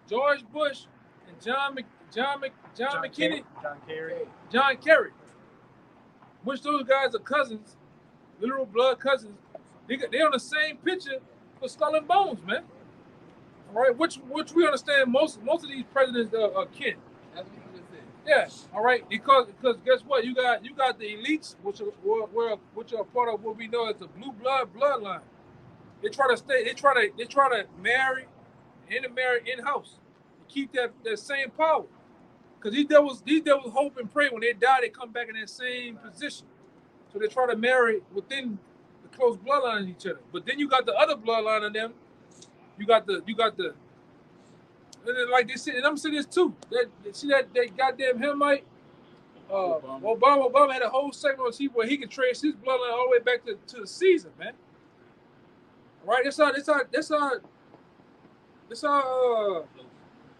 George Bush and John McKinney, John Kerry. Which those guys are cousins, literal blood cousins. They on the same picture for Skull and Bones, man. All right, which we understand most of these presidents are kin. That's what you just said. Yeah, all right, because guess what? You got the elites, which are part of what we know as the blue bloodline. They try to marry in house, keep that same power. Because these devils hope and pray when they die, they come back in that same position. So they try to marry within the close bloodline of each other. But then you got the other bloodline of them. You got the and then, like they said, and I'm saying this too. That goddamn Hamite. Obama had a whole segment where he can trace his bloodline all the way back to the season, man. All right, that's how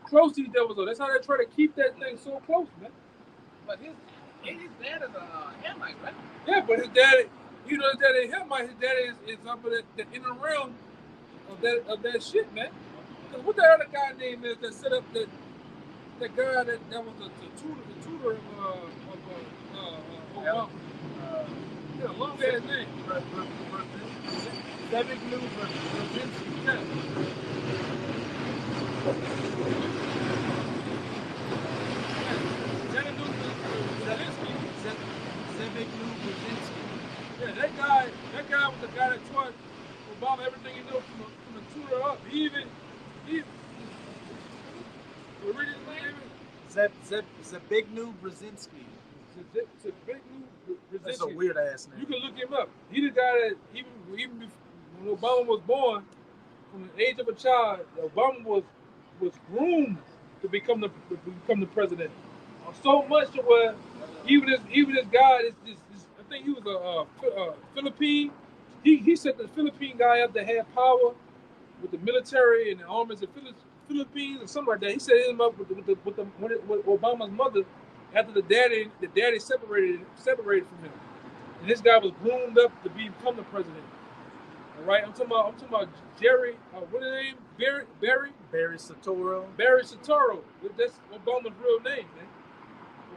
close these devils are. That's how they try to keep that thing so close, man. But his dad is a Hamite, right? Yeah, but his daddy, his daddy Hamite. His daddy is up in the inner realm of that shit, man. Because what the other guy name is that set up that guy that was the tutor of Obama? Yeah, long ass name. Zebigniew Brzezinski. Yeah. Zebigniew Brzezinski. Yeah, that guy was the guy that taught Obama everything he knows from the tutor up. He read his name? Zebigniew Brzezinski. That's a weird ass name. You can look him up. He the guy that even when Obama was born, from the age of a child, Obama was groomed to become the president. So much to where even this guy, I think he was a Philippine. He set the Philippine guy up that had power with the military and the armies of Philippines or something like that. He set him up with Obama's mother after the daddy separated from him. And this guy was groomed up to become the president. All right, I'm talking about Jerry. What is his name? Barry Soetoro. Barry Soetoro. That's Obama's real name, man.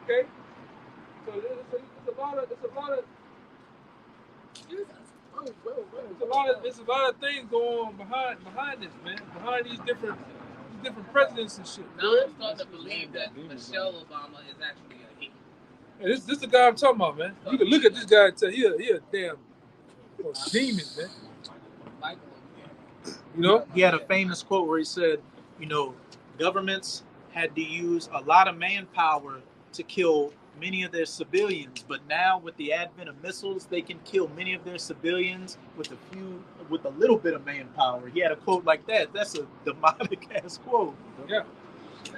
Okay. So it's a lot of it's a lot of things going on behind this, man. Behind these different presidents and shit. Now I'm starting to believe that Michelle Obama is actually a he. Yeah, this is the guy I'm talking about, man. You can look at this guy and tell he a damn demon, man. You know? He had a famous quote where he said, governments had to use a lot of manpower to kill many of their civilians, but now with the advent of missiles, they can kill many of their civilians with a little bit of manpower. He had a quote like that. That's a demonic ass quote. Yeah.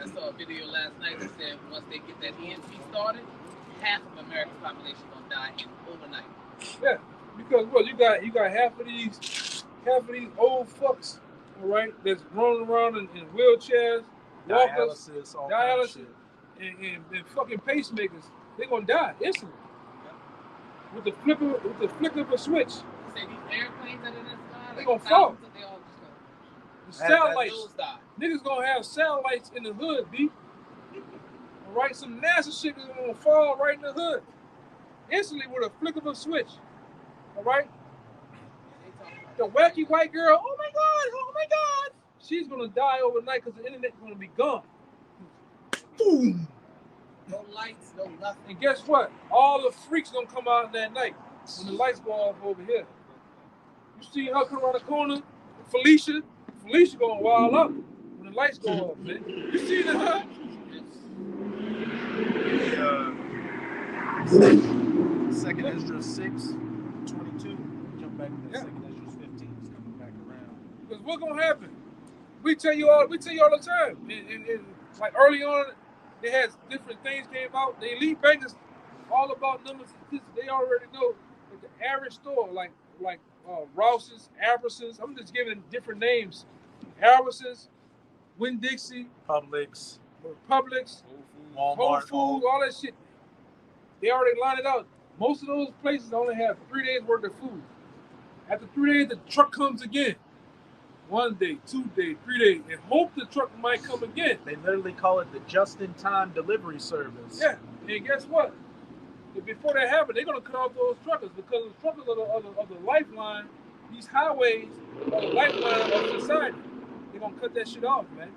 I saw a video last night that said once they get that EMP started, half of America's population gonna die overnight. Yeah, because you got half of these old fucks, all right, that's rolling around in wheelchairs, walkers, dialysis, and fucking pacemakers. They're gonna die instantly with the flick of a switch. You say these airplanes that are in the sky, they gonna fall. They all just the satellites, niggas gonna have satellites in the hood, B. All right, some NASA shit is gonna fall right in the hood instantly with a flick of a switch. All right. The wacky white girl, oh my God, she's gonna die overnight because the internet's gonna be gone. Boom. No lights, no nothing. And guess what? All the freaks gonna come out that night when the lights go off over here. You see her come around the corner, Felicia gonna wild up when the lights go off, man. You see that, huh? Second Ezra 6, 22. Jump back to that Second Ezra 15. It's coming back around. Because what's gonna happen? We tell you all the time. And like early on, they had different things came out. The elite bankers, all about numbers. They already know. But the average store, like Rouse's, Albertsons, I'm just giving different names. Albertsons, Winn-Dixie, Publix, Whole Walmart, Foods, all that shit. They already lined it out. Most of those places only have 3 days worth of food. After 3 days, the truck comes again. 1 day, 2 days, 3 days, and hope the truck might come again. They literally call it the just-in-time delivery service. Yeah, and guess what? Before that happens, they're gonna cut off those truckers because the truckers are the lifeline. These highways are the lifeline of society. They're gonna cut that shit off, man.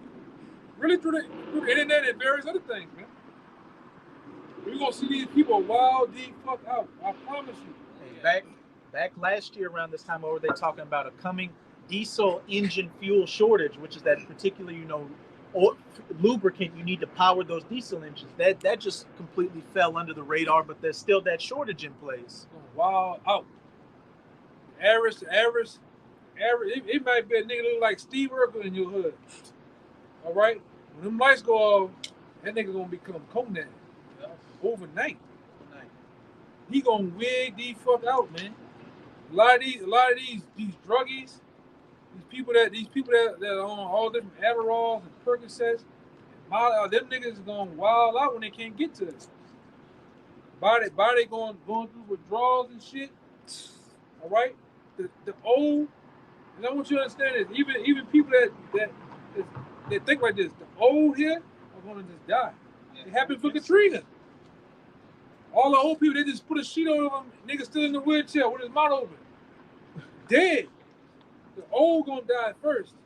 Really through the internet and various other things, man. We're gonna see these people wild the fuck out. I promise you. Hey, back last year around this time, what were they talking about? A coming diesel engine fuel shortage, which is that particular, lubricant you need to power those diesel engines. That just completely fell under the radar, but there's still that shortage in place. Wild out. Average. It might be a nigga look like Steve Urkel in your hood. All right? When them lights go off, that nigga gonna become Conan. Overnight. He gonna wig the fuck out, man. A lot of these druggies, these people that are on all different Adderalls and Percocets, them niggas is going wild out when they can't get to it. Body going through withdrawals and shit. All right, the old, and I want you to understand this. Even people that think like this, the old here are gonna just die. It happened for Katrina. All the old people, they just put a sheet over them. Nigga still in the wheelchair with his mouth open, dead. The old gonna die first.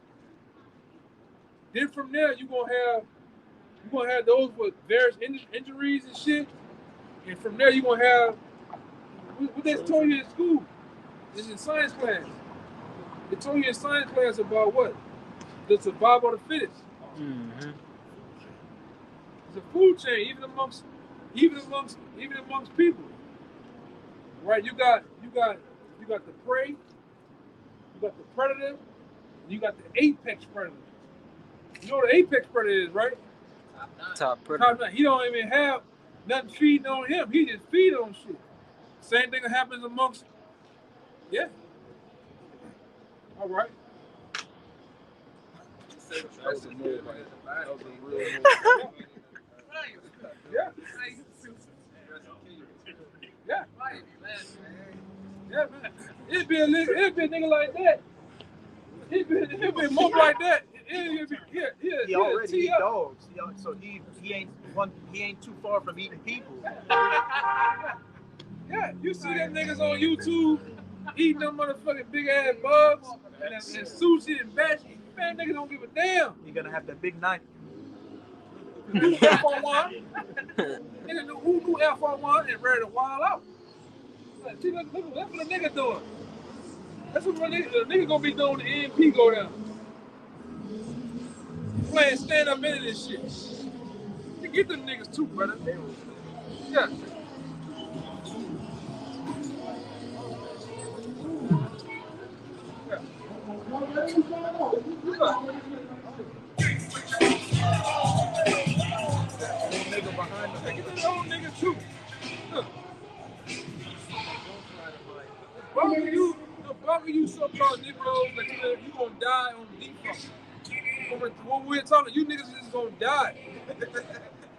Then from there, you gonna have those with various injuries and shit. And from there, you gonna have what they told you in school. It's in science class. They told you in science class about what? The survival of the fittest. Mm-hmm. It's a food chain, even amongst people. Right? You got the prey, you got the predator, and you got the apex predator. You know what the apex predator is, right? Top predator. Top 9. He don't even have nothing feeding on him. He just feed on shit. Same thing happens amongst. Yeah. All right. That was a move, man. That was a real move. Yeah. Yeah. Yeah, man. It'd be a nigga like that. It'd be a move like that. He already eat dogs, so he ain't too far from eating people. Yeah, you see them niggas on YouTube eating them motherfucking big ass bugs and sushi and bashi. Man, niggas don't give a damn. You're gonna have that big knife. Do F1. Nigga who do F1 and ready to wild out. See, look, that's what a nigga doing. That's what a nigga gonna be doing when the EMP go down. Playing stand up in this shit. You get them niggas too, brother. Yeah. Nigga too. The bulk of you so-called Negroes, like you gonna die on default. When we're talking, you niggas is gonna die.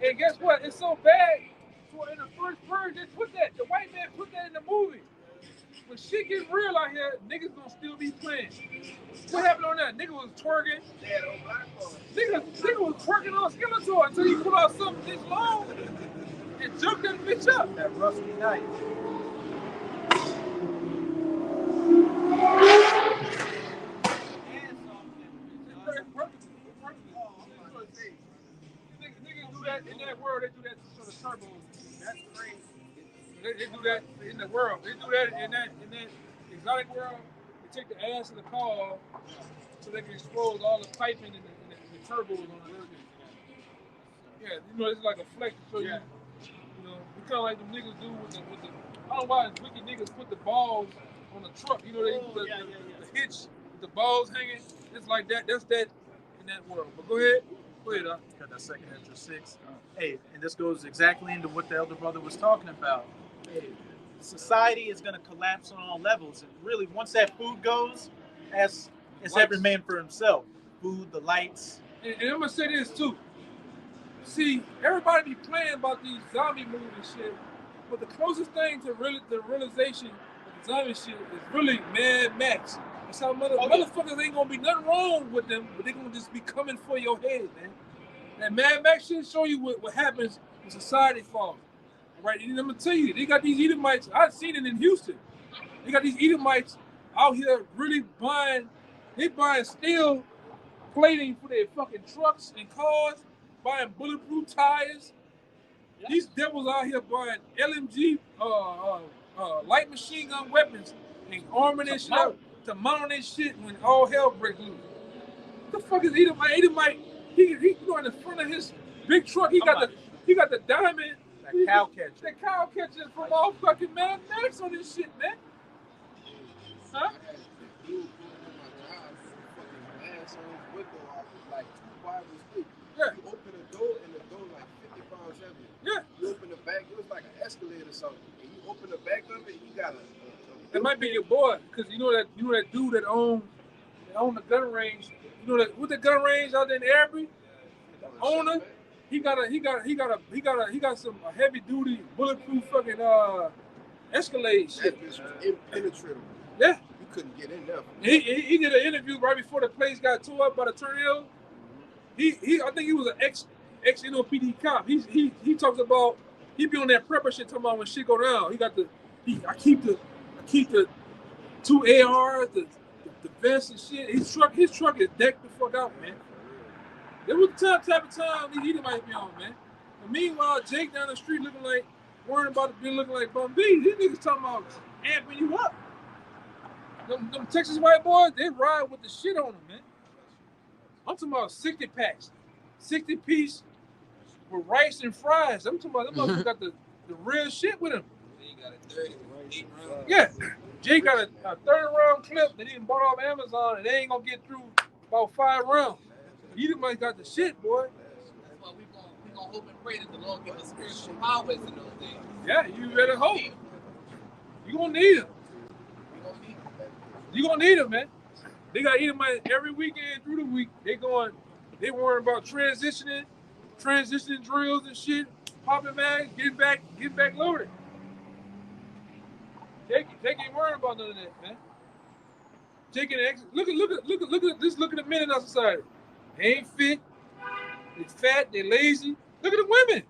And guess what? It's so bad. So in the first purge, they put that. The white man put that in the movie. When shit gets real out here, niggas gonna still be playing. What happened on that? Nigga was twerking. Nigga was twerking on Skeletor until he put out something this long and jerked that bitch up. That rusty knife. Niggas do that in that world. They do that to the turbos. That's crazy. They do that in the world. They do that in that exotic world. They take the ass of the car so they can expose all the piping and the turbos on the other. Yeah, it's like a flex. So you know, we kind of like them niggas do with I don't know why wicked niggas put the balls on the truck. You know, they put the hitch, the balls hanging. It's like that. That's that in that world. But go ahead. Go ahead, Got that second extra 6. Hey, and this goes exactly into what the elder brother was talking about. Hey, society is going to collapse on all levels. And really, once that food goes, it's every man for himself. Food, the lights. And I'm going to say this, too. See, everybody be playing about these zombie movies and shit, but the closest thing to really the realization of the zombie shit is really Mad Max. That's how motherfuckers ain't gonna be nothing wrong with them, but they gonna just be coming for your head, man. And Mad Max shit show you what happens when society falls. Right? And I'm gonna tell you, they got these Edomites. I've seen it in Houston. They got these Edomites out here really buying steel plating for their fucking trucks and cars, buying bulletproof tires. Yeah. These devils out here buying LMG, light machine gun weapons and arming their shit up to mount on their shit when all hell breaks loose. What the fuck is Edomite? Edomite, he in the front of his big truck. He got the diamond. That cow catcher. That cow catcher from all fucking Mad Max on this shit, man. Huh? Yeah. You open the door and the door like 50 pounds heavy. Yeah. You open the back, it was like an escalator or something. And you open the back of it, you got a that might be your boy, because you know that dude that owned the gun range. You know that with the gun range out there in Airbnb, the owner, he got some heavy duty bulletproof fucking Escalade shit. That bitch was impenetrable. Yeah. You couldn't get in there. He did an interview right before the place got tore up by the tornado. I think he was an ex NOPD cop. He talks about he be on that prepper shit talking about when shit go down. I keep the 2 ARs, the vest and shit. His truck is decked the fuck out, man. There was the type of time he might be on, man. And meanwhile, Jake down the street worrying about the bill looking like Bum B. These niggas talking about amping you up. Them Texas white boys, they ride with the shit on them, man. I'm talking about 60 packs, 60 piece with rice and fries. I'm talking about them motherfuckers got the real shit with them. He got a 30 round. Yeah, Jay got a 30-round clip that he bought off Amazon, and they ain't gonna get through about 5 rounds. You might got the shit, boy. That's why we gonna hope and pray that the Lord give us spiritual powers in those days. Yeah, you better hope. You gonna need them. You gonna need them, man. They got Edomite every weekend through the week. They worrying about transitioning drills and shit, popping mags, getting back loaded. They ain't worrying about none of that, man. Look at the men in our society. They ain't fit, they fat, they lazy. Look at the women.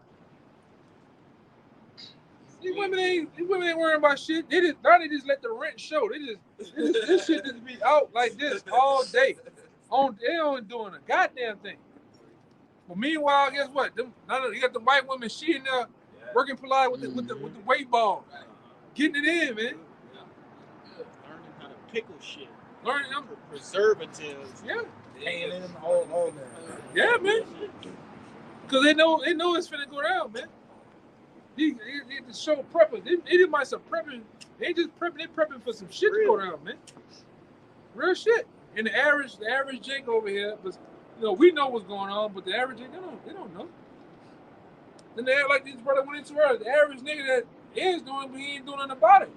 These women ain't worrying about shit. They just let the rent show. This shit just be out like this all day. They ain't doing a goddamn thing. But meanwhile, guess what? You got the white women, she in there working polite with the weight ball. Getting it in, man. Learning how to pickle shit. Learning them preservatives. Yeah. Paying in all that. Yeah, man. Cause they know it's finna go down, man. They show prepping. They might some prepping. They ain't just prepping. They prepping for some shit to go down, man. Real shit. And the average Jake over here, but we know what's going on, but the average Jake, they don't know. Then they act like this brother went into her. The average nigga that is doing, but he ain't doing nothing about it.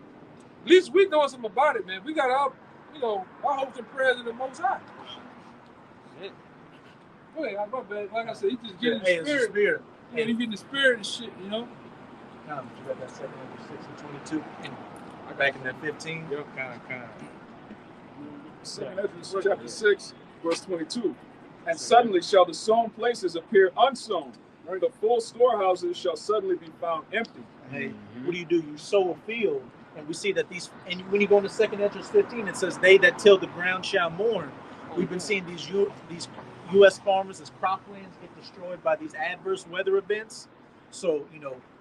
At least we doing something about it, man. We got our hopes and prayers in the Most High. Go ahead, my bad. Like I said, he just getting the spirit. Yeah, he getting the spirit and shit, You got that 7, 6, and 22. Back in that 15. Yep, kind of. 2 Ezra chapter 6, verse 22. And suddenly shall the sown places appear unsown. The full storehouses shall suddenly be found empty. Hey, what do? You sow a field, and we see that and when you go into 2 Ezra 15, it says, "They that till the ground shall mourn." We've been seeing these U.S. farmers as croplands get destroyed by these adverse weather events. So,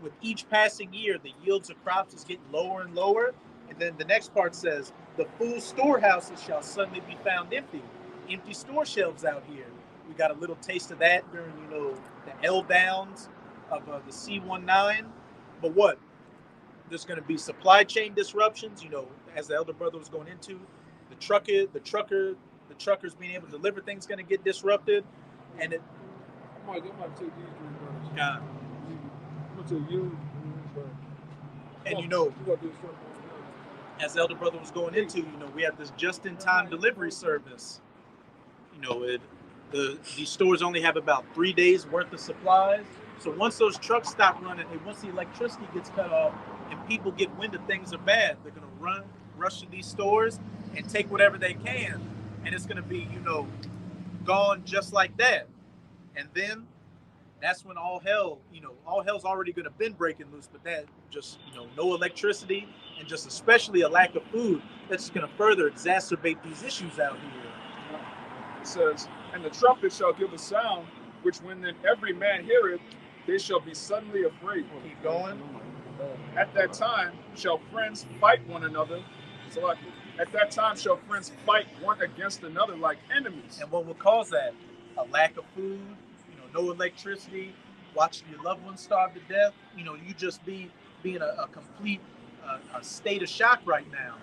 with each passing year, the yields of crops is getting lower and lower. And then the next part says, "The full storehouses shall suddenly be found empty." Empty store shelves out here. We got a little taste of that during, the L downs of the C19. But what? there's going to be supply chain disruptions. You know, as the elder brother was going into, the truckers being able to deliver things going to get disrupted, and it. I might take these three brothers. Yeah. I'm gonna take you. And you know, as the elder brother was going into, you know, we have this just-in-time delivery service. You know, these stores only have about 3 days worth of supplies. So once those trucks stop running, and once the electricity gets cut off, and people get wind of things are bad, they're gonna rush to these stores and take whatever they can, and it's gonna be, you know, gone just like that. And then that's when all hell's already gonna been breaking loose, but that just, you know, no electricity and just especially a lack of food, that's just gonna further exacerbate these issues out here. It says, and the trumpet shall give a sound, which when then every man heareth, they shall be suddenly afraid. Keep going. At that time shall friends fight one another. So at that time shall friends fight one against another like enemies. And what will cause that? A lack of food, you know, no electricity, watching your loved ones starve to death. You know, you just being a complete a state of shock right now.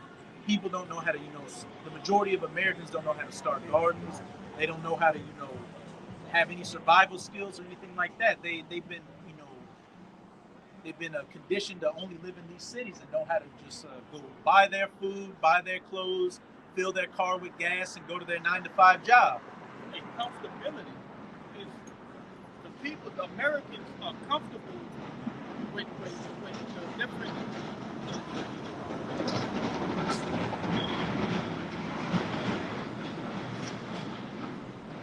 People don't know how to, you know, the majority of Americans don't know how to start gardens. They don't know how to, you know, have any survival skills or anything like that. They've been, you know, conditioned to only live in these cities and know how to just go buy their food, buy their clothes, fill their car with gas, and go to their 9-to-5 job. And comfortability is the Americans are comfortable with the different.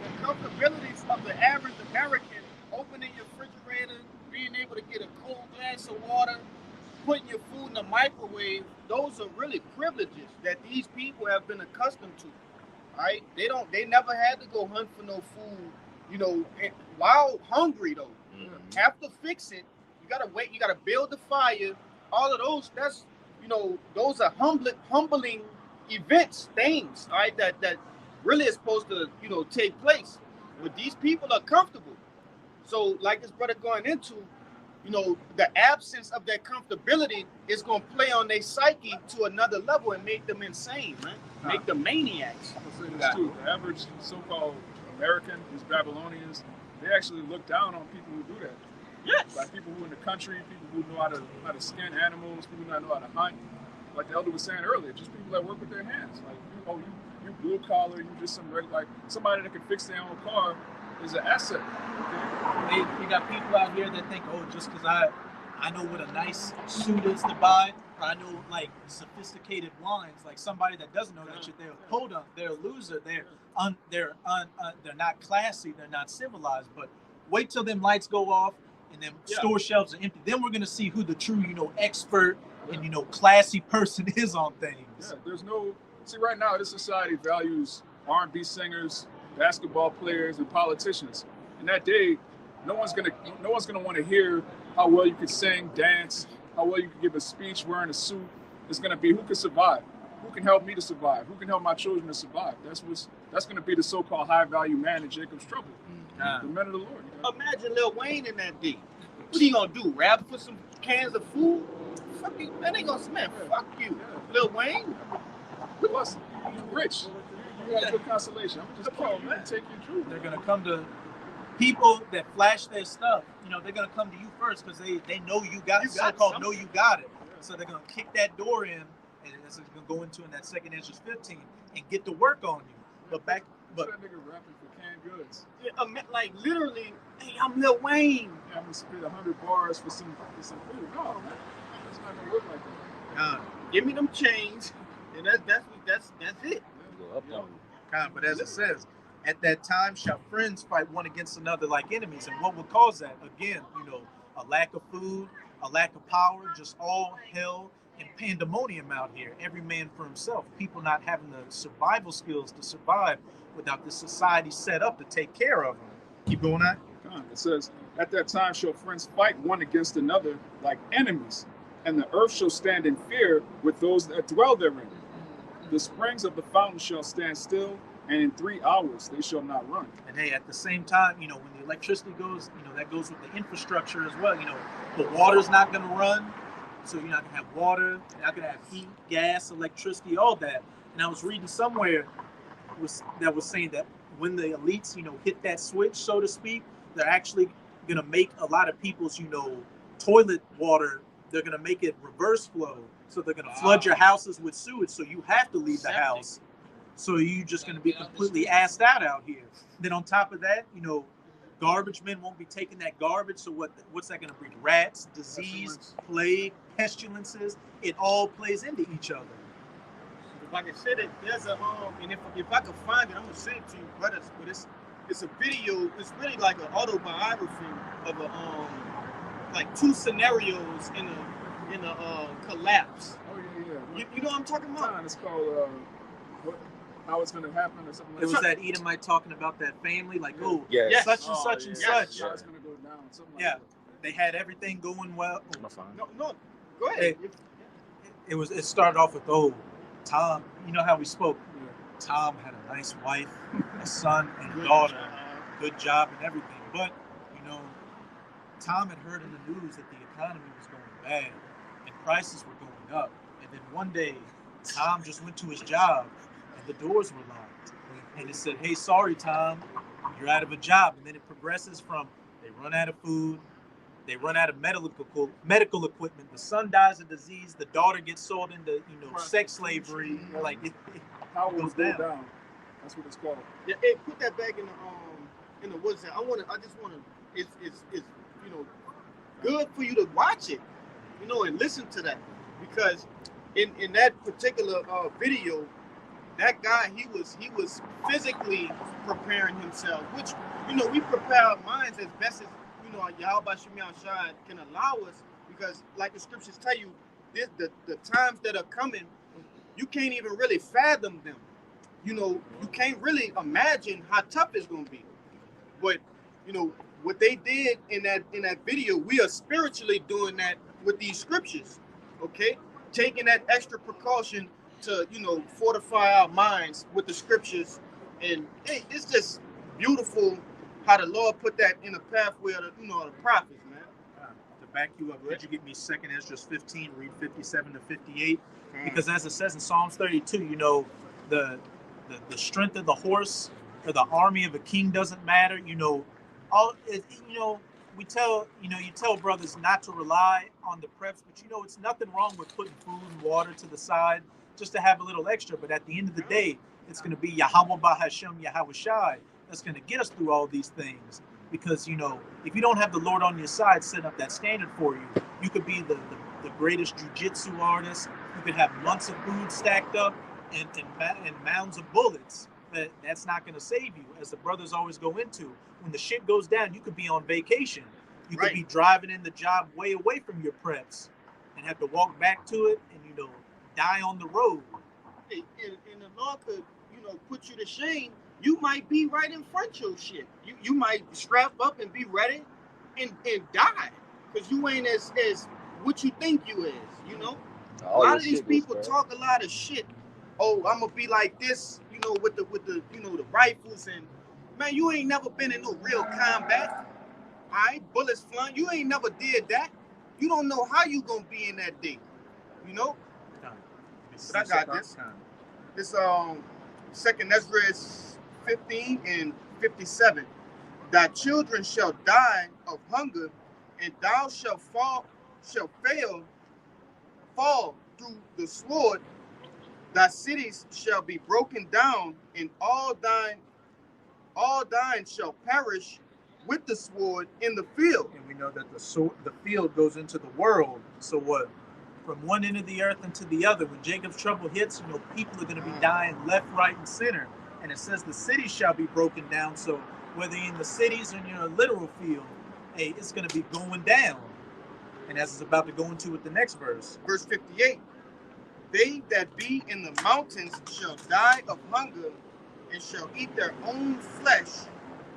The comfortabilities of the average American, opening your refrigerator, being able to get a cold glass of water, putting your food in the microwave, those are really privileges that these people have been accustomed to. Right? They never had to go hunt for no food, you know, while hungry though. Mm-hmm. Have to fix it. You gotta wait, you gotta build the fire. All of those, that's, you know, those are humbling events, things, right, that really is supposed to, you know, take place. But these people are comfortable. So like this brother going into, you know, the absence of that comfortability is going to play on their psyche to another level and make them insane, man. Make them maniacs. I'll say this too. The average so-called American, these Babylonians, they actually look down on people who do that. Yes. Like people who in the country, people who know how to skin animals, people who know how to hunt. Like the elder was saying earlier, just people that work with their hands. Like you blue collar, you just like somebody that can fix their own car is an asset. Okay? You got people out here that think, oh, just because I know what a nice suit is to buy, or I know like sophisticated wines, like somebody that doesn't know that shit, they're a podunk, they're a loser, they're not classy, they're not civilized. But wait till them lights go off and then store shelves are empty. Then we're gonna see who the true, you know, expert and, you know, classy person is on things. Yeah, right now this society values R&B singers, basketball players, and politicians. In that day, no one's gonna want to hear how well you could sing, dance, how well you could give a speech wearing a suit. It's gonna be who can survive, who can help me to survive, who can help my children to survive. That's gonna be the so-called high-value man in Jacob's trouble, the men of the Lord. You know? Imagine Lil Wayne in that day. What are you gonna do? Rap for some cans of food? Fuck you, man! Ain't gonna smell. Fuck you, Lil Wayne. Plus, you're rich. You got good consolation. I'm just kidding, man. Take your truth. They're gonna come to people that flash their stuff. You know, they're gonna come to you first because they know you got it. So-called know you got it. So they're gonna kick that door in, and it's gonna go into in that 2 Ezra 15 and get to work on you. But that nigga rapping for canned goods. Yeah, like literally, hey, I'm Lil Wayne. Yeah, I'm gonna spit 100 bars for some food. No, man, that's not gonna work like that. Give me them chains, and that's it. Go up on you. But as it says, at that time shall friends fight one against another like enemies. And what would cause that? Again, you know, a lack of food, a lack of power, just all hell and pandemonium out here. Every man for himself. People not having the survival skills to survive without this society set up to take care of them. Keep going on. It says, at that time shall friends fight one against another like enemies, and the earth shall stand in fear with those that dwell therein. The springs of the fountain shall stand still, and in 3 hours they shall not run. And hey, at the same time, you know, when the electricity goes, you know, that goes with the infrastructure as well. You know, the water's not going to run, So you're not gonna have water, you're not gonna have heat, gas, electricity, all that. And I was reading somewhere that was saying that when the elites, hit that switch, so to speak, they're actually gonna make a lot of people's, toilet water. They're gonna make it reverse flow, so they're gonna flood your houses with sewage, so you have to leave the house. So you're just gonna be completely assed out here. Then on top of that, garbage men won't be taking that garbage. So what's that gonna bring? Rats, disease, plague, pestilences. It all plays into each other. If I can say that, there's a and if I can find it, I'm gonna send it to you, brothers. But it's a video. It's really like an autobiography of a like two scenarios in a collapse. Oh yeah. You know what I'm talking about? It's called how it's gonna happen or something like that. It was that Edomite talking about that family, like, Yes. such and such and such. How it's gonna go down. Something like Yeah, that. they had everything going well. No, go ahead. It started off with Tom. You know how we spoke. Yeah. Tom had a nice wife, a son, and daughter, good job and everything. But Tom had heard in the news that the economy was going bad and prices were going up. And then one day, Tom just went to his job and the doors were locked. And it said, "Hey, sorry, Tom, you're out of a job." And then it progresses from they run out of food, they run out of medical equipment. The son dies of disease. The daughter gets sold into sex slavery. Like it How goes it down. go down. That's what it's called. Yeah, hey, put that back in the what's that? I just wanna. It's good for you to watch it, and listen to that, because in that particular video, that guy he was physically preparing himself, which we prepare our minds as best as Yahweh Shemiah Shai can allow us, because like the scriptures tell you, the times that are coming, you can't even really fathom them. You can't really imagine how tough it's gonna be. But what they did in that video, we are spiritually doing that with these scriptures, okay? Taking that extra precaution to fortify our minds with the scriptures, and it's just beautiful how the Lord put that in the pathway of the prophets, man. To back you up, could you get me 2nd Ezra 15, read 57 to 58? Because as it says in Psalms 32, the strength of the horse or the army of a king doesn't matter. We tell you tell brothers not to rely on the preps, but it's nothing wrong with putting food and water to the side just to have a little extra. But at the end of the day, it's going to be Yahweh Bahashem Yahweh Shai that's going to get us through all these things. Because if you don't have the Lord on your side setting up that standard for you, you could be the greatest jujitsu artist. You could have months of food stacked up and mounds of bullets. That's not going to save you, as the brothers always go into. When the shit goes down, you could be on vacation. You could be driving in the job way away from your preps and have to walk back to it and, die on the road. And the Lord could, put you to shame. You might be right in front of your shit. You might strap up and be ready and die, because you ain't as what you think you is, A lot of these people talk a lot of shit. Oh, I'm gonna be like this, with the the rifles, and man, you ain't never been in no real combat. All right, bullets flying. You ain't never did that. You don't know how you gonna be in that day, But I got this. This 2nd Ezra 15 and 57. Thy children shall die of hunger, and thou shalt fall through the sword. Thy cities shall be broken down, and all thine shall perish with the sword in the field. And we know that the field goes into the world. So what? From one end of the earth into the other, when Jacob's trouble hits, people are going to be dying left, right, and center. And it says the cities shall be broken down. So whether you're in the cities or in a literal field, hey, it's going to be going down. And as it's about to go into with the next verse. Verse 58. They that be in the mountains shall die of hunger, and shall eat their own flesh,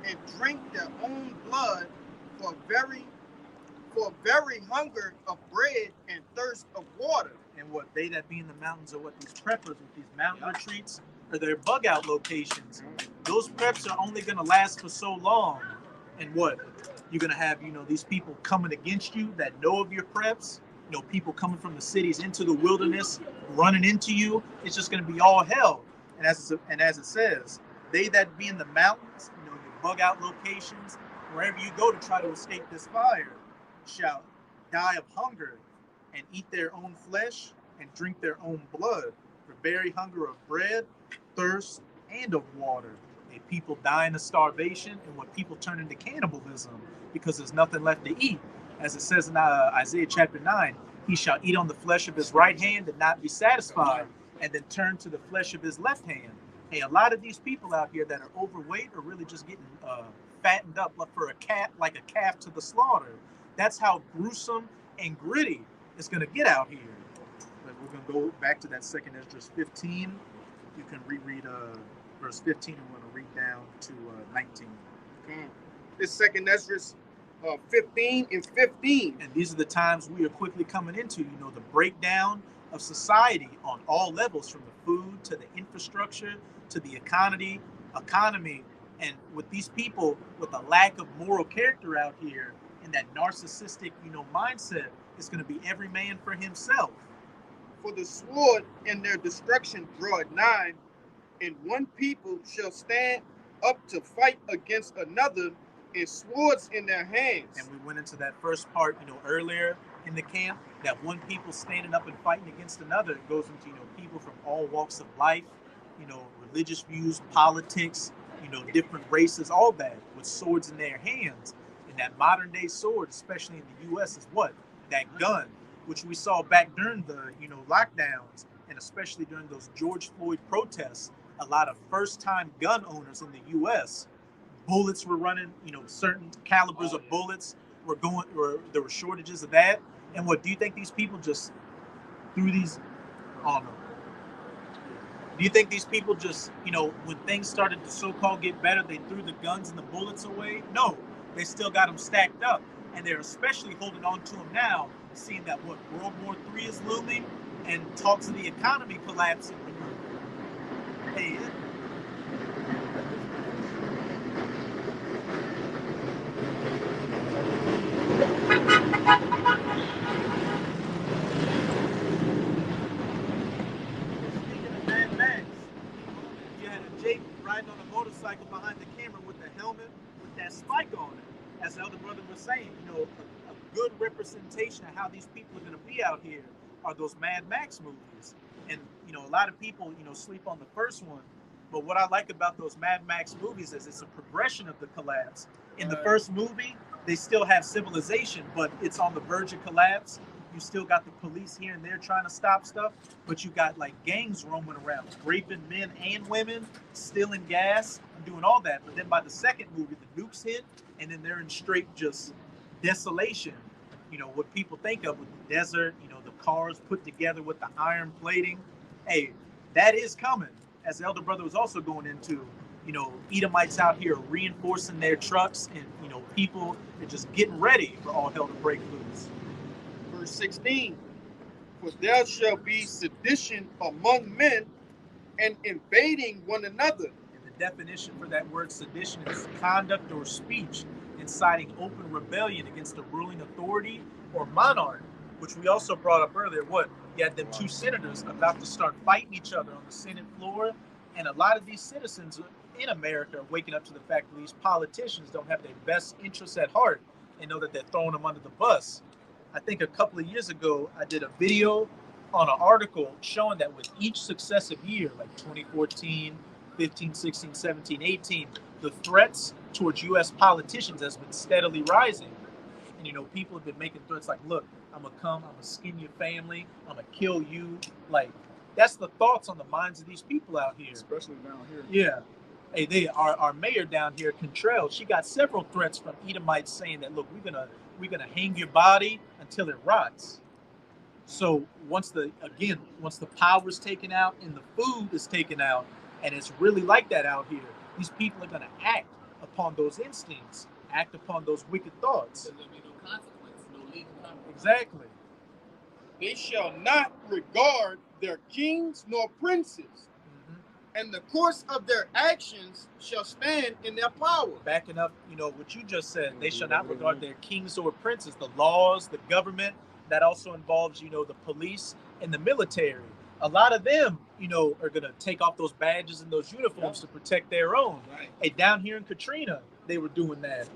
and drink their own blood, for very hunger of bread and thirst of water. And what they that be in the mountains are what these preppers with these mountain retreats or their bug out locations. Those preps are only going to last for so long. And what? You're going to have, these people coming against you that know of your preps, people coming from the cities into the wilderness, running into you. It's just going to be all hell. And as it says, they that be in the mountains, your bug out locations, wherever you go to try to escape this fire, shall die of hunger and eat their own flesh and drink their own blood, for very hunger of bread, thirst, and of water. People dying of starvation, and what people turn into cannibalism because there's nothing left to eat. As it says in Isaiah chapter 9, he shall eat on the flesh of his right hand and not be satisfied, and then turn to the flesh of his left hand. Hey, a lot of these people out here that are overweight are really just getting fattened up for a cat, like a calf to the slaughter. That's how gruesome and gritty it's going to get out here. But we're going to go back to that second Esdras 15. You can reread verse 15, and we're going to read down to 19. This second Esdras 15 and 15. And these are the times we are quickly coming into, the breakdown of society on all levels, from the food to the infrastructure to the economy. And with these people with a lack of moral character out here and that narcissistic, mindset, it's going to be every man for himself. For the sword and their destruction draweth nigh, and one people shall stand up to fight against another, and swords in their hands. And we went into that first part, earlier in the camp, that one people standing up and fighting against another. It goes into, people from all walks of life, religious views, politics, different races, all that, with swords in their hands. And that modern day sword, especially in the U.S., is what? That gun, which we saw back during the, lockdowns, and especially during those George Floyd protests. A lot of first-time gun owners in the U.S., bullets were running, certain calibers of bullets were going, or there were shortages of that. And what, do you think these people just threw these, do you think these people just, when things started to so-called get better, they threw the guns and the bullets away? No, they still got them stacked up. And they're especially holding on to them now, seeing that what, World War III is looming, and talks of the economy collapsing. Hey, riding on a motorcycle behind the camera with the helmet with that spike on it. As the elder brother was saying, a good representation of how these people are going to be out here are those Mad Max movies. And, a lot of people, sleep on the first one. But what I like about those Mad Max movies is it's a progression of the collapse. In the first movie, they still have civilization, but it's on the verge of collapse. You still got the police here and there trying to stop stuff, but you got like gangs roaming around, raping men and women, stealing gas, and doing all that. But then by the second movie, the nukes hit, and then they're in straight just desolation. What people think of with the desert, the cars put together with the iron plating. Hey, that is coming. As the elder brother was also going into, Edomites out here reinforcing their trucks, and, people are just getting ready for all hell to break loose. Verse 16, for there shall be sedition among men, and invading one another. And the definition for that word sedition is conduct or speech inciting open rebellion against a ruling authority or monarch, which we also brought up earlier. What? You had them two senators about to start fighting each other on the Senate floor, and a lot of these citizens in America are waking up to the fact that these politicians don't have their best interests at heart and know that they're throwing them under the bus. I think a couple of years ago, I did a video on an article showing that with each successive year, like 2014, 15, 16, 17, 18, the threats towards U.S. politicians has been steadily rising. And, people have been making threats like, look, I'm going to come, I'm going to skin your family, I'm going to kill you. Like, that's the thoughts on the minds of these people out here. Especially down here. Yeah. Hey, our mayor down here, Contrell, she got several threats from Edomites saying that, look, we're gonna hang your body until it rots. So once the power is taken out and the food is taken out, and it's really like that out here, these people are gonna act upon those instincts, act upon those wicked thoughts. There's gonna be no consequence, no legal consequence. Exactly. They shall not regard their kings nor princes, and the course of their actions shall stand in their power. Backing up, what you just said, they shall not regard their kings or princes, the laws, the government, that also involves, the police and the military. A lot of them, are going to take off those badges and those uniforms to protect their own. Right. Hey, down here in Katrina, they were doing that.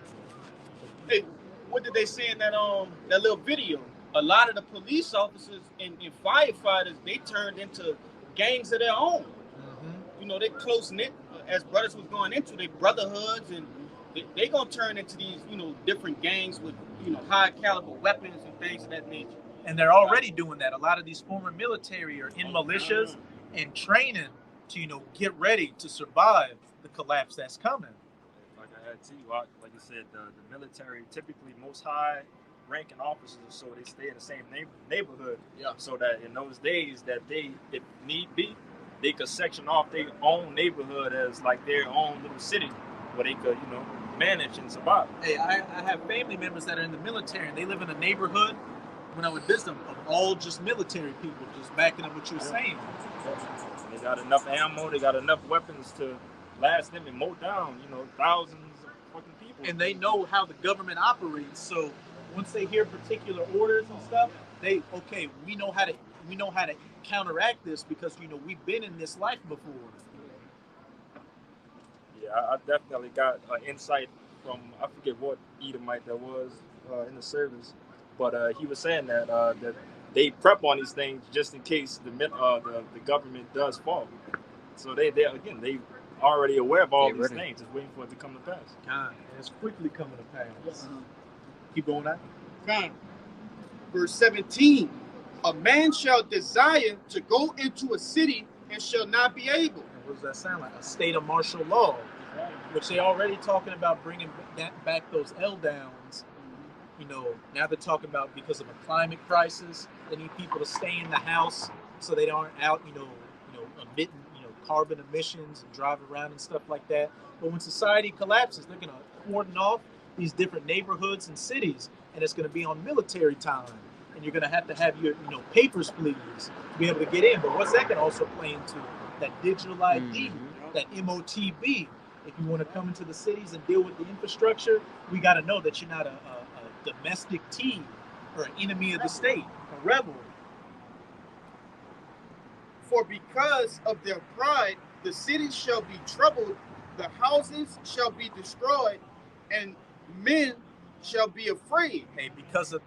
Hey, what did they say in that little video? A lot of the police officers and firefighters, they turned into gangs of their own. Mm-hmm. They're close knit, as brothers was going into their brotherhoods, and they gonna turn into these, different gangs with, high caliber weapons and things of that nature. And they're already doing that. A lot of these former military are in militias and training to, get ready to survive the collapse that's coming. Like I had to you, like you said, the military typically most high ranking officers, so they stay in the same neighborhood. Yeah. So that in those days that they, if need be, they could section off their own neighborhood as like their own little city where they could, manage and survive. Hey, I have family members that are in the military, and they live in a neighborhood, when I would visit them, of all just military people, just backing up what you're saying. They got enough ammo, they got enough weapons to last them and mow down, thousands of fucking people. And they know how the government operates, so once they hear particular orders and stuff, we know how to counteract this because we've been in this life before. Yeah, I definitely got insight from, I forget what Edomite that was in the service, but he was saying that that they prep on these things just in case the government does fall. So they already aware of all these things, just waiting for it to come to pass. God, and it's quickly coming to pass. Keep going on. God. Verse 17, a man shall desire to go into a city and shall not be able. And what does that sound like? A state of martial law, which they already talking about bringing back those L-downs. Now they're talking about because of a climate crisis, they need people to stay in the house so they aren't out, emitting, carbon emissions and driving around and stuff like that. But when society collapses, they're going to cordon off these different neighborhoods and cities, and it's going to be on military time. And you're going to have your, papers, please, to be able to get in. But what's that going to also play into? That digital ID, that MOTB. If you want to come into the cities and deal with the infrastructure, we got to know that you're not a domestic T or an enemy of the state, a rebel. For because of their pride, the cities shall be troubled, the houses shall be destroyed, and men shall be afraid. Hey, because of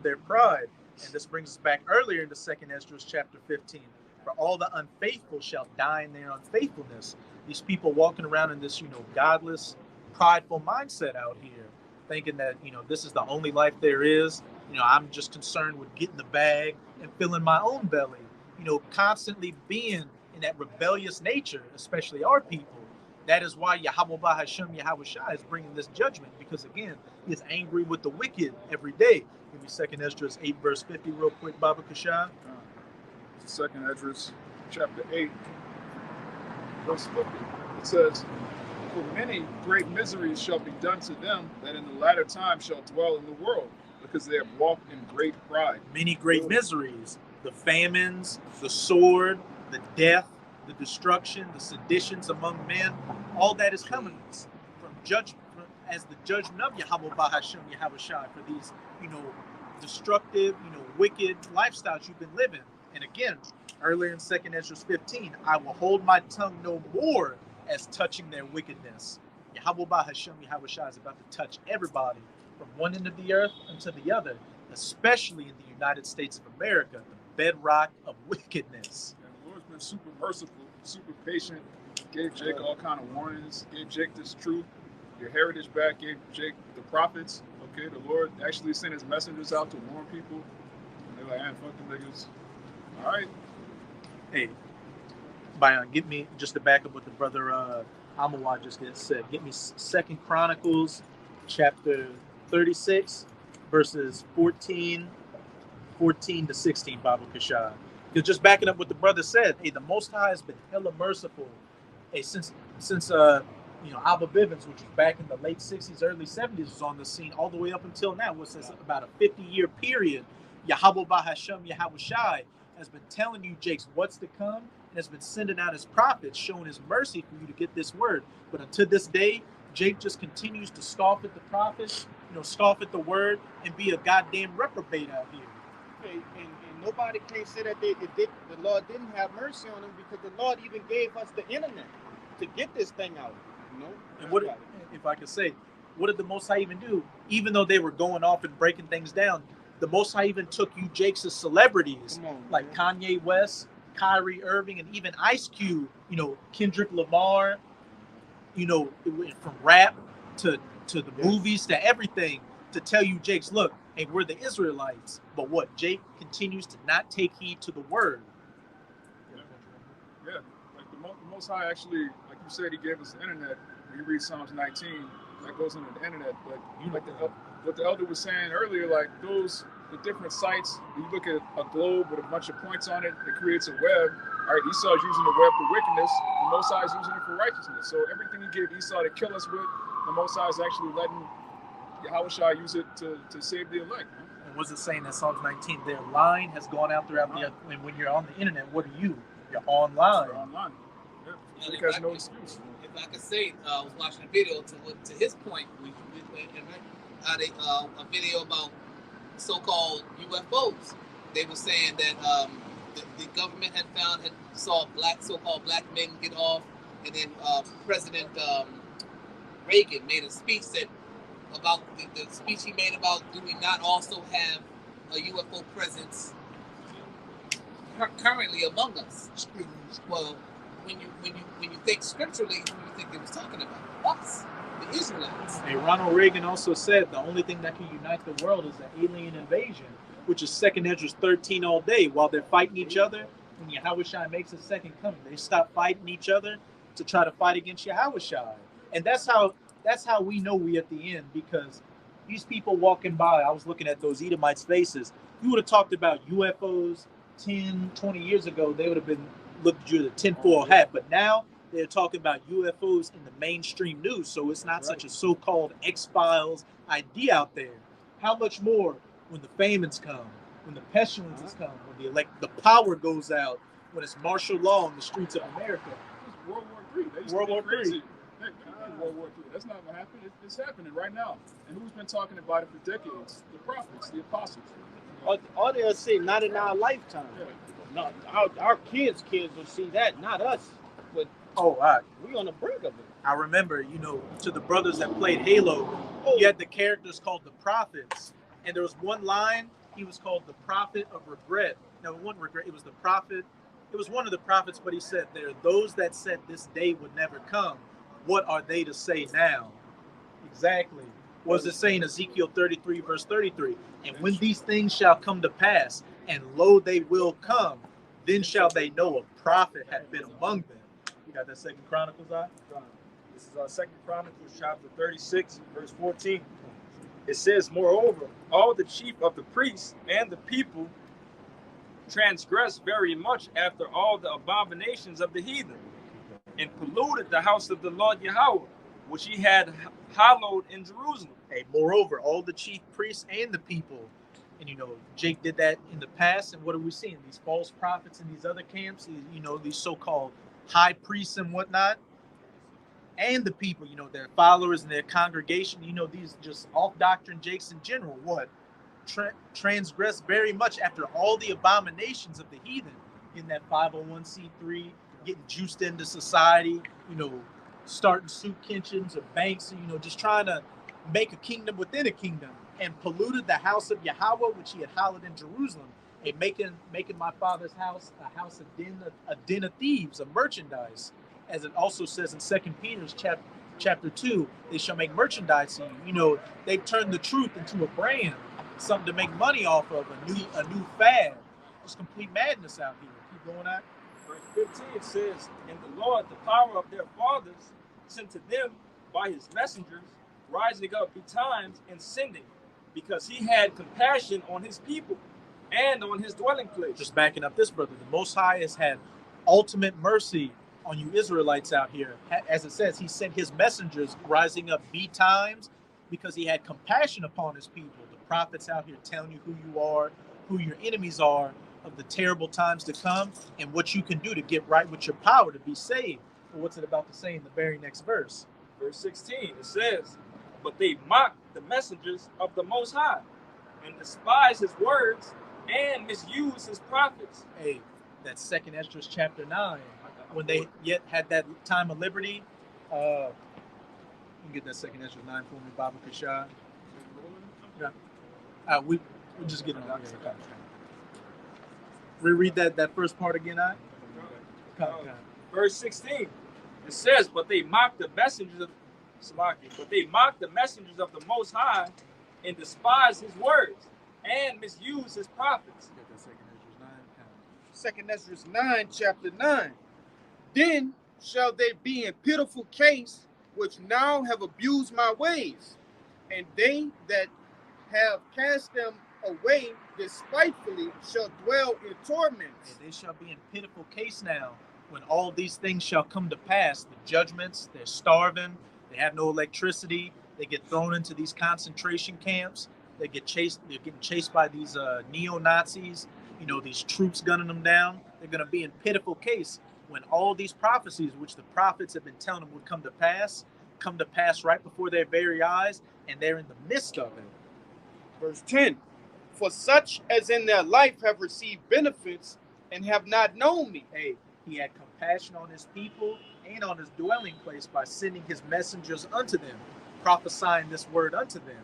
their pride. And this brings us back earlier into 2nd Esdras chapter 15. For all the unfaithful shall die in their unfaithfulness. These people walking around in this, godless, prideful mindset out here, thinking that, this is the only life there is. I'm just concerned with getting the bag and filling my own belly. Constantly being in that rebellious nature, especially our people. That is why Yahweh Hashem Yahweh Shai is bringing this judgment, because again, he is angry with the wicked every day. Give me 2nd Esdras 8 verse 50 real quick, Baba Kashai. 2nd Esdras chapter 8 verse 50. It says, for many great miseries shall be done to them that in the latter time shall dwell in the world, because they have walked in great pride. Many great miseries. The famines, the sword, the death, the destruction, the seditions among men, all that is coming from judgment, as the judgment of Yahweh Hashem Yahweh Shai for these, destructive, wicked lifestyles you've been living. And again, earlier in 2nd Esdras 15, I will hold my tongue no more as touching their wickedness. Yahweh Hashem Yahweh Shai is about to touch everybody from one end of the earth unto the other, especially in the United States of America, the bedrock of wickedness. And the Lord's been super merciful, super patient, gave Jake all kind of warnings, gave Jake this truth, your heritage back, gave Jake the prophets. Okay, the Lord actually sent his messengers out to warn people. And they're like, man, fuck them niggas. All right. Hey, Bayan, get me, just to back up what the brother Amawad just said, get me 2nd Chronicles chapter 36, verses 14 to 16, Baba Kashai. Because just backing up what the brother said, hey, the Most High has been hella merciful. Hey, since Abba Bivens, which was back in the late 60s, early 70s, was on the scene all the way up until now, which is about a 50-year period. Yahweh Hashem Yahweh Shai has been telling you, Jakes, what's to come, and has been sending out his prophets, showing his mercy for you to get this word. But until this day, Jake just continues to scoff at the prophets, scoff at the word, and be a goddamn reprobate out here. and nobody can say that the Lord didn't have mercy on them, because the Lord even gave us the internet to get this thing out. You know. And what, if I could say, what did the Most High even do? Even though they were going off and breaking things down, the Most High even took you Jakes as celebrities, like Kanye West, Kyrie Irving, and even Ice Cube. You know, Kendrick Lamar. You know, from rap to the movies to everything, to tell you, Jakes, look, hey, we're the Israelites. But what? Jake continues to not take heed to the word. Yeah. Like the Most High actually, like you said, he gave us the internet. When you read Psalms 19, that goes into the internet. But like what the elder was saying earlier, like the different sites, you look at a globe with a bunch of points on it, it creates a web. All right, Esau's using the web for wickedness, the Most High is using it for righteousness. So everything he gave Esau to kill us with, the Most High is actually letting Yahushua use it to save the elect. And what's it saying in Psalms 19? Their line has gone out throughout the, and when you're on the internet, what are you? You're online. You're online. And Jake has no excuse. If I could say, I was watching a video to his point. We had a video about so-called UFOs. They were saying that the government had saw so-called black men get off, and then President Reagan made a speech about the speech he made about, do we not also have a UFO presence currently among us? Well, when you think scripturally, who do you think they was talking about? Us, the Israelites. Hey, Ronald Reagan also said the only thing that can unite the world is an alien invasion, which is 2 Ezra 13 all day. While they're fighting each other, when Yahushua makes his second coming, they stop fighting each other to try to fight against Yahushua. And that's how we know we at the end, because these people walking by, I was looking at those Edomites' faces. You would have talked about UFOs 10, 20 years ago, they would have been looked at you with a tinfoil hat. But now they're talking about UFOs in the mainstream news, so it's not such a so-called X-Files idea out there. How much more when the famines come, when the pestilences come, when the power goes out, when it's martial law in the streets of America. It's World War III. World War III. World War III. That's not what happened. It's happening right now. And who's been talking about it for decades? The prophets, the apostles. All they'll say, not in our lifetime. Yeah. No, our kids will see that, not us. But we on the brink of it. I remember, to the brothers that played Halo, you had the characters called the prophets, and there was one line. He was called the prophet of regret. No, it wasn't regret. It was the prophet. It was one of the prophets, but he said, "There are those that said this day would never come. What are they to say now?" Exactly. What does it say in Ezekiel 33, verse 33? And when these things shall come to pass, and lo, they will come, then shall they know a prophet hath been among them. You got that Second Chronicles, This is Second Chronicles chapter 36, verse 14. It says, moreover, all the chief of the priests and the people transgressed very much after all the abominations of the heathen, and polluted the house of the Lord Yahweh, which he had hallowed in Jerusalem. Hey, moreover, all the chief priests and the people. And, Jake did that in the past. And what are we seeing? These false prophets in these other camps, these so-called high priests and whatnot. And the people, their followers and their congregation, these just off-doctrine Jakes in general, transgress very much after all the abominations of the heathen in that 501c3, getting juiced into society, starting soup kitchens or banks, just trying to make a kingdom within a kingdom, and polluted the house of Yahweh, which he had hallowed in Jerusalem, and making my father's house a house a den of thieves, of merchandise. As it also says in 2 Peter's chapter 2, they shall make merchandise. They've turned the truth into a brand, something to make money off of, a new fad. It's complete madness out here. Keep going on. Verse 15 says, and the Lord, the power of their fathers, sent to them by his messengers, rising up betimes and sending, because he had compassion on his people and on his dwelling place. Just backing up this, brother, the Most High has had ultimate mercy on you Israelites out here. As it says, he sent his messengers rising up betimes because he had compassion upon his people. The prophets out here telling you who you are, who your enemies are, of the terrible times to come, and what you can do to get right with your power to be saved. But what's it about to say in the very next verse? Verse 16, it says, but they mocked the messengers of the Most High, and despised his words, and misuse his prophets. Hey, that second Ezra chapter 9, when they yet had that time of liberty. You can get that second Ezra 9 for me, Baba Kashad. Yeah. We'll just get it on here. Reread that first part again, Verse 16. It says, but they mocked the messengers of the Most High and despised his words and misused his prophets. Second Ezra 9, chapter 9. Then shall they be in pitiful case, which now have abused my ways, and they that have cast them away despitefully shall dwell in torments. And they shall be in pitiful case now, when all these things shall come to pass. The judgments, they're starving, they have no electricity, they get thrown into these concentration camps, they're getting chased by these neo-Nazis, these troops gunning them down. They're going to be in pitiful case when all these prophecies, which the prophets have been telling them would come to pass right before their very eyes, and they're in the midst of it. Verse 10. For such as in their life have received benefits and have not known me. Hey, he had compassion on his people and on his dwelling place by sending his messengers unto them, prophesying this word unto them.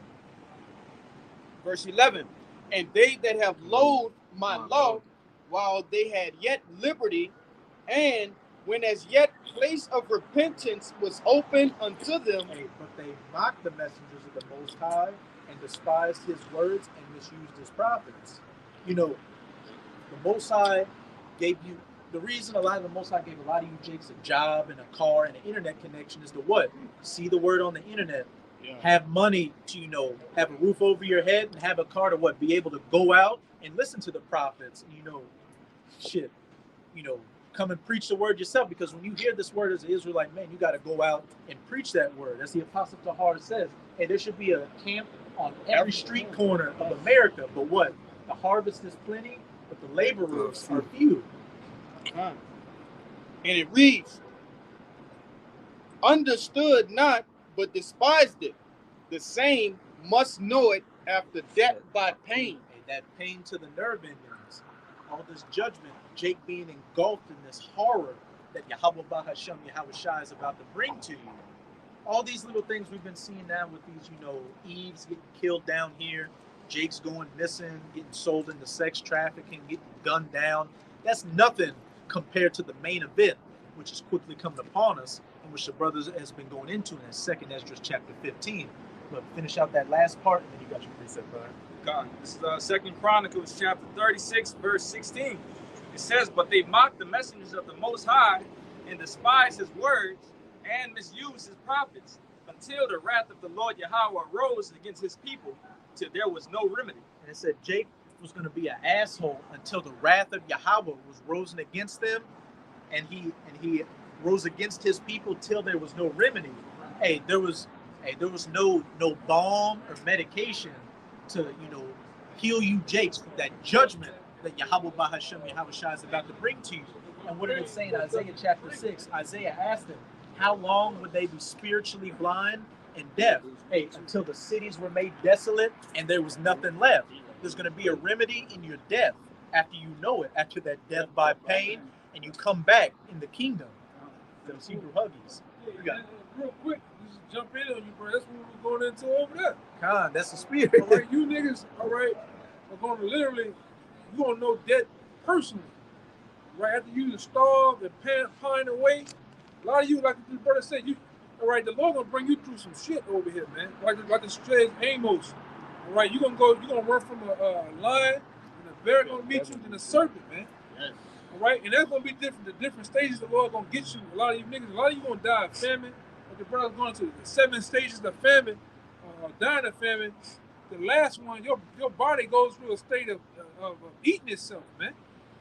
Verse 11. And they that have loathed my law while they had yet liberty, and when as yet place of repentance was open unto them. Hey, but they mocked the messengers of the Most High and despised his words and misused his prophets. The Most High gave you, the reason a lot of the Most High gave a lot of you jakes a job and a car and an internet connection is to what? See the word on the internet. Yeah. Have money to, have a roof over your head and have a car to what? Be able to go out and listen to the prophets and, come and preach the word yourself, because when you hear this word as an Israelite man, you got to go out and preach that word. As the Apostle Tahar says, hey, there should be a camp on every street corner of America. But what? The harvest is plenty, but the laborers are few. And it reads, understood not, but despised it. The same must know it after death by pain. Hey, that pain to the nerve endings. All this judgment, Jake being engulfed in this horror that Yahweh Bahasham Yahweh Shai is about to bring to you. All these little things we've been seeing now with these, Eves getting killed down here, Jake's going missing, getting sold into sex trafficking, getting gunned down. That's nothing compared to the main event, which is quickly coming upon us, and which the brothers has been going into in that second Esdras chapter 15. But finish out that last part, and then you got your precept, brother. God. This is Second Chronicles chapter 36, verse 16. It says, but they mocked the messengers of the Most High and despised his words and misused his prophets until the wrath of the Lord Yahweh arose against his people, till there was no remedy. And it said Jake was going to be an asshole until the wrath of Yahweh was risen against them, and he rose against his people till there was no remedy. There was no balm or medication to heal you Jakes from that judgment that Yahweh Bahasham Yahweh Shai is about to bring to you. And what did it say in Isaiah chapter 6? Isaiah asked him, how long would they be spiritually blind and deaf? Until the cities were made desolate and there was nothing left. There's going to be a remedy in your death after you know it, after that death by pain, and you come back in the kingdom. Those Hebrew huggies. You got it. Real quick, just jump in on you, bro. That's what we're going into over there. Con, that's the spirit. All right, you niggas, all right, are going to literally, you're going to know death personally. Right after you starve and pine away, a lot of you, like the brother said, all right, the Lord going to bring you through some shit over here, man. Like the says Amos. All right, you're going to run from a lion, and a bear going to meet you, and a serpent, man. Yes. All right, and that's going to be different. The different stages the Lord going to get you. A lot of you niggas, a lot of you going to die of famine. But the brother's going to the 7 stages of famine, dying of famine. The last one, your body goes through a state of eating itself, man.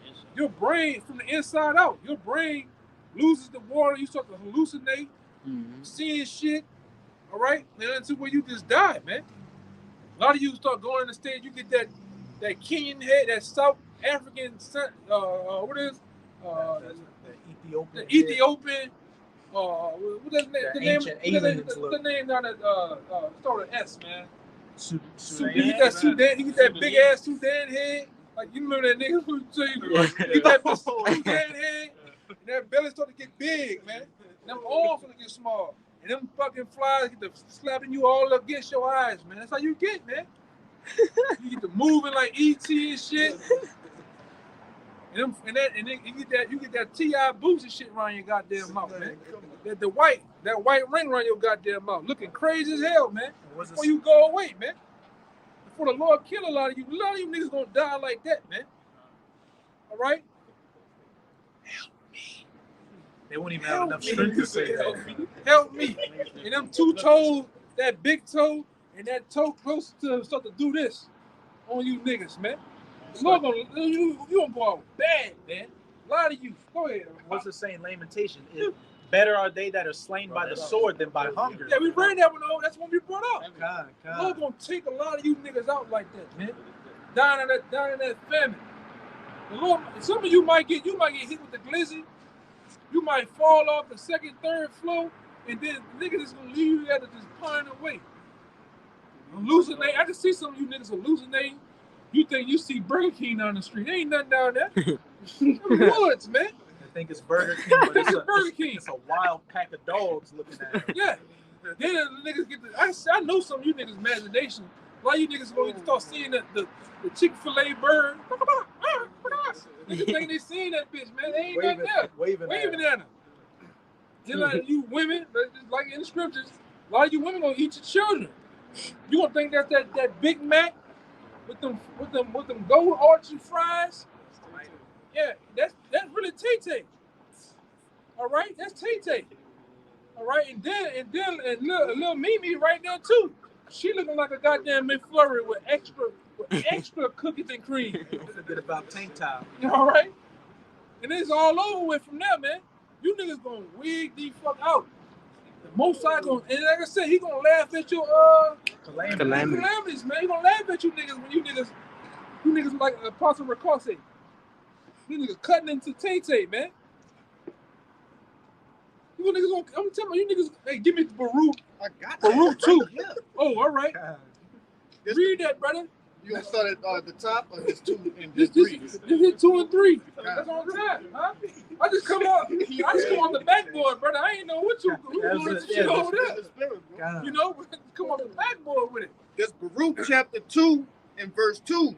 Yes, your brain, from the inside out, your brain loses the water. You start to hallucinate, seeing shit. All right, and until where you just die, man. A lot of you start going in the stage. You get that Kenyan head, that South African, what is the Ethiopian. What is the name? The name down at start with S, man. Sudan. He get that big ass Sudan head. Like you remember that nigga who tell you get that head, and that belly start to get big, man. And them arms gonna get small, and them fucking flies get to slapping you all against your eyes, man. That's how you get, man. You get to moving like ET and shit. And then you get that T.I. boots and shit around your goddamn mouth, man. That white ring around your goddamn mouth, looking crazy as hell, man. Before you go away, man. Before the Lord kill a lot of you niggas gonna die like that, man. All right? Help me. They won't even have enough strength to say that. Help me. And them two toes, that big toe and that toe close to start to do this on you niggas, man. The Lord you gonna go out bad, man. A lot of you. Go ahead. What's the saying? Lamentation. Better are they that are slain by the sword than by hunger. Yeah, we ran that one. That's when we brought up. God. Lord gonna take a lot of you niggas out like that, man. Down in that famine. The Lord, some of you might get hit with the glizzy. You might fall off the second, third floor, and then niggas is gonna leave you there to just pine away. Hallucinate. I can see some of you niggas hallucinating. You think you see Burger King down the street? There ain't nothing down there. Woods, man. I think it's Burger King, but it's Burger King. It's a wild pack of dogs looking at it. Yeah. Then the niggas get I know some of you niggas' imagination. A lot of you niggas gonna start seeing the Chick-fil-A bird. Niggas think they seen that bitch, man. They ain't nothing there. Waving at them. Just like you women, like in the scriptures, a lot of you women gonna eat your children. You gonna think that's that Big Mac with them gold archy fries? Yeah, that's really Tay-Tay. All right, that's Tay-Tay. All right, and little Mimi right there too. She looking like a goddamn McFlurry with extra cookies and cream. Don't forget about tank top. All right, and it's all over with from there, man. You niggas gonna wig the fuck out. The Most High gonna, and like I said, he gonna laugh at your calamities, man. He gonna laugh at you niggas when you niggas like Apostle Ricard said. You niggas cutting into Tay-Tay, man. You niggas I'm telling you niggas, hey, give me the Baruch. I got Baruch that. 2. Yeah. Oh, all right. Read that, brother. You gonna start at the top or just 2 and Just just 3? hit 2 and 3. That's all time, huh? I just come on the backboard, brother. I ain't know what you over there. You know, come on the backboard with it. This Baruch chapter 2 and verse 2.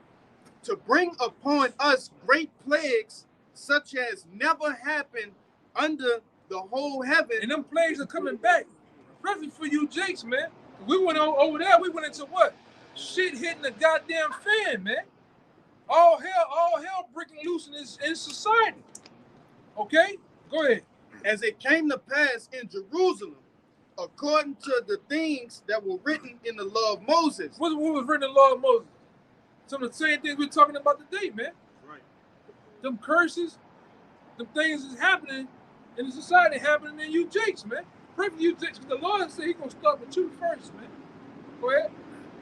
To bring upon us great plagues such as never happened under the whole heaven. And them plagues are coming back. Especially for you Jakes, man. We went over there, we went into what? Shit hitting the goddamn fan, man. All hell breaking loose in society. Okay? Go ahead. As it came to pass in Jerusalem, according to the things that were written in the law of Moses. What was written in the law of Moses? Some of the same things we're talking about today, man. Right. Them curses, them things is happening in the society, happening in you Jakes, man. Pray for you Jakes, because the Lord said he's going to start with you first, man. Go ahead.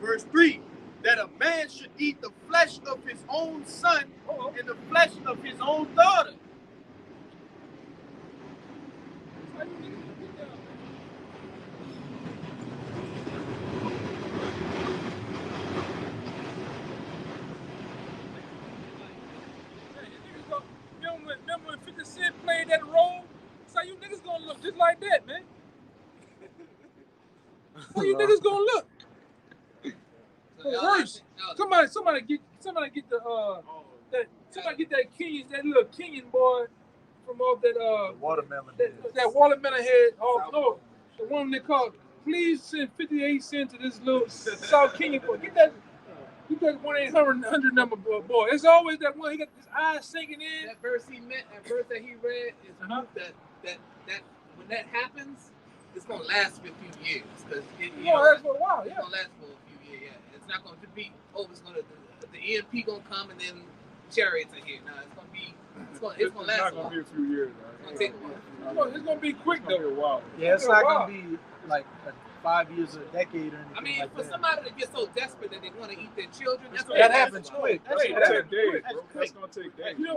Verse 3, that a man should eat the flesh of his own son and the flesh of his own daughter. How you niggas gonna get down, man? Remember when 50 Cent played that role? That's how you niggas gonna look, just like that, man. How you niggas gonna look? Worse. Somebody get that Kenyan, that little Kenyan boy from off that Watermelon. that watermelon head off north. The one they called, please send 58 cents to this little South Kenyan boy. Get that 1-800 number, boy. It's always that one. He got his eyes sinking in. That verse that he read is that when that happens, it's gonna last for a few years because Last for a while. it's Yeah. gonna last for a few years. Yeah, it's not gonna be the EMP gonna come and then chariots are here. No, it's gonna last. It's not going to be a few years. It's gonna take a while. It's gonna be quick It's going to be though. a while. Yeah, it's not gonna be like 5 years or a decade or anything. I mean, like for that. somebody to get so desperate that they want to eat their children, that's That gonna happens last a while. quick. That's going to take days, bro. That's going to take days. You know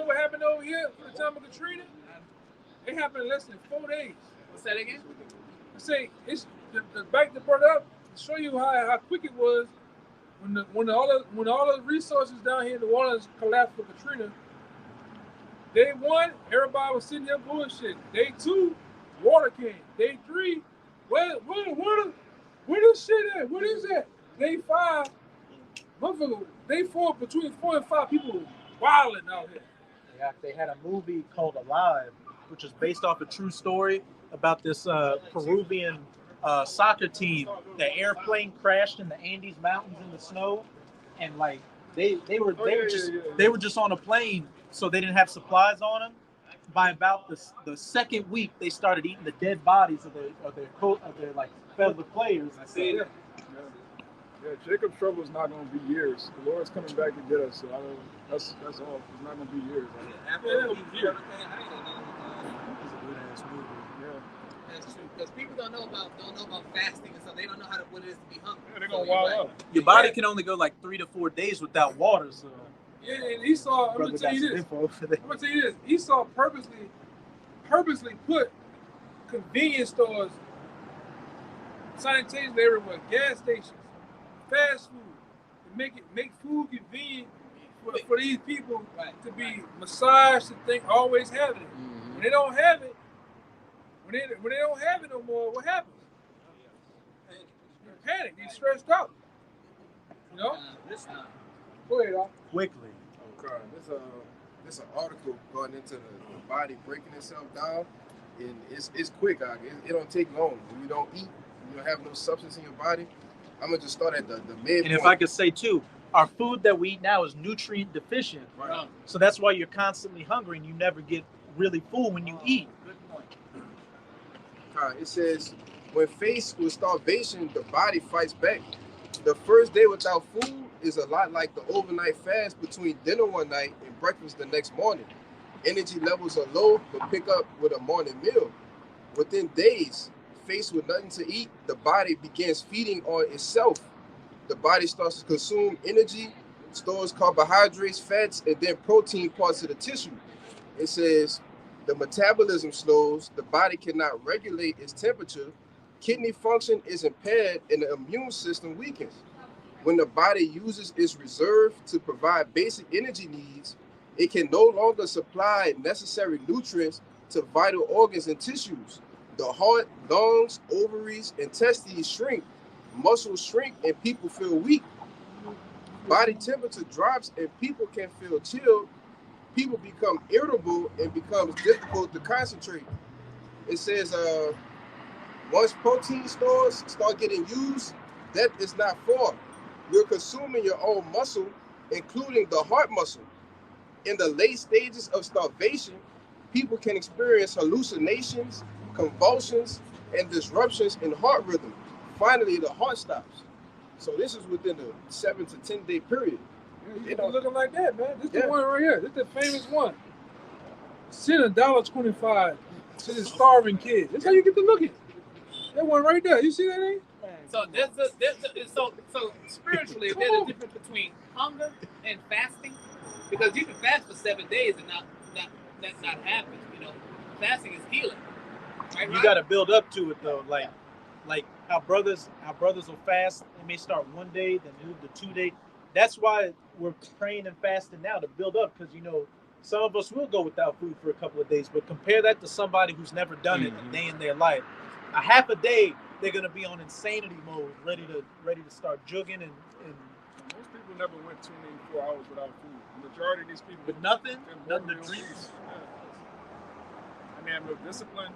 what happened over here for the time of Katrina? It happened in less than 4 days. What's that again? I say it's the bank that brought it up to show you how quick it was. when all the resources down here in New Orleans collapsed for Katrina, day 1, everybody was sitting there bullshit. Day 2, water came. Day 3, where this shit at? What is that? Day 5, motherfucker. Day 4, between 4 and 5, people wilding out here. Yeah, they had a movie called Alive, which is based off a true story about this Peruvian soccer team. The airplane crashed in the Andes Mountains in the snow, and like they were just on a plane, so they didn't have supplies on them. By about the second week, they started eating the dead bodies of their like fellow players. I see it. Yeah, Jacob's trouble is not going to be years. The Lord's coming back to get us. So that's all. It's not going to be years. After he beat everything, I ain't know. It's a good ass movie. Yeah. That's true. Because people don't know about fasting and stuff. They don't know what it is to be hungry. Yeah, they're going to wild up. Your body can only go like 3 to 4 days without water. So Yeah, and Esau, I'm gonna tell you this. Esau purposely put convenience stores simultaneously everywhere, gas stations, fast food, to make food convenient for these people to be massaged to think always having it. When they don't have it, when they don't have it no more, what happens? You panic, you stressed out. You know? Go ahead, Al. quickly. Okay, this an article going into the body breaking itself down, and it's quick. It don't take long. When you don't eat, you don't have no substance in your body. I'm gonna just start at the midpoint. And if I could say too, our food that we eat now is nutrient deficient. Right. So that's why you're constantly hungry and you never get really full when you eat. It says, when faced with starvation, the body fights back. The first day without food is a lot like the overnight fast between dinner one night and breakfast the next morning. Energy levels are low, but pick up with a morning meal. Within days, faced with nothing to eat, the body begins feeding on itself. The body starts to consume energy, stores carbohydrates, fats, and then protein parts of the tissue. It says, the metabolism slows, the body cannot regulate its temperature, kidney function is impaired, and the immune system weakens. When the body uses its reserve to provide basic energy needs, it can no longer supply necessary nutrients to vital organs and tissues. The heart, lungs, ovaries, and testes shrink, muscles shrink, and people feel weak. Body temperature drops and people can feel chilled. People become irritable and becomes difficult to concentrate. It says, once protein stores start getting used, that is not far. You're consuming your own muscle, including the heart muscle. In the late stages of starvation, people can experience hallucinations, convulsions, and disruptions in heart rhythm. Finally, the heart stops. So this is within a 7 to 10 day period. Yeah, you looking like that, man. This is the one right here. This is the famous one. Send $1.25 to the starving kid. That's how you get to looking. That one right there. You see that thing? So so spiritually, there's a difference between hunger and fasting, because you can fast for 7 days and not happen. You know, fasting is healing. Right? You got to build up to it though, like our brothers will fast. They may start 1 day, then move to 2 days. That's why we're praying and fasting now, to build up, because some of us will go without food for a couple of days, but compare that to somebody who's never done it a day in their life. A half a day, they're gonna be on insanity mode, ready to start jugging and most people never went 24 hours without food. The majority of these people with nothing to drink. And they have no discipline.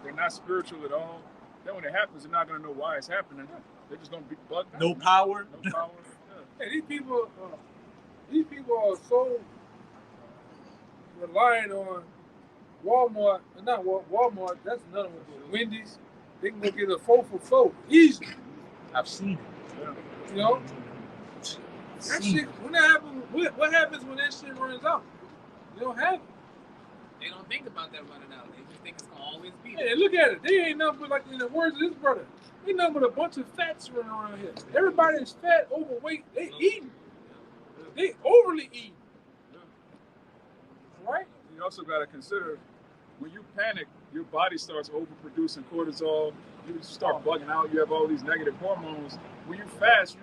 They're not spiritual at all. Then when it happens, they're not gonna know why it's happening. They're just gonna be bugged out. No power. No power. Hey, these people are so relying on Walmart. Not Walmart. That's another one. Wendy's. They can go get a 4 for $4 easy. I've seen it. Yeah. You know. That shit. When that happens, what happens when that shit runs out? You don't have it. They don't think about that running out. They just think it's gonna always be there. Hey, look at it. They ain't nothing but, like in the words of this brother, they nothing but a bunch of fats running around here. Everybody is fat, overweight. They eating. They overly eating. Right? You also got to consider, when you panic, your body starts overproducing cortisol. You start bugging out. You have all these negative hormones. When you fast,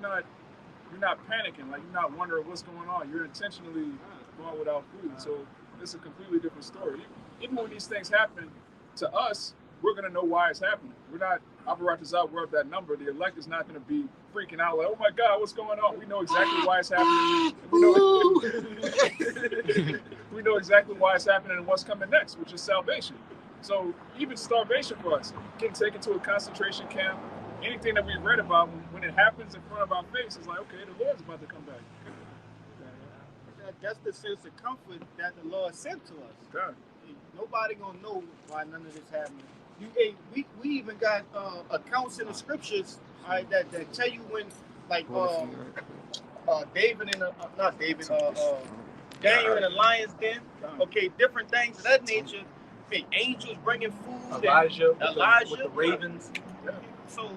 you're not panicking, like you're not wondering what's going on. You're intentionally going without food. So it's a completely different story. Even when these things happen to us, we're gonna know why it's happening. We're not operators out worth that number. The elect is not gonna be freaking out like, oh my God, what's going on? We know exactly why it's happening. We know exactly why it's happening and what's coming next, which is salvation. So even starvation for us, getting taken to a concentration camp, anything that we read about, when it happens in front of our face, it's like, okay, the Lord's about to come back. That's the sense of comfort that the Lord sent to us. God. Nobody gonna know why none of this happening. We even got accounts in the scriptures, all right, that tell you when, like David and not David, Daniel in the lion's den. Okay, different things of that nature. Okay, angels bringing food. Elijah with the ravens. So,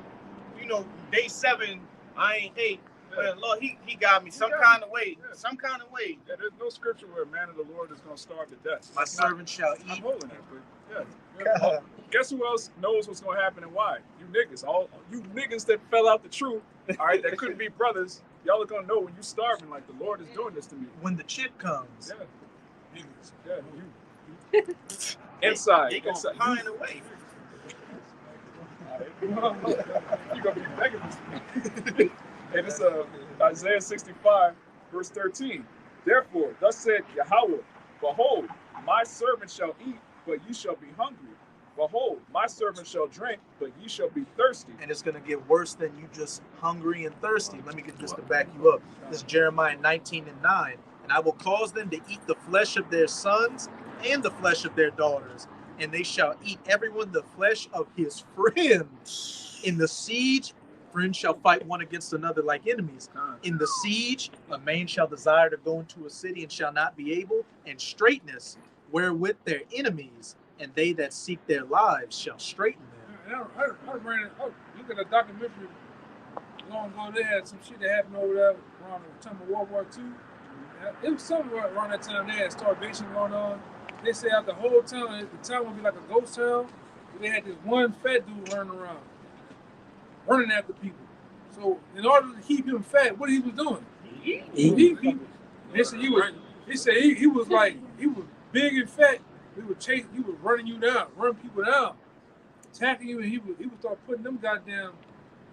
day 7, I ain't ate. But Lord, he got me some kind of way. Some kind of way. Yeah, there's no scripture where a man of the Lord is going to starve to death. My servant shall eat. I'm holding that, but yeah. Guess who else knows what's going to happen and why? You niggas. All you niggas that fell out the truth, all right, that couldn't be brothers, y'all are going to know when you starving, like the Lord is doing this to me. When the chip comes. Yeah. Yeah, you. Inside. They going to pine away. You're going to be begging this. And it's Isaiah 65, verse 13. Therefore, thus said Yahweh, behold, my servant shall eat, but ye shall be hungry. Behold, my servant shall drink, but ye shall be thirsty. And it's going to get worse than you just hungry and thirsty. Let me get just to back you up. This is Jeremiah 19:9. And I will cause them to eat the flesh of their sons and the flesh of their daughters, and they shall eat everyone the flesh of his friends. In the siege, friends shall fight one against another like enemies. In the siege, a man shall desire to go into a city and shall not be able, and straightness wherewith their enemies, and they that seek their lives shall straighten them. I ran. Look at a documentary long ago. They had some shit that happened over there around the time of World War II. It was something around that time. They had starvation going on. They said out the whole town, the town would be like a ghost town. They had this one fat dude running after people. So in order to keep him fat, what he was doing? Eat people. They said he was big and fat. He was running you down, running people down, attacking you, and he would start putting them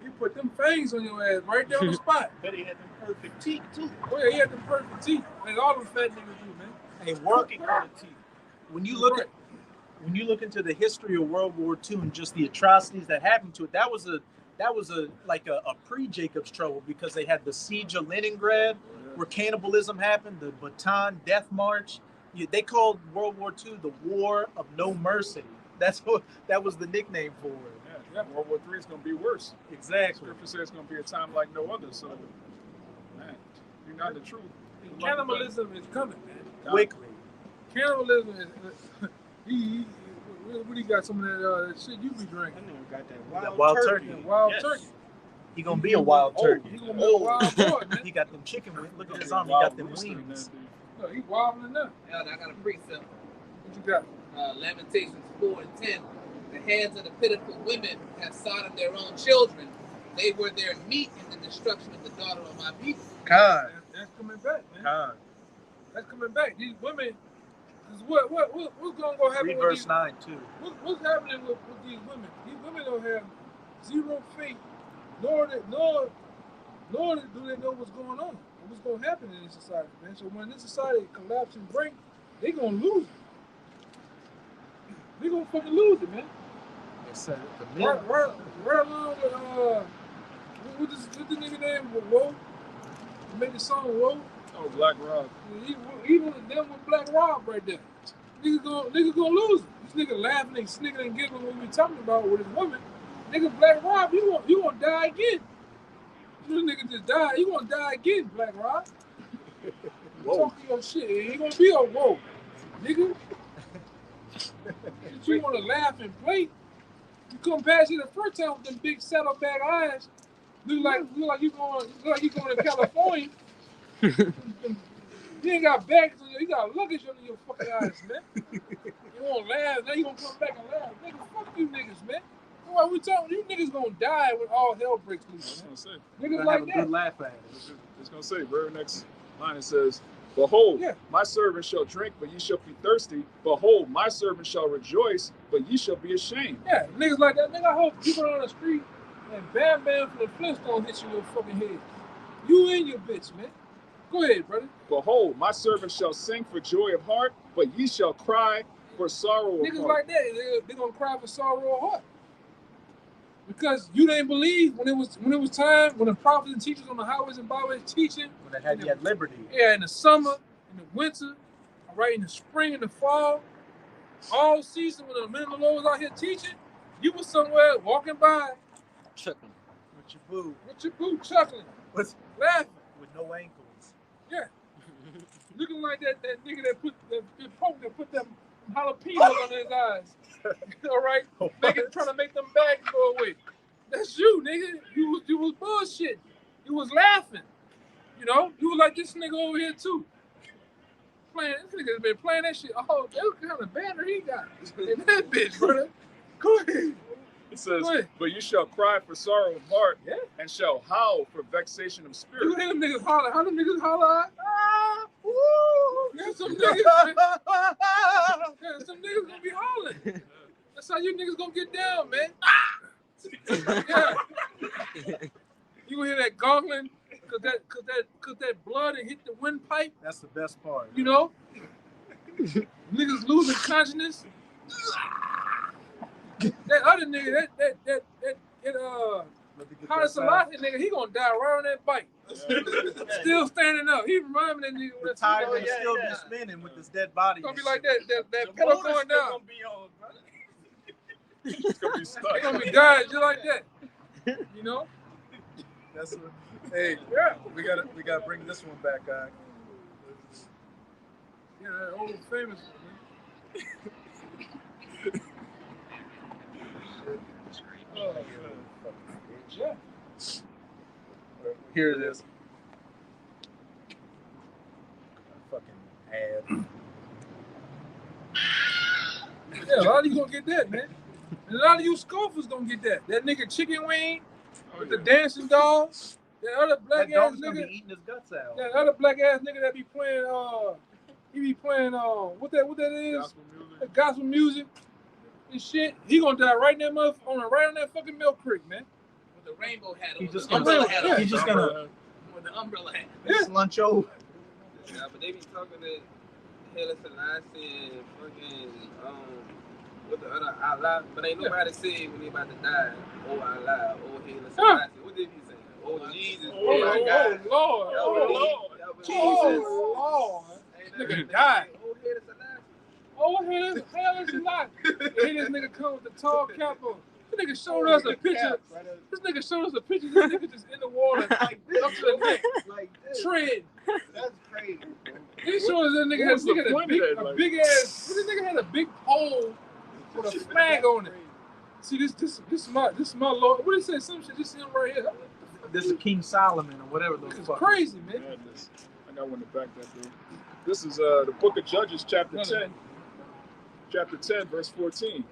he put them fangs on your ass right there on the spot. But he had them perfect teeth too. Oh yeah, he had them perfect teeth. Like all them fat niggas do, man. Hey, working on the teeth. When you look into the history of World War II and just the atrocities that happened to it, that was a pre-Jacob's trouble, because they had the siege of Leningrad, where cannibalism happened, the Bataan Death March. They called World War II the War of No Mercy. That was the nickname for it. Yeah, World War III is going to be worse. Exactly. Scripture says it's going to be a time like no other. So, man, you're not the truth. Cannibalism is coming, man. Quickly. Cannibalism is. What do you got? Some of that shit you be drinking? I never got that wild turkey. Turkey. He gonna be a wild turkey. He gonna be a wild boy, man. He got them chicken wings. Look at his arm. He got them wings. No, he wobbling up. I got a precept. What you got? Lamentations 4:10. The hands of the pitiful women have sodden their own children. They were their meat in the destruction of the daughter of my people. God. That's coming back, man. God. That's coming back. These women. What's going to happen? Read verse 9 too. What's happening with these women? These women don't have zero faith, nor do they know what's going on, what's going to happen in this society, man. So when this society collapses and breaks, they're going to lose it. They're going to fucking lose it, man. Right along with what's the nigga name? Woe? Made the song Woe? Oh, Black Rob. He one of them with Black Rob right there. Niggas gonna lose it. This nigga laughing and sniggering and giggling what we talking about with his woman. Nigga, Black Rob, you gonna die again. This nigga just died. You gonna die again, Black Rob. Talking your shit. He gonna be a whoa, nigga. You wanna laugh and play? You come past here the first time with them big saddlebag eyes. Look like you going to California. You ain't got bags on you got luggage under your fucking eyes, man. You won't laugh, now you gonna come back and laugh. Nigga, fuck you niggas, man. Why we talking? You niggas gonna die when all hell breaks loose. That's what I'm saying. Niggas like have a that. good laugh at it. It's was going to say, very next line, it says, behold, Yeah. my servant shall drink, but ye shall be thirsty. Behold, my servant shall rejoice, but ye shall be ashamed. Yeah, niggas like that. Nigga, I hope people on the street and bam bam from the Flintstones hit you in your fucking head. You and your bitch, man. Go ahead, brother. Behold, my servant shall sing for joy of heart, but ye shall cry for sorrow of Niggas heart. like that, they gonna cry for sorrow of heart. Because you didn't believe when it was time, when the prophets and teachers on the highways and byways teaching. When they had you at liberty. Yeah, in the summer, in the winter, right in the spring, in the fall, all season when the men of the Lord was out here teaching, you was somewhere walking by Chuckling. With your boo. chuckling, laughing. With no ankles. Yeah. Looking like that nigga that put them jalapenos under his eyes. All right? Trying to make them bags go away. That's you, nigga. You was bullshit. You was laughing. You know? You was like this nigga over here too. This nigga's been playing that shit. Oh, what kind of banner he got in that bitch, brother. Go ahead. It says, but you shall cry for sorrow of heart, and shall howl for vexation of spirit. You hear them niggas holler. How them niggas holler? Ah, woo. Yeah, some niggas gonna be hollering. That's how you niggas gonna get down, man. Yeah. You gonna hear that gargling, cause that blood and hit the windpipe. That's the best part. You know? Niggas losing consciousness. That other nigga, that Haile Selassie nigga, he gonna die right on that bike. Still standing up. He remind me that nigga the tire will still be spinning with this dead body. It's gonna be like that pedal going down. Gonna be on, brother. It's gonna be stuck. He gonna be dying just like that. You know? That's what, hey, Yeah. we gotta bring this one back, guy. Yeah, that old famous one, man. Yeah. Here it is. Fucking ad. Yeah, a lot of you gonna get that, man. And a lot of you scoffers gonna get that. That nigga Chicken Wing with the dancing dolls. That other black That ass dog's gonna nigga. be eating his guts out. That other black ass nigga that be playing he be playing what that is? Gospel music. The gospel music and shit. He gonna die right in that right on that fucking Milk Creek, man. With the rainbow hat on. He's just the umbrella hat on. He's just gonna With the umbrella hat. slunch over. Yeah, but they be talking to Haile Selassie and fucking with the other Allah, but ain't nobody say when they about to die, oh Allah, oh Haile Selassie. What did he say? Oh Jesus, oh my God, Lord, Jesus, Lord. Nigga died. Oh Haile Selassie. Oh, Haile Selassie. Hey, this nigga come with the tall cap on. This nigga showed us a picture. This nigga showed us a picture. This nigga just in the water, like up to the neck, Like this. tread. That's crazy. He showed us that nigga What's the had point a of that, big ass. This nigga had a big pole with a flag on it. See, this is my Lord. What did he say? Some shit. This is him right here. This is King Solomon or whatever the It's fuck. crazy, man. Madness. I got one to back that though. This is the book of Judges, chapter 10. Chapter 10, verse 14.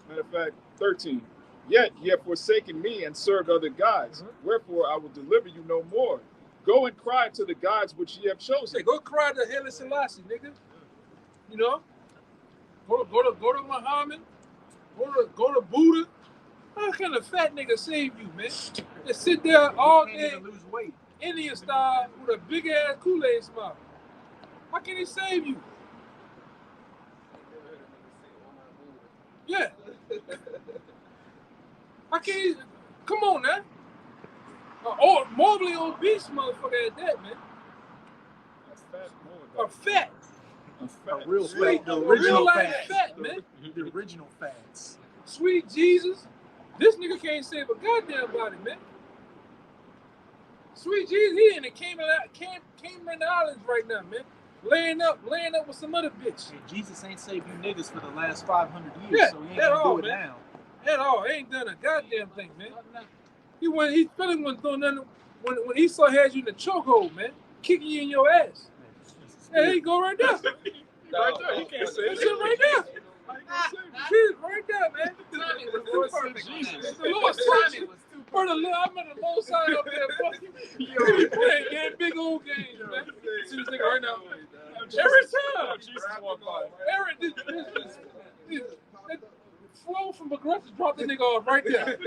Matter of fact, 13. Yet ye have forsaken me and served other gods. Wherefore I will deliver you no more. Go and cry to the gods which ye have chosen. Say, go cry to Haile Selassie, nigga. You know? Go to Muhammad. Go to Buddha. How can a fat nigga save you, man? Just sit there all Can't day, even lose weight. Indian style, with a big ass Kool-Aid smile. How can he save you? Yeah. How can he? Come on, man. Morbidly obese motherfucker at that, man. A fat. A real Sweet, fat. The a original real life fats. fat, man. The original fats. Sweet Jesus. This nigga can't save a goddamn body, man. Sweet Jesus, he in the Cayman Islands right now, man. Laying up with some other bitch. Hey, Jesus ain't saved you niggas for the last 500 years, Yeah, so he ain't at gonna all, do it man. now. At all, ain't done a goddamn thing, man. He really wasn't doing nothing when Esau had you in the chokehold, man, kicking you in your ass. Yeah, there you go right there. Right there, he can't say That shit right there. Shit right there, man. Timing was too perfect. Jesus. The Lord's timing was too I'm at the low side up there, fucking. Yo, playing game, big old games, man. See this nigga right now. Every time. That flow from aggressive, drop the nigga off right there.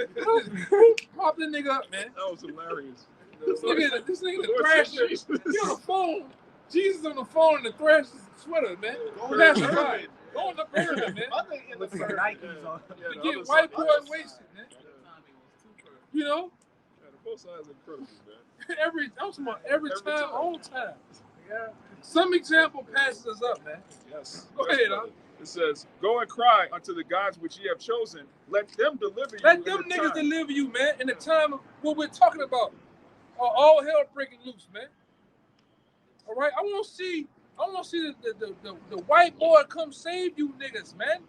Pop the nigga up, man. That was hilarious. This nigga the thrasher. He on the phone. Jesus on the phone in the thrasher sweater, man. That's right. Go on the pyramid, man. With some Nikes on. To get white boy wasted, man. You know? Yeah, the both sides are incredible, man. every time, all time. Yeah. Some example passes us up, man. Yes. Go ahead, huh? It says, "Go and cry unto the gods which ye have chosen. Let them deliver you." Let them niggas deliver you, man. In the time of what we're talking about, all hell breaking loose, man. All right, I want to see the white boy come save you niggas, man.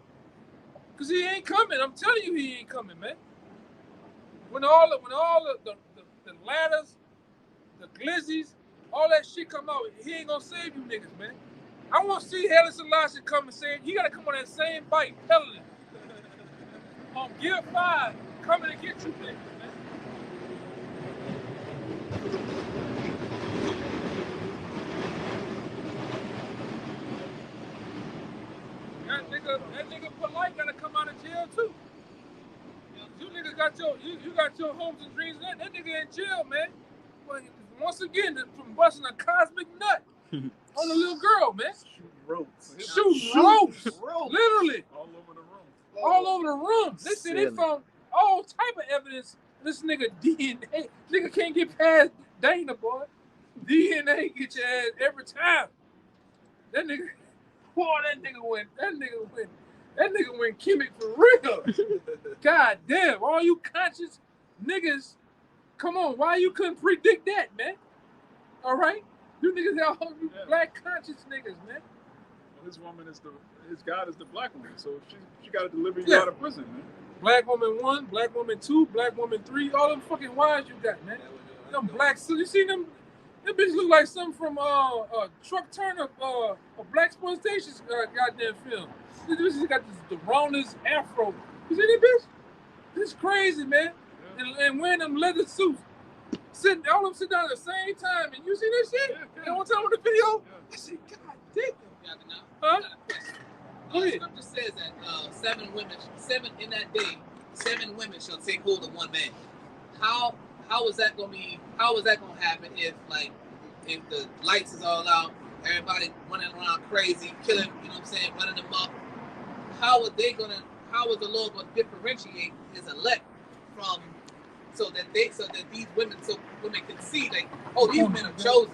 Cause he ain't coming. I'm telling you, he ain't coming, man. When all the ladders, the glizzies, all that shit come out, he ain't gonna save you niggas, man. I want to see Haile Selassie come and say, you gotta come on that same bike, pedaling. On Gear 5, coming to get you niggas, man. That nigga Polite gotta come out of jail too. You niggas got your hopes and dreams. That nigga in jail, man. But once again, from busting a cosmic nut on a little girl, man. Shooting ropes. Literally. All over the room. All over the room. They said they found all type of evidence. This nigga DNA. Nigga can't get past Dana, boy. DNA get your ass every time. That nigga. Boy, that nigga went Kimmich for real. God damn, all you conscious niggas, come on, why you couldn't predict that, man? All right? You niggas all you black conscious niggas, man. Well, his God is the black woman, so she got to deliver you out of prison, man. Black woman 1, black woman 2, black woman 3, all them fucking wives you got, man. Them black, you see them? Them bitches look like something from Truck Turner, a black exploitation goddamn film. This bitch got the Rona's afro. You see that bitch? This crazy, man. Yeah. And wearing them leather suits. All of them sit down at the same time. And you see that shit? And one time on the video, I said, God damn. Huh? Go ahead. Scripture says that 7 in that day, 7 women shall take hold of 1 man. How is that gonna be? How is that gonna happen if the lights is all out, everybody running around crazy, killing, you know what I'm saying, running them up? How is the Lord gonna differentiate his elect from so that these women can see like, oh, these men are chosen.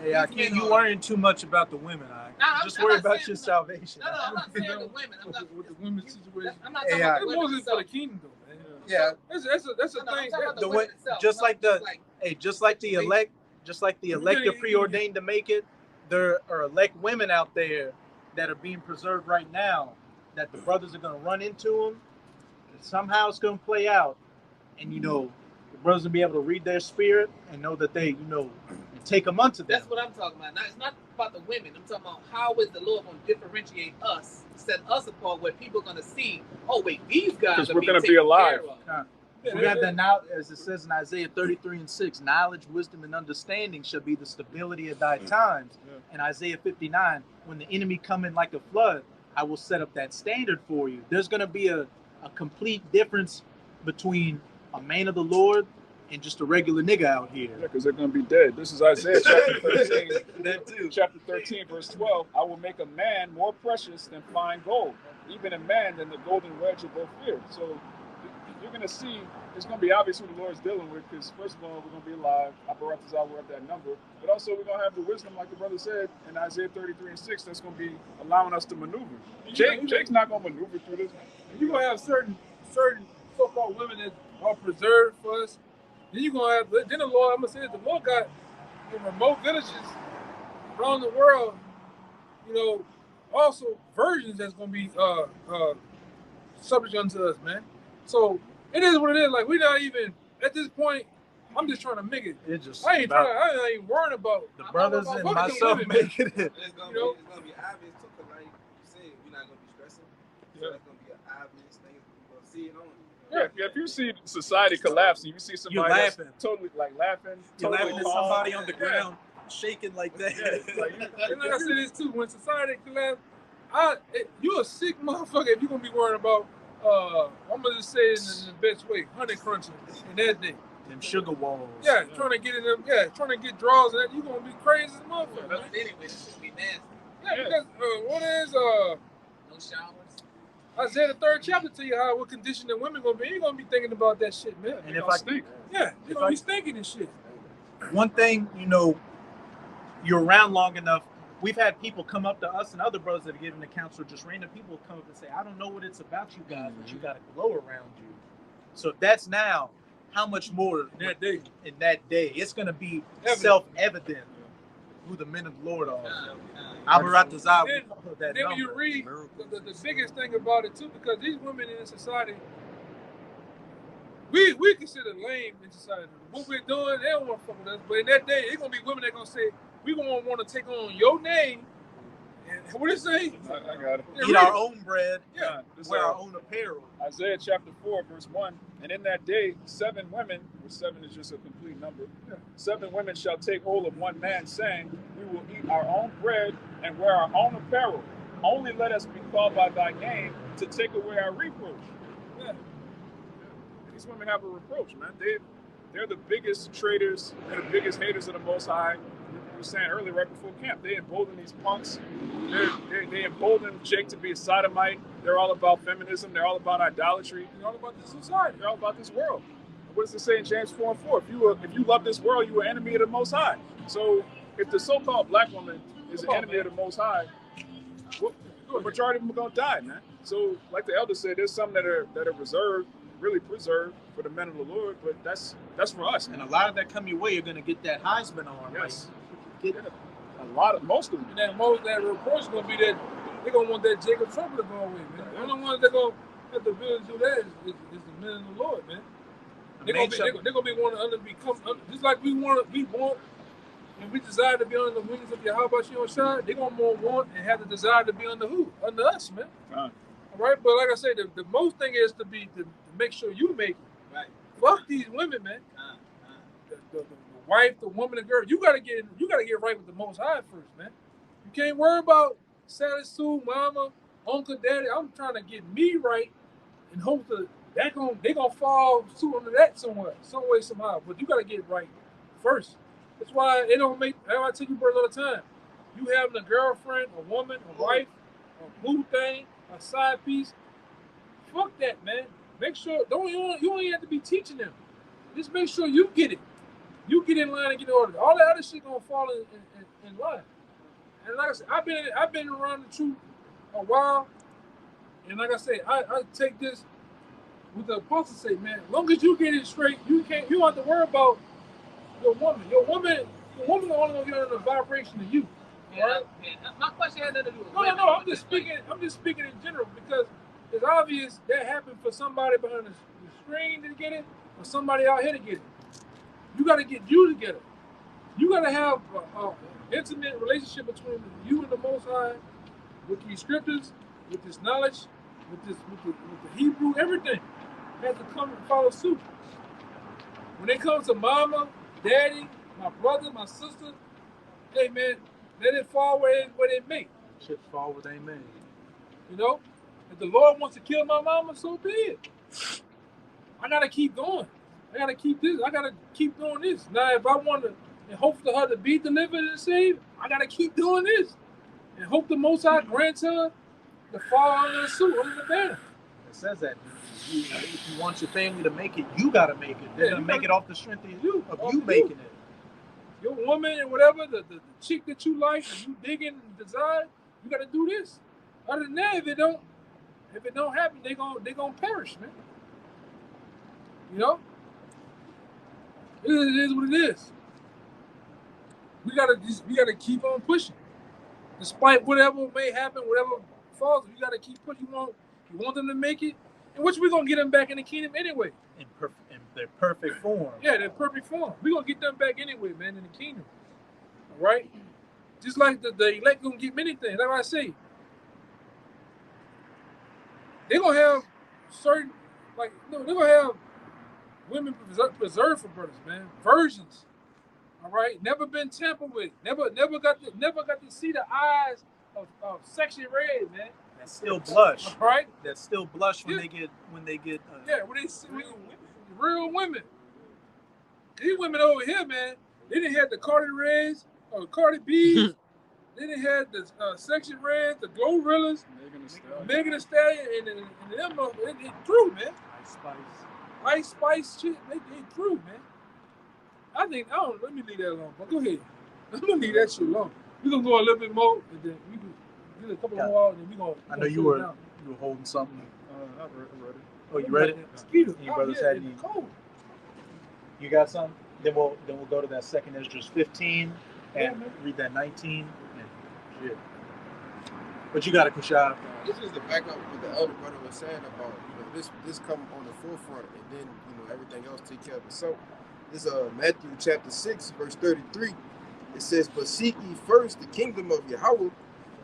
Hey, Akeem, you worrying too much about the women, all right? Just worry about your salvation. No, I'm not saying the women. I'm not with the women's situation. I'm not talking about the women. It wasn't for the kingdom, though, man. Yeah, that's a thing. Just like the elect are preordained to make it, there are elect women out there that are being preserved right now. That the brothers are going to run into them. And somehow it's going to play out, and the brothers will be able to read their spirit and know that they take them unto them. That's what I'm talking about. Now, it's not about the women. I'm talking about how is the Lord going to differentiate us, set us apart, where people are going to see, oh wait, these guys are we're going to be alive. We got that now, as it says in Isaiah 33:6, knowledge, wisdom, and understanding shall be the stability of thy times. And Isaiah 59, when the enemy come in like a flood, I will set up that standard for you. There's going to be a complete difference between a man of the Lord and just a regular nigga out here. Yeah, because they're going to be dead. This is Isaiah chapter 13. That too. Chapter 13, verse 12. I will make a man more precious than fine gold, even a man than the golden wedge of Ophir. So you're going to see, it's going to be obvious who the Lord's dealing with, because first of all, we're going to be alive. We're at that number. But also, we're going to have the wisdom, like the brother said, in Isaiah 33:6, that's going to be allowing us to maneuver. Jake's not going to maneuver through this. You're going to have certain so-called women that are preserved for us. Then you're going to have, then the Lord, I'm going to say, the Lord got in remote villages around the world, also virgins that's going to be subject unto us, man. So it is what it is. Like, we're not even, at this point, I'm just trying to make it. It's just I ain't worrying about the brothers and myself making it. It's going to be obvious, too, because like you said, we're not going to be stressing. So it's going to be an obvious thing. We're going to see it on you. Yeah, if you see society collapsing, you see somebody that's laughing. totally laughing, You're totally laughing at calm. somebody on the ground shaking like that. And like I said this too, when society collapse, you a sick motherfucker if you gonna be worrying about I'm gonna just say it in the best way, honey crunching in that day. Them sugar walls. Yeah, trying to get in them, trying to get draws and that, you gonna be crazy as a motherfucker. But anyway, this should be nasty. Yeah, because what is No showers. Isaiah the 3rd chapter tell you what condition the women gonna be. You gonna be thinking about that shit, man. And if I stink. Yeah, you gonna be stinking and shit. One thing, you're around long enough. We've had people come up to us and other brothers that are giving the counsel. Just random people come up and say, "I don't know what it's about, you guys, but you got a glow around you." So if that's now, how much more That day. in that day? It's gonna be Evident. self-evident who the men of the Lord are. Abaratazah, that Then when you number. read the biggest thing about it too, because these women in society, we consider lame in society. What we're doing, they don't want to fuck with us. But in that day, it's gonna be women that gonna say, we gonna want to take on your name. And what it say? I got it. Eat our own bread, Yeah. wear our own apparel. Isaiah chapter 4, verse 1. And in that day, 7 women, which 7 is just a complete number, 7 women shall take hold of one man, saying, we will eat our own bread and wear our own apparel. Only let us be called by thy name to take away our reproach. Yeah. These women have a reproach, man. They're the biggest traitors and the biggest haters of the Most High. We were saying earlier, right before camp, they embolden these punks. They embolden Jake to be a sodomite. They're all about feminism. They're all about idolatry. They're all about this society. They're all about this world. What does it say in James 4:4? If you love this world, you are enemy of the Most High. So if the so-called black woman is an enemy of the Most High, the majority of them are gonna die, man. So, like the elder said, there's some that are reserved, really preserved for the men of the Lord, but that's for us. And a lot of that come your way, you're gonna get that Heisman on. Yes. Like, Most of them. And that reproach is gonna be that they're gonna want that Jacob trouble to go away, man. The only ones that gonna have the ability to do that is the men of the Lord, man. They're gonna be wanting to become just like we want, and we desire to be under the wings of Yahweh Shai. They're gonna more want and have the desire to be under who? Under us, man. All right, but like I said, the most thing is to make sure you make it. Right. Fuck these women, man. The wife, the woman, the girl. You gotta get right with the Most High first, man. You can't worry about Sally Sue, Mama, Uncle, Daddy. I'm trying to get me right and hope that they gonna fall suit under that somewhere, some way, somehow. But you gotta get right first. That's why it don't make. I tell you, brothers, all the time. You having a girlfriend, a woman, a wife, a boo thing, a side piece. Fuck that, man. Make sure you don't even have to be teaching them. Just make sure you get it. You get in line and get in order. All that other shit gonna fall in line. And like I said, I've been around the truth a while, and like I said, I take this with the apostle say, man. As long as you get it straight, you don't have to worry about your woman. Your woman only gonna get under the vibration of you. Right? My question had nothing to do with No. I'm just speaking in general because it's obvious that happened for somebody behind the screen to get it, or somebody out here to get it. You got to get you together. You got to have an intimate relationship between you and the Most High, with these scriptures, with this knowledge, with the Hebrew, everything has to come and follow suit. When it comes to mama, daddy, my brother, my sister, hey man, let it fall where they may. Chips fall where they may. You know, if the Lord wants to kill my mama, so be it. I gotta keep going. I gotta keep this. I gotta keep doing this. Now, if I want to, and hope for her to be delivered and saved, I gotta keep doing this, and hope the Most High grants her to fall under the suit, under the banner. It says that if you want your family to make it, you gotta make it. They're gonna make it off the strength of you making it. Your woman and whatever, the chick that you like, and you digging and desire, you gotta do this. Other than that, if it don't happen, they gonna perish, man. You know? It is what it is. We gotta keep on pushing, despite whatever may happen, whatever falls. You gotta keep pushing. You want them to make it, and which we're gonna get them back in the kingdom anyway. In their perfect form. Yeah, their perfect form. We're gonna get them back anyway, man, in the kingdom. All right. Just like the elect gonna get many things. Like I say, they're gonna have certain Like, no, they're gonna have women preserved for brothers, man. Virgins. All right, never been tampered with. Never got to see the eyes of sexy red, man. That still blush. All right, that still blush when they get when they see real women. These women over here, man, they didn't have the Cardi Reds or Cardi B's. They didn't have the Sexy Reds, the Glorrillas, Megan Thee Stallion, and them. It threw, man. Ice Spice shit. They threw, man. Let me leave that alone. But go ahead. I'm gonna leave that shit alone. We're gonna go a little bit more, and then we can get a couple more out, and then we gonna. I know you were holding something. I read it. Oh, you read it? Mosquito. You brothers had any? You got some? Then we'll go to that second Esdras 15 and read that 19 and shit. But you got it, Kushab. This is to back up what the elder brother was saying about this come on the forefront, and then everything else take care of itself. This is Matthew chapter 6 verse 33. It says, "But seek ye first the kingdom of Yahweh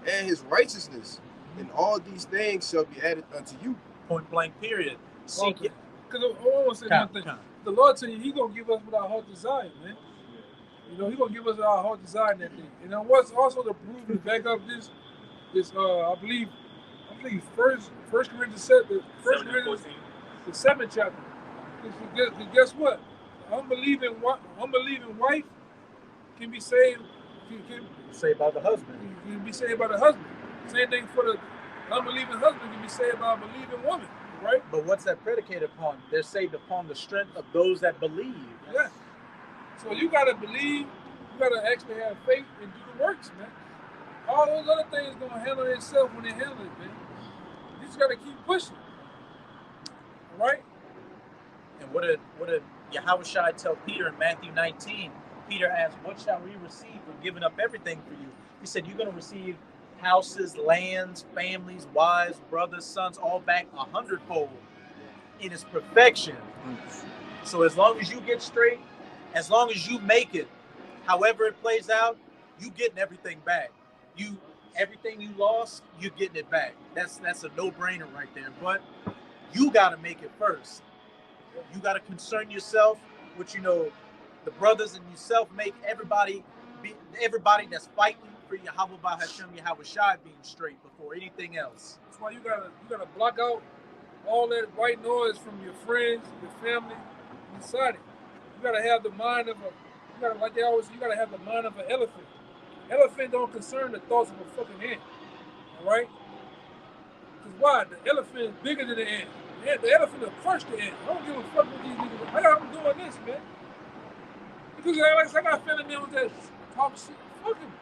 and his righteousness, and all these things shall be added unto you." Point blank. Period. Seek it. Because I want to say one thing. The Lord said He gonna give us what our heart desire, man. He gonna give us our heart desire in that thing. And what's also the proof to back up this I believe First Corinthians the 7th chapter. Because guess what? Unbelieving wife can be saved. Can saved by the husband. Can be saved by the husband. Same thing for the unbelieving husband can be saved by a believing woman, right? But what's that predicated upon? They're saved upon the strength of those that believe. Yeah. So you gotta believe. You gotta actually have faith and do the works, man. All those other things gonna handle itself when they handle it, man. You just gotta keep pushing. All right? And what did Yahushua tell Peter in Matthew 19? Peter asked, "What shall we receive for giving up everything for you?" He said, "You're going to receive houses, lands, families, wives, brothers, sons, all back 100-fold in its perfection." So as long as you get straight, as long as you make it, however it plays out, you getting everything back. Everything you lost, you're getting it back. That's a no-brainer right there. But you got to make it first. You got to concern yourself with, the brothers and yourself. Make everybody that's fighting for Yahweh by Hashem, Yahweh Shai being straight before anything else. That's why you gotta block out all that white noise from your friends, your family, and society. You gotta have the mind of like they always say, you gotta have the mind of an elephant. Elephant don't concern the thoughts of a fucking ant. All right? Because why? The elephant is bigger than the ant. The elephant will crush the ant. I don't give a fuck what these niggas. I'm doing this, man. Because I got family members that talk shit. Fuck him.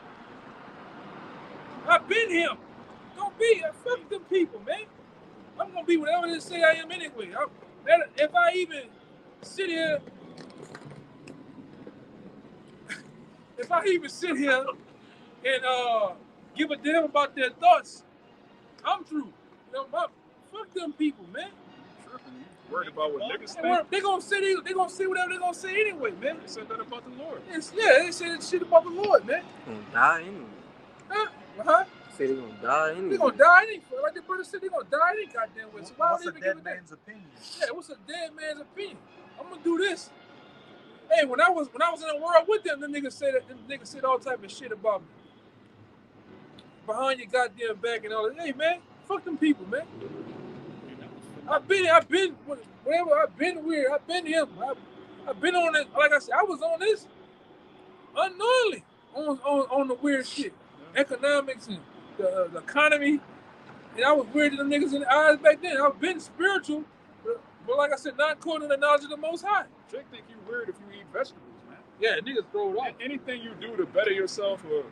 I've been him. Don't be. Fuck them people, man. I'm gonna be whatever they say I am anyway. If I even sit here, and give a damn about their thoughts, I'm through. Fuck them people, man. Worried about what niggas think. They gonna say whatever they gonna say anyway, man. They said that about the Lord. They said that shit about the Lord, man. Gonna die anyway. Huh? Say they gonna die anyway. They gonna die anyway. Like the brother said, they gonna die any goddamn way. So why what's would a they dead man's opinion? Yeah, what's a dead man's opinion? I'm gonna do this. Hey, when I was in the world with them niggas said all type of shit about me. Behind your goddamn back and all that. Hey man, fuck them people, man. I've been whatever. I've been weird. I've been him. I've been on it. Like I said, I was on this unknowingly on the weird shit, economics and the economy. And I was weird to them niggas in the eyes back then. I've been spiritual, but like I said, not according to the knowledge of the Most High. Jake think you weird if you eat vegetables, man. Yeah, niggas throw it off. Anything you do to better yourself or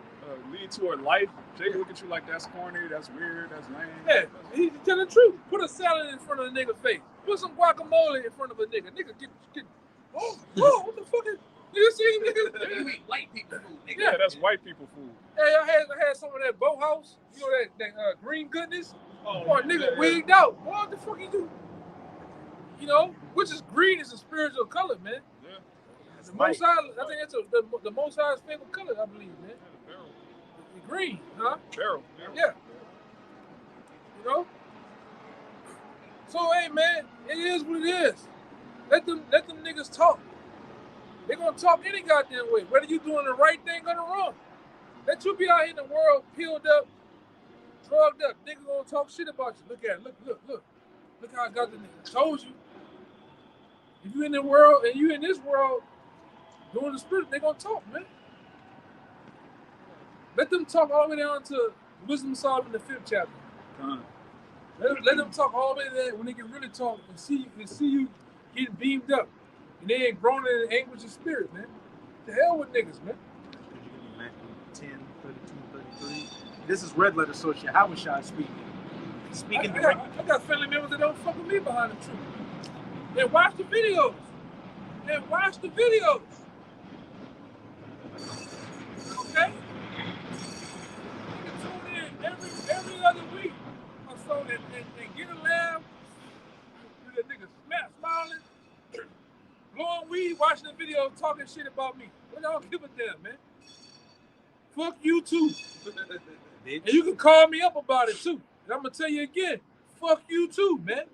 lead to a life, Jake look at you like that's corny, that's weird, that's lame. Yeah, he's telling the truth. Put a salad in front of a nigga face. Put some guacamole in front of a nigga. Nigga get what the fuck is you see niggas? You eat white people food, nigga. Yeah, that's white people food. Hey, I had some of that boathouse. You know that green goodness? Boy, nigga wigged out. What the fuck you do? Which is green is a spiritual color, man. Yeah. The Most High, I think that's the Most High's favorite color, I believe, man. The green, huh? Barrel. Yeah. So hey man, it is what it is. Let them niggas talk. They gonna talk any goddamn way, whether you doing the right thing or the wrong. Let you be out here in the world peeled up, drugged up. Niggas gonna talk shit about you. Look at it. Look. Look how I got the nigga. Told you. If you in the world and you in this world doing the spirit, they gonna talk, man. Let them talk all the way down to Wisdom Solved in the 5th chapter. Let them talk all the way there when they can really talk and see you getting beamed up. And they ain't grown in the anguish of spirit, man. The hell with niggas, man. Matthew 10, 32, 33. This is Red Letter Associate Howard speaking. I got family members that don't fuck with me behind the truth. They watch the videos. Okay? You can tune in every other week or so and get a laugh. The niggas smiling, blowing weed, watching the video, talking shit about me. What y'all give a damn, man? Fuck you too. And you can call me up about it too. And I'm gonna tell you again, fuck you too, man.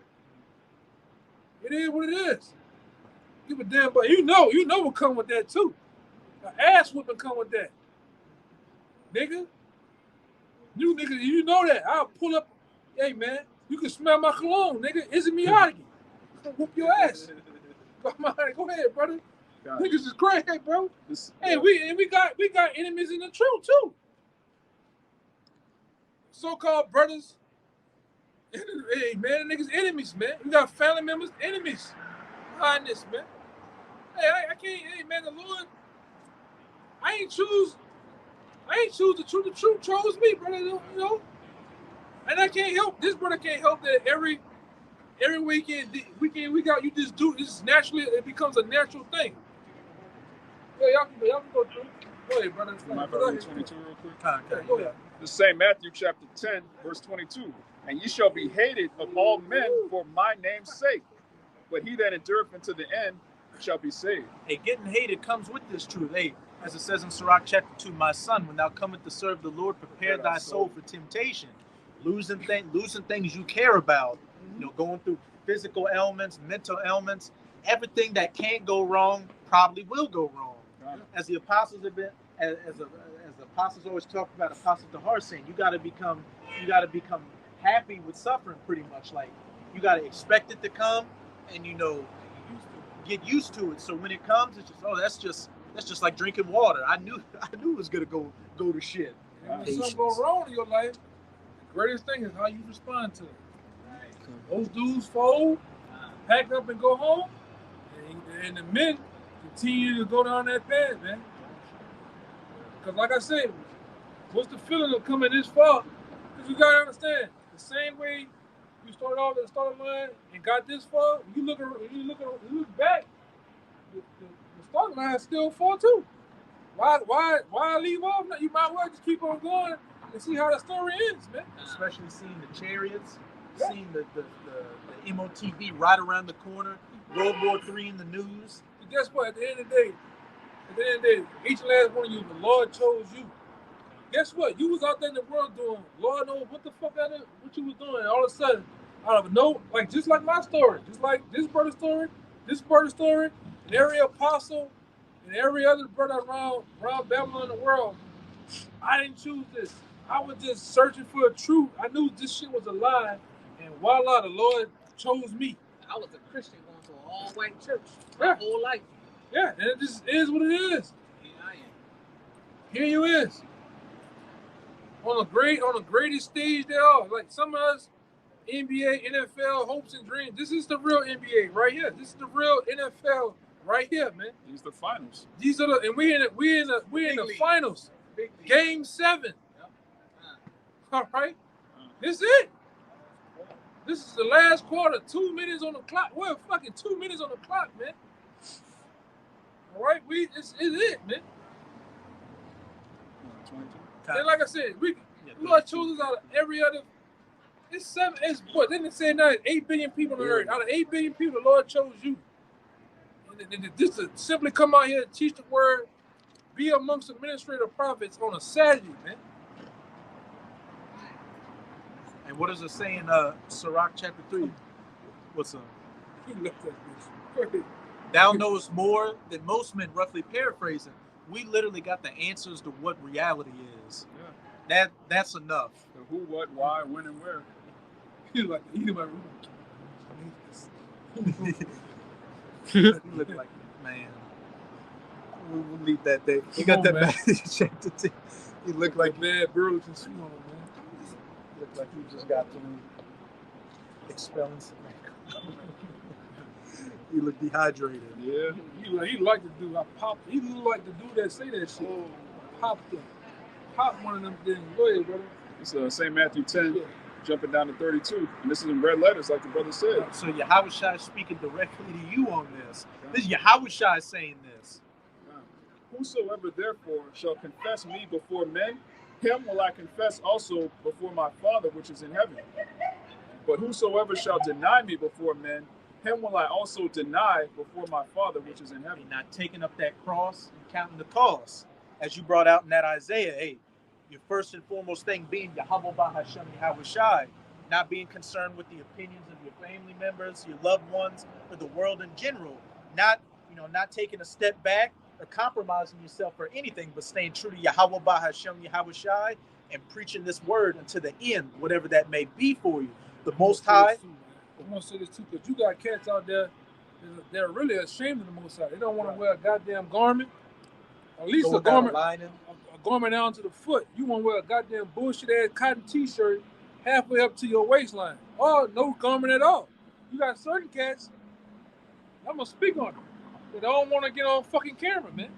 It is what it is. Give a damn, but you know what come with that too. An ass whooping come with that. Nigga. You know that. I'll pull up, hey man, you can smell my cologne, nigga. Is it Miyagi? Whoop your ass. Go ahead, brother. Niggas is crazy, bro. Hey, we got enemies in the truth too. So-called brothers. Hey man, niggas enemies, man. We got family members, enemies behind this, man. Hey, I can't. Hey man, the Lord, I ain't choose the truth. The truth chose me, brother. You know, and I can't help. This brother can't help that every weekend we got you just do this naturally. It becomes a natural thing. Yeah, y'all can go through. Go ahead, brother. Might read 22 real quick. Go ahead. The same Matthew chapter 10, verse 22. And ye shall be hated of all men for my name's sake. But he that endureth unto the end shall be saved. Hey, getting hated comes with this truth. Hey, as it says in Sirach chapter 2, my son, when thou comest to serve the Lord, prepare thy soul for temptation. Losing things you care about, going through physical ailments, mental ailments, everything that can't go wrong probably will go wrong. As the apostles have been, as the apostles always talk about, Apostle Tahar saying, you got to become happy with suffering, pretty much. Like you got to expect it to come, and get used to it. So when it comes, it's just that's just like drinking water. I knew it was gonna go to shit. And when something goes wrong in your life, the greatest thing is how you respond to it. Those dudes fold, pack up and go home, and the men continue to go down that path, man. Because like I said, what's the feeling of coming this far? Because you gotta understand, the same way you started off at the starting line and got this far, you look back, the starting line is still far too. Why leave off? You might well just keep on going and see how the story ends, man. Especially seeing the chariots, seeing the MOTV right around the corner, World War III in the news. But guess what? At the end of the day, each and last one of you, the Lord chose you. Guess what? You was out there in the world doing, Lord knows what the fuck what you was doing. And all of a sudden, out of no, like just like my story, just like this brother's story, and every apostle and every other brother around Babylon in the world, I didn't choose this. I was just searching for a truth. I knew this shit was a lie, and voila, the Lord chose me. I was a Christian going to an all-white church my whole life. Yeah, and it just is what it is. Here I am. Here you is. On the greatest stage there are. Like some of us, NBA, NFL, hopes and dreams. This is the real NBA right here. This is the real NFL right here, man. These are the finals. These are and we're in the finals. Game 7. All right. This is it. This is the last quarter. 2 minutes on the clock. We're fucking 2 minutes on the clock, man. All right, it's it, man. 22. And like I said, Lord chose us out of every other. It's 7. It's what? Didn't it say now? 8 billion people on earth. Out of 8 billion people, the Lord chose you. And just to simply come out here and teach the word, be amongst administrative prophets on a Saturday, man. And what does it say in Sirach chapter 3? What's up? He looked at this. Thou knowest more than most men, roughly paraphrasing. We literally got the answers to what reality is. Yeah. That's enough. The who, what, why, when, and where. He like, eat in my room. You look like, man. We'll leave that there. You got that Matthew chapter 10. You look like bad Burlington suit on, man. You look like you just got through expelling some. You look dehydrated. Yeah. He like to do. I pop. He like to do that. Say that shit. Pop one of them things. Go ahead, brother. It's St. Matthew 10, jumping down to 32. And this is in red letters, like the brother said. So Yahushua is speaking directly to you on this. This is Yahushua saying this. Whosoever therefore shall confess me before men, him will I confess also before my Father which is in heaven. But whosoever shall deny me before men, him will I also deny before my Father which is in heaven. Not taking up that cross and counting the cost. As you brought out in that Isaiah, hey, your first and foremost thing being Yahweh Bahashem Yahushai, not being concerned with the opinions of your family members, your loved ones, or the world in general. Not taking a step back or compromising yourself for anything, but staying true to Yahweh Bahashem Yahushai and preaching this word until the end, whatever that may be for you. The Most High. I'm gonna say this too, because you got cats out there they're really ashamed of the Most High. They don't want to wear a goddamn garment, at least a garment down to the foot. You want to wear a goddamn bullshit ass cotton t-shirt halfway up to your waistline, or no garment at all. You got certain cats. I'm gonna speak on them. They don't want to get on fucking camera, man.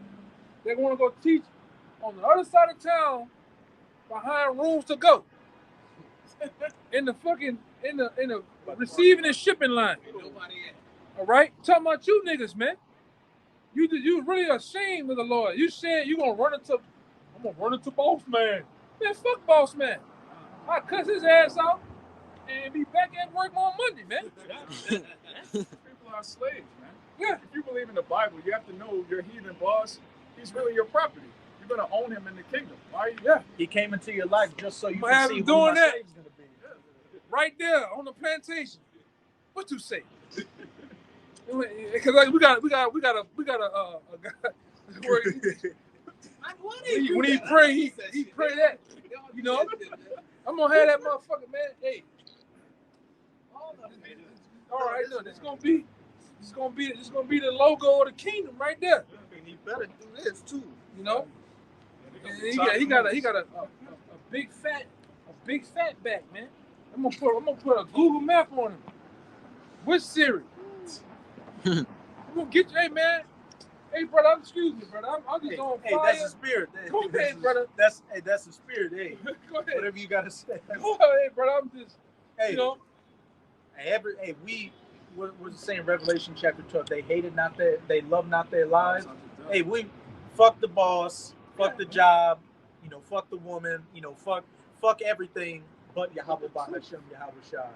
They want to go teach on the other side of town, behind rooms to go, in the receiving and shipping line. All right, talking about you niggas, man. You really ashamed of the Lord. You said you I'm gonna run into boss man. Man, fuck boss man. I cuss his ass out and be back at work on Monday, man. People are slaves, man. Yeah. If you believe in the Bible, you have to know your heathen boss, he's really your property. You're gonna own him in the kingdom. Why? Yeah. He came into your life just so you But can see who doing my that slave's gonna be. right there on the plantation. What you say? Because like, we got a guy. When he pray, he pray that. You know, I'm gonna have that motherfucker, man. Hey, all right, look, this gonna be the logo of the kingdom right there. And he better do this too. You know, and he got a big fat back, man. I'm gonna put a Google map on him with Siri. I'm gonna get you, hey man. Hey brother, excuse me, brother. I'm just on fire. Hey, that's the spirit. Go ahead, brother. That's the spirit. Hey, go ahead. Whatever you gotta say. Go ahead, brother. I'm just, you know. What was it saying? Revelation chapter 12. They love not their lives. Hey, we fuck the boss, fuck the job, fuck the woman, fuck everything but Yahweh Bahashem Yahushai.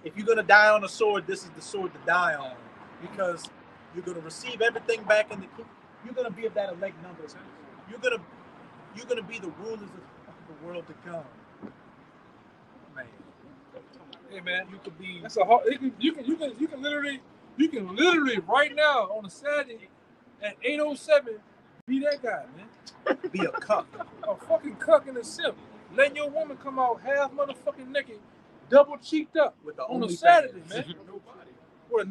If you're gonna die on a sword, this is the sword to die on, because you're gonna receive everything back in the kingdom. You're gonna be of that elect number. You're gonna be the rulers of the world to come. Man. Hey man, you could be. That's a hard. You can literally right now on a Saturday at 8:07 be that guy, man. Be a cuck. A fucking cuck and a simp. Letting your woman come out half motherfucking naked, double cheeked up with the on a Saturday, man. With a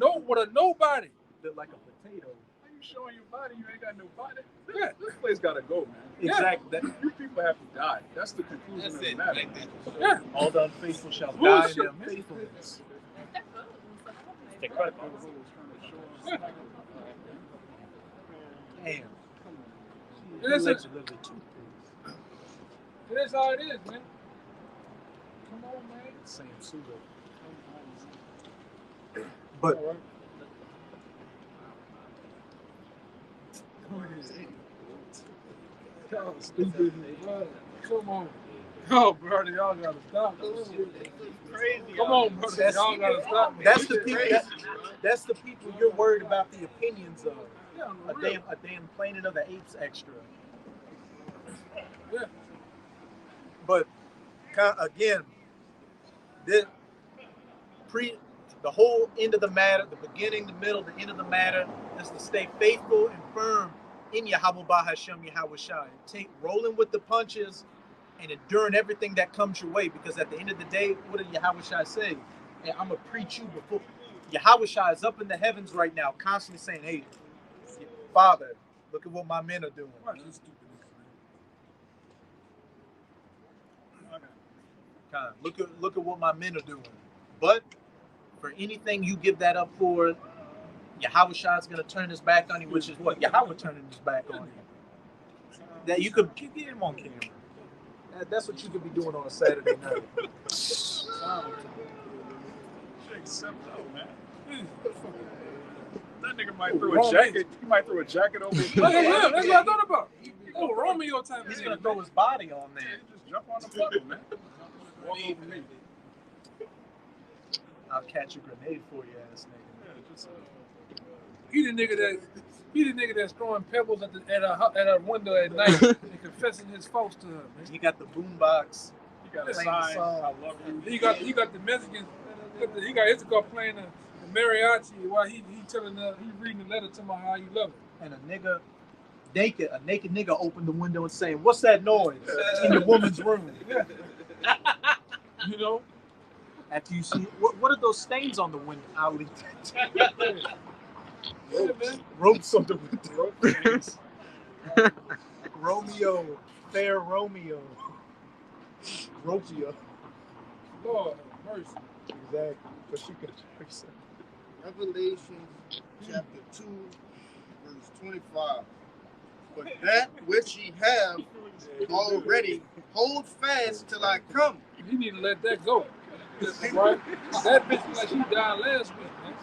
nobody. Look like a potato. How you showing your body? You ain't got no body. Yeah. This place gotta go, man. Exactly. Yeah. You people have to die. That's the conclusion of the matter. Yeah. All the unfaithful shall die in their faithfulness. Damn. That's how it is, man. Come on, man. Same pseudo. But y'all stupid. Come on. Oh, brother, y'all gotta stop. Crazy. Come on, brother. Y'all gotta stop. That's the people. That's the people you're worried about the opinions of. Yeah, a damn Planet of the Apes extra. Yeah. But again, The whole end of the matter, the beginning, the middle, the end of the matter, is to stay faithful and firm in Yahweh Hashem Yahweh Shai. Take rolling with the punches and enduring everything that comes your way. Because at the end of the day, what did Yahweh Shai say? And I'm gonna preach you before. Yahweh Shai is up in the heavens right now, constantly saying, "Hey, Father, look at what my men are doing." Look at what my men are doing. But for anything you give that up for, Yahweh Shai is going to turn his back on you, which is what? Yahweh turning his back on you. That you could get him on camera. That's what you could be doing on a Saturday night. That nigga might throw a jacket. He might throw a jacket over his That's what I thought about. Oh, Romeo type. He's going to throw his body on there. Just jump on the puddle, man. Walk over me. I'll catch a grenade for you, ass nigga. He the nigga that's throwing pebbles at a window at night and confessing his faults to her. Man. He got the boombox. He got a sign. I love you. He got the Mexicans. He got Issachar playing the mariachi while he telling he reading the letter to my how you love it. And a naked nigga opened the window and saying, "What's that noise in the woman's room?" You know. After you see what are those stains on the window? I'll leave that. Ropes on the window. Romeo, fair Romeo. Romeo. Lord have mercy. Exactly. But she could fix it. Revelation chapter 2, verse 25. But that which ye have already, hold fast till I come. You need to let that go. Right? That bitch like she died last week, man.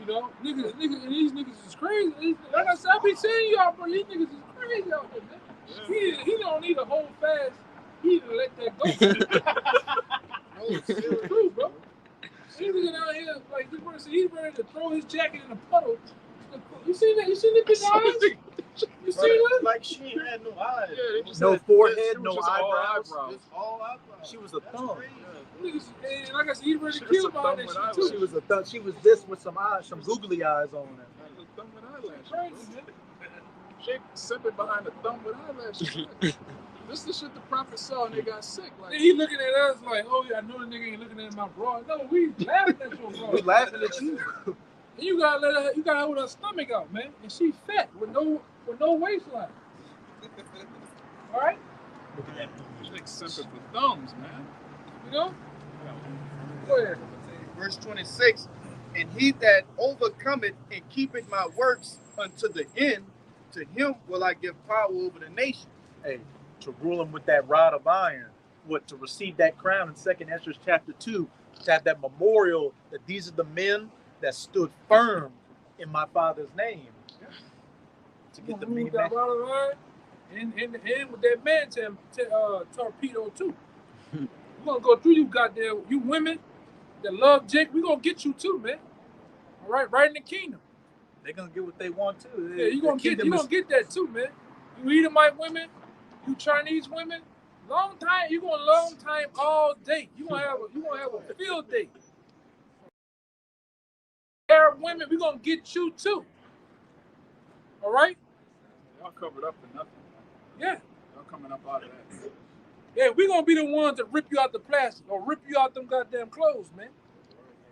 You know, niggas, and these niggas is crazy. Like I said, I be saying y'all, bro, these niggas is crazy out there, man. He don't need to hold fast. He need to let that go. It's true, bro. These niggas out here, like, he's ready to throw his jacket in a puddle. You see that? You see the bitch eyes? You see that? Like she ain't had no eyes. Yeah, no forehead, no eyebrows. It's all eyebrows. She was a thumb. Niggas, and like I said, he ready to kill about that shit too. She was a thumb. She was this with some eyes, some googly eyes on her. Thumb with eyelashes. Crazy, man. She simping behind the thumb with eyelashes. This is the shit the prophet saw and they got sick. Like, He looking at us like, oh yeah, I know the nigga ain't looking at my bra. No, we laughing at your bra. We laughing at you. And you gotta hold her stomach out, man. And she fat with no waistline. All right? look at that. Chick simping for thumbs, man. You know? Go ahead. Verse 26. And he that overcometh and keepeth my works unto the end, to him will I give power over the nation. Hey, to rule him with that rod of iron. What, to receive that crown in 2nd Ezra chapter 2, to have that memorial that these are the men that stood firm in my father's name. To get the big man. And with that man torpedo too. We're gonna go through you goddamn, you women that love Jake, we're gonna get you too, man. All right in the kingdom. They're gonna get what they want too. Yeah, you're gonna get that too, man. You Edomite women, you Chinese women, long time, you're gonna long time all day. You're gonna have a field day. Arab women, we're gonna get you too. All right? Y'all covered up for nothing. Yeah. Y'all coming up out of that. Yeah, we're gonna be the ones that rip you out the plastic or rip you out them goddamn clothes, man.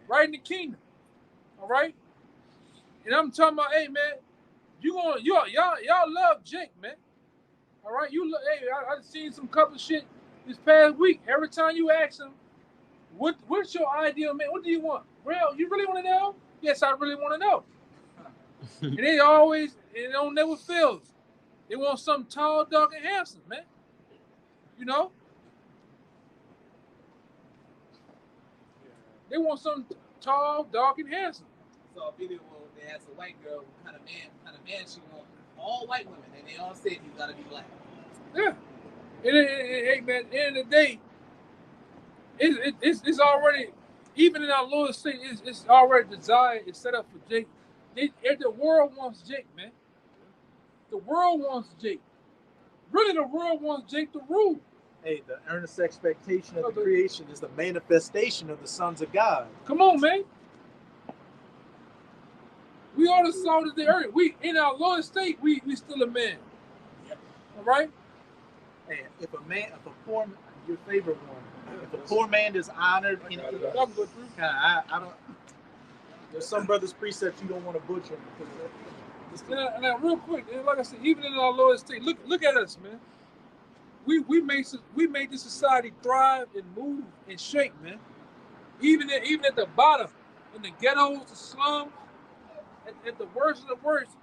Right in the kingdom. All right? And I'm talking about, hey man, y'all love Jake, man. All right, hey, I seen some couple shit this past week. Every time you ask them, what's your ideal man? What do you want? Well, you really want to know? Yes, I really want to know. And it don't never fails. They want something tall, dark, and handsome, man. You know? They want something tall, dark, and handsome. I saw a video where they asked a white girl what kind of man she wants. All white women, and they all said he's gotta be black. Yeah. Hey man, at the end of the day, it's already, even in our Lord's state, it's already designed, it's set up for Jake. The world wants Jake, man. The world wants Jake. Really, the world wants Jake to rule. Hey, the earnest expectation of the creation is the manifestation of the sons of God. Come on, man. We are the salt of the earth. We in our lowest state, we still a man. All right? Hey, if a poor, your favorite one, if a poor man is honored, I don't. There's some brothers' precepts you don't want to butcher. Now, real quick, like I said, even in our lowest state, look at us, man. We made this society thrive and move and shake, man. Even at the bottom, in the ghettos, the slums, at the worst of the worst,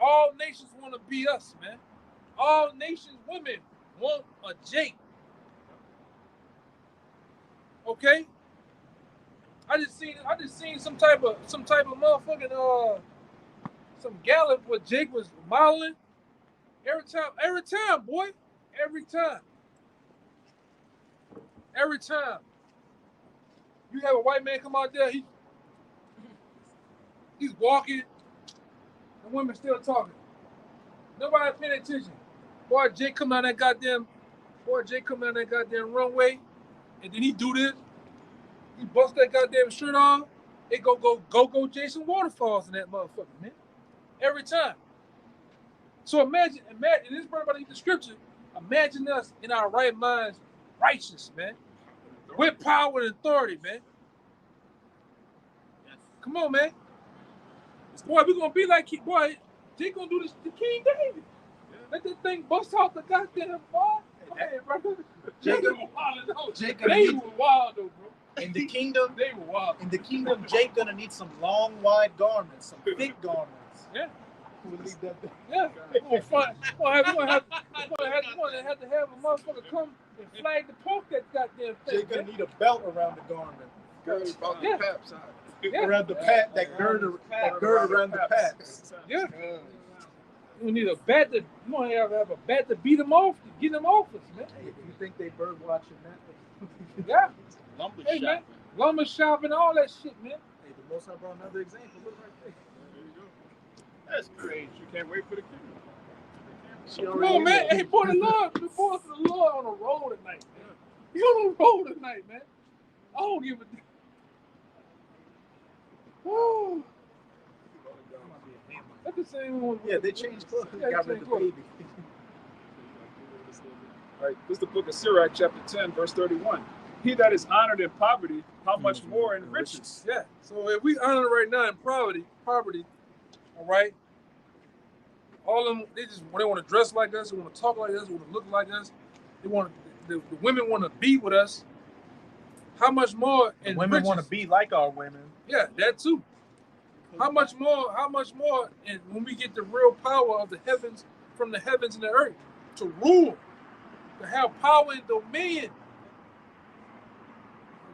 all nations want to be us, man. All nations women want a Jake. Okay? I just seen some type of motherfucking some gallop where Jake was modeling. Every time, boy. Every time. You have a white man come out there, he's walking, the women still talking. Nobody paying attention. Boy, Jake come out that goddamn runway, and then he do this. He bust that goddamn shirt on. It go Jason Waterfalls in that motherfucker, man. Every time. So imagine this is about the scripture. Imagine us in our right minds, righteous, man. With power and authority, man. Come on, man. Boy, we're gonna be like boy, Jake gonna do this to King David. Let that thing bust out the goddamn ball. Hey, brother. Jacob was wild though, bro. In the kingdom, they were wild. In the kingdom, Jake gonna need some long, wide garments, some thick garments. Yeah. We'll leave that there. Yeah. We're gonna have to have a motherfucker come and flag the poke that goddamn thing. Jake gonna need a belt around the garment. Girls about the paps out. Yeah. Around the pat, that gird around the paps. Yeah. You need a bat you want to have a bat to beat them off, to get them off us, man. Hey, if you think they bird watching that, yeah. Lumber hey, shopping. Man. Lumber shopping, all that shit, man. Hey, the Most High brought another example. Look right there. There you go. That's crazy. You can't wait for the kingdom. Come on, man. Hey, boy, the Lord on the road tonight, man. He on the road tonight, man. I don't give a damn. Woo. That's the same one. Yeah, they changed clothes. Yeah, Got rid of the baby. All right, this is the book of Sirach, chapter 10, verse 31. He that is honored in poverty, how much more in riches? Yeah. So if we honor right now in poverty, all right. All of them, they want to dress like us, they want to talk like us, they want to look like us. They want the women want to be with us. How much more in Women riches? want to be like our women. Yeah, that too. How much more, and when we get the real power of the heavens, from the heavens and the earth, to rule, to have power and dominion.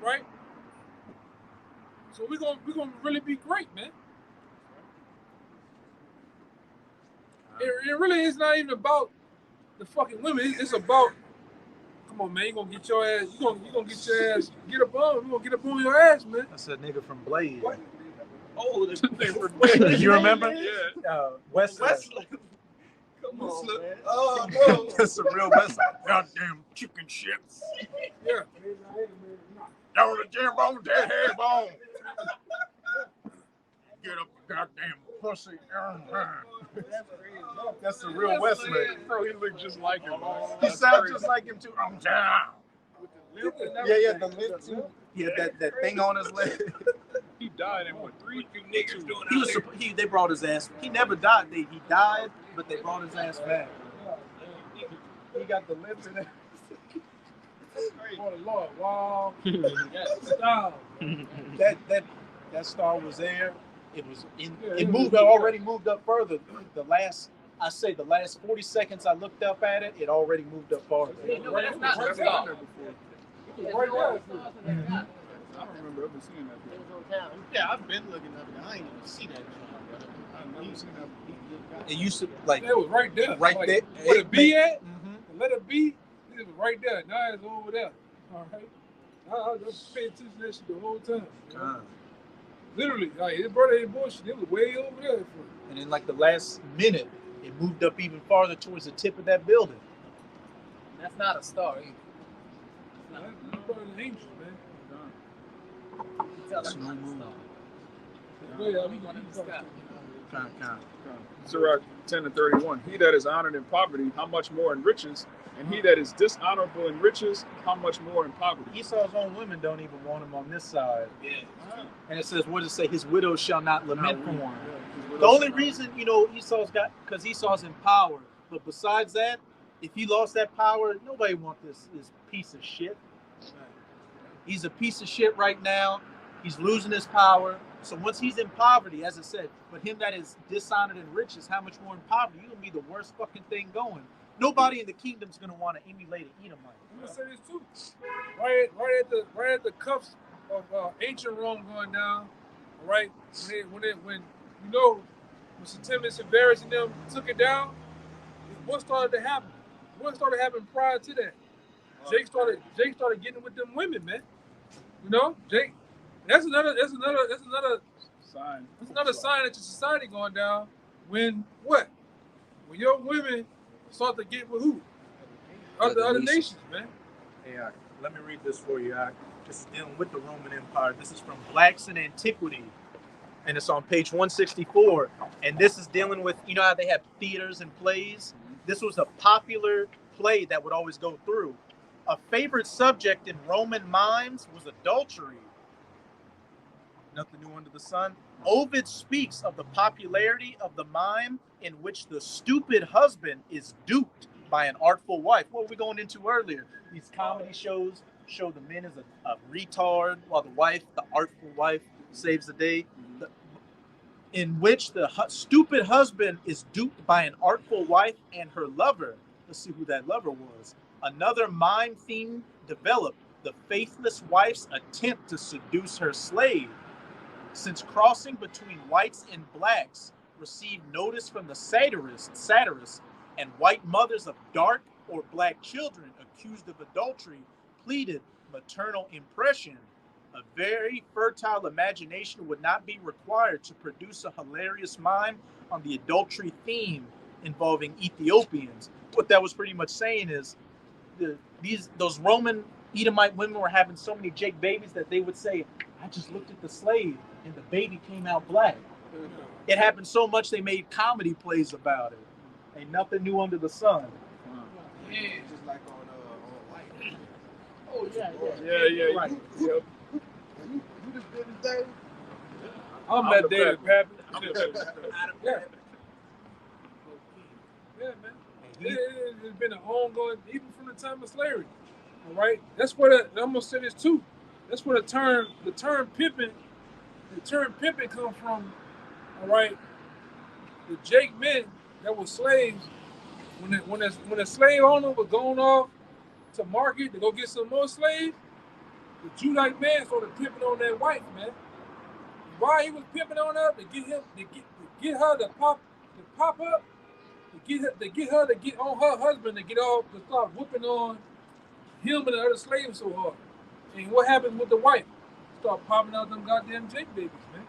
All right? So we're gonna really be great, man. It really is not even about the fucking women. It's about, come on, man, you gonna get your ass, you gonna get your ass, you gonna get up on your ass, man. That's a nigga from Blade. What? Oh, You remember? Yeah. Wesley. Come on, man. Oh, bro. That's a real Wesley. Goddamn chicken shits. Yeah. Down the damn bone, dead head bone. Get up, goddamn pussy. That's a real Wesley. Bro, he looked just like him. He sounds just like him too. I'm down. Yeah, the lip too. Yeah, that thing on his lip. He died in what, 3 niggas doing They brought his ass. He never died. He died, but they brought his ass back. He got the lips in it. Oh Lord, wow. Stop. That star was there. It was in. It moved. Already moved up further. The last 40 seconds I looked up at it, it already moved up farther. That's not Right there. I don't remember ever seeing that before. Yeah, I've been looking up and I ain't even see that. I've never seen that before. It used to like It was right there. right Like, there. Where the B at? Mm-hmm. Let it be. It was right there. Now it's over there. All right. I just paid attention to that shit the whole time. You know? Literally, like his brother ain't bullshit. It was way over there. And in like the last minute, it moved up even farther towards the tip of that building. That's not a star either. Brother angels, man. Tell them not to stop. Sirach 10:31. He that is honored in poverty, how much more in riches? And he that is dishonorable in riches, how much more in poverty? Esau's own women don't even want him on this side. Yeah. And it says, what does it say? His widow shall not lament for him. Yeah, The only reason, Esau's got, because Esau's in power. But besides that, if he lost that power, nobody wants this piece of shit. He's a piece of shit right now. He's losing his power. So once he's in poverty, as I said, but him that is dishonored in riches, how much more in poverty? You're going to be the worst fucking thing going. Nobody in the kingdom's going to want to emulate an Edomite. I'm going to say this too. Right at the cuffs of ancient Rome going down, all right? When Septimius Severus and them took it down, what started to happen? What started happening prior to that? Jake started getting with them women, man. Jake. That's another sign. That's another sign that your society going down. When what? When your women start to get with who? Other nations, man. Hey, let me read this for you. This is dealing with the Roman Empire. This is from Blacks in Antiquity, and it's on page 164. And this is dealing with, how they have theaters and plays? This was a popular play that would always go through. A favorite subject in Roman mimes was adultery. Nothing new under the sun. Ovid speaks of the popularity of the mime in which the stupid husband is duped by an artful wife. What were we going into earlier? These comedy shows show the men as a retard, while the artful wife, saves the day. In which the stupid husband is duped by an artful wife and her lover. Let's see who that lover was. Another mime theme developed: the faithless wife's attempt to seduce her slave. Since crossing between whites and blacks received notice from the satirists, and white mothers of dark or black children accused of adultery pleaded maternal impression, a very fertile imagination would not be required to produce a hilarious mime on the adultery theme involving Ethiopians. What that was pretty much saying is those Roman Edomite women were having so many Jake babies that they would say, I just looked at the slave and the baby came out black. It happened so much they made comedy plays about it. Ain't nothing new under the sun. Yeah. Just like on White. Oh, yeah. Right. Yep. You just did his thing. I'm that David Pappy. Yeah. Yeah, man. It's been an ongoing, even from the time of slavery. All right, that's where I'm gonna say this too. That's where the term pimping come from. All right, the Jake men that were slaves, when a slave owner was going off to market to go get some more slaves, the Judite man started pimping on that wife, man. Why he was pimping on her? To get her to pop up, to get on her husband, to start whooping on him and the other slaves so hard. And what happened with the wife? Start popping out them goddamn Jake babies, man.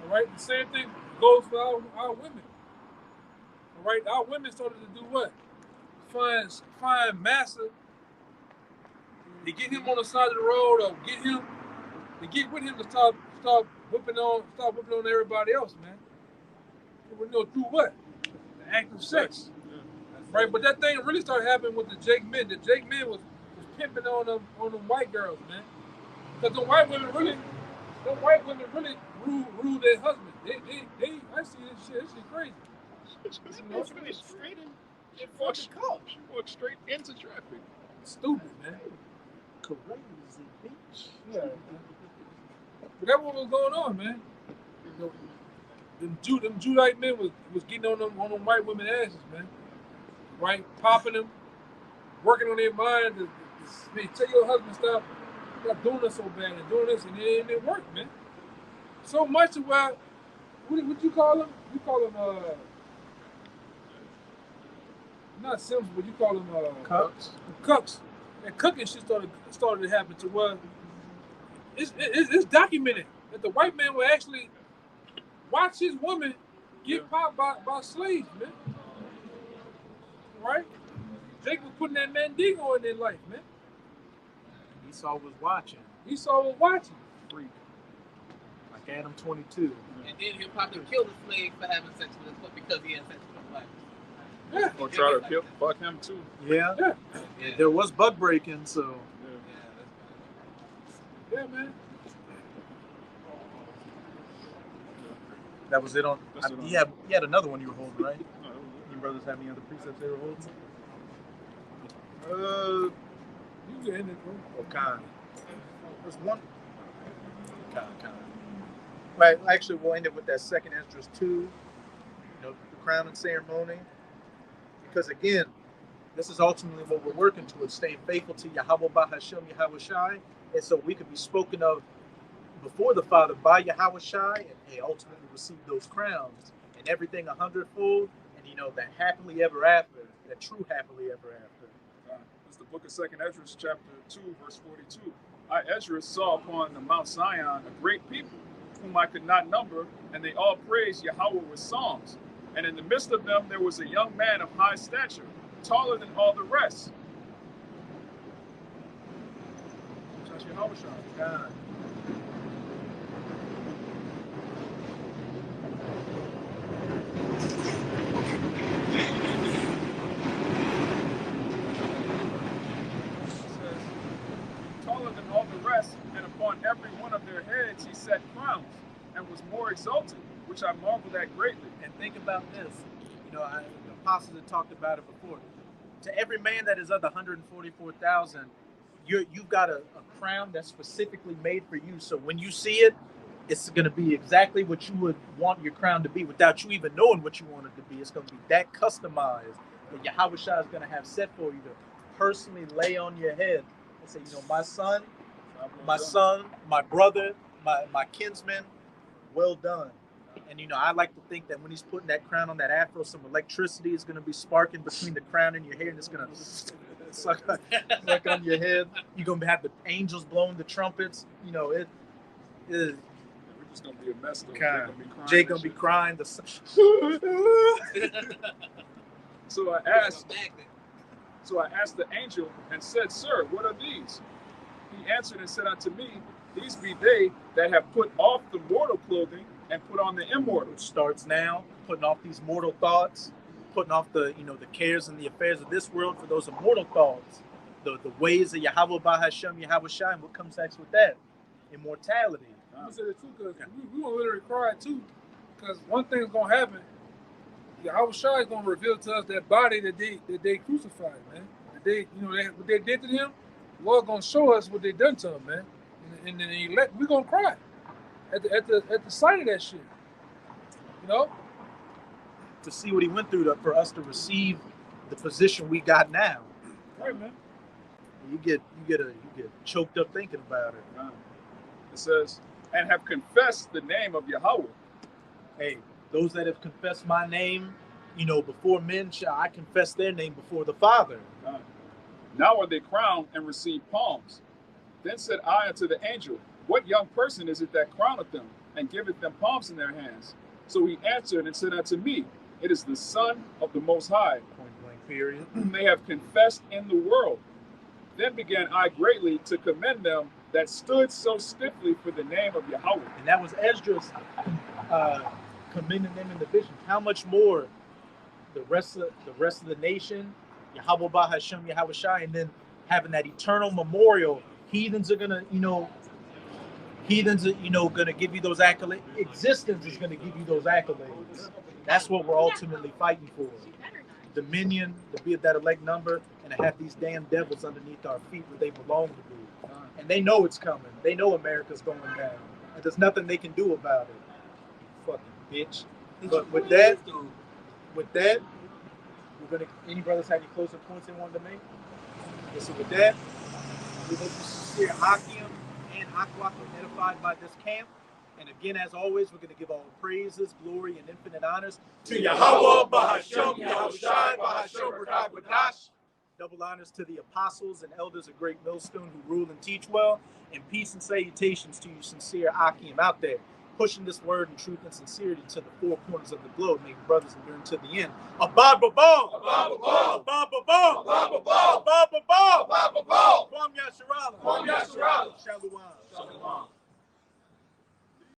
All right, the same thing goes for our women. All right, our women started to do what? Find massa. To get him on the side of the road, or get with him to start whipping on everybody else, man. Through what? The act of sex. Right, but that thing really started happening with the Jake men. The Jake men was pimping on them white girls, man. Because the white women really rule their husband. I see this shit. This shit crazy. She walked straight into traffic. Stupid, man. Crazy bitch. Yeah. But that's what was going on, man. Them Judite men was getting on them white women asses, man. Right? Popping them, working on their mind. They tell your husband stop doing this so bad and doing this, and it didn't work, man. So much to where, what you call them? You call them, not Sims, but you call them Cucks. Cucks. And cooking shit started to happen to where it's documented that the white man will actually watch his woman get popped by slaves, man. Right? Jake was putting that Mandingo in their life, man. Esau was watching. Esau was watching. Freak. Like Adam 22. And then he'll probably kill the slave for having sex with his foot because he had sex with his wife. Yeah. Or try to kill, fuck him too. Yeah. Yeah. There was bug breaking, so. Yeah, man. That was it on. That's it on. You had another one you were holding, right? No, Your brothers have any other precepts they were holding? You get in it, bro. Oh, Khan. There's one. Khan. Right. Actually, we'll end it with that second Esdras 2. The crowning ceremony. Because again, this is ultimately what we're working towards: staying faithful to Yahweh Bahashem Yahweh Shai, and so we could be spoken of before the Father by Yahweh Shai, and they ultimately receive those crowns and everything 100-fold, and that happily ever after, that true happily ever after. It's the book of 2nd Esdras, chapter 2, verse 42. I, Esdras, saw upon the Mount Zion a great people, whom I could not number, and they all praised Yahweh with songs. And in the midst of them there was a young man of high stature, taller than all the rest. That's Yahweh Shai. God. Taller than all the rest, and upon every one of their heads he set crowns, and was more exalted, which I marveled at greatly. And think about this. The apostles had talked about it before. To every man that is of the 144,000, you've got a crown that's specifically made for you. So when you see it, it's going to be exactly what you would want your crown to be without you even knowing what you want it to be. It's going to be that customized that Yahweh Shai is going to have set for you to personally lay on your head and say, my son, my brother, my kinsman, well done. And I like to think that when he's putting that crown on that afro, some electricity is going to be sparking between the crown and your hair, and it's going to suck on your head. You're going to have the angels blowing the trumpets. It is. We're just going to be a mess, though. Jake going to be crying. So I asked the angel and said, Sir, what are these? He answered and said unto me, These be they that have put off the mortal clothing and put on the immortal. Which starts now, putting off these mortal thoughts, putting off the cares and the affairs of this world for those immortal thoughts, the ways of Yahweh Bahashem Yahweh Shai. And what comes next with that? Immortality. I'm gonna say that too, because we gonna literally cry too, because one thing's gonna happen. Yahweh Shai is gonna reveal to us that body that they crucified, man. What they did to him. The Lord gonna show us what they done to him, man. And then we gonna cry at the sight of that shit. To see what he went through for us to receive the position we got now. Right, man. You get choked up thinking about it. It says, and have confessed the name of Yahweh. Hey, those that have confessed my name, before men shall I confess their name before the Father. Now are they crowned and receive palms. Then said I unto the angel, What young person is it that crowneth them, and giveth them palms in their hands? So he answered and said unto me, It is the Son of the Most High, Point blank period. whom they have confessed in the world. Then began I greatly to commend them that stood so stiffly for the name of Yahweh. And that was Esdras commending them in the vision. How much more the rest of the nation, Yahweh Bahashem Yahweh Shai, and then having that eternal memorial. Heathens are gonna, gonna give you those accolades. Existence is gonna give you those accolades. That's what we're ultimately fighting for. Dominion, to be of that elect number, and to have these damn devils underneath our feet where they belong to be. And they know it's coming. They know America's going down. And there's nothing they can do about it. You fucking bitch. But with that, we're gonna. Any brothers have any closing points they wanted to make? Okay, so with that, we hope you sincere Hakim and Akwak are edified by this camp. And again, as always, we're going to give all praises, glory, and infinite honors to Yahweh Bahashem Yahweh Shai Bahashem B'Rakakwadash. Double honors to the apostles and elders of Great Millstone who rule and teach well. And peace and salutations to you, sincere Akim out there, pushing this word in truth and sincerity to the four corners of the globe, making brothers endure to the end. Abba Babal! Abba Babal! Abba Babal! Abba Babal!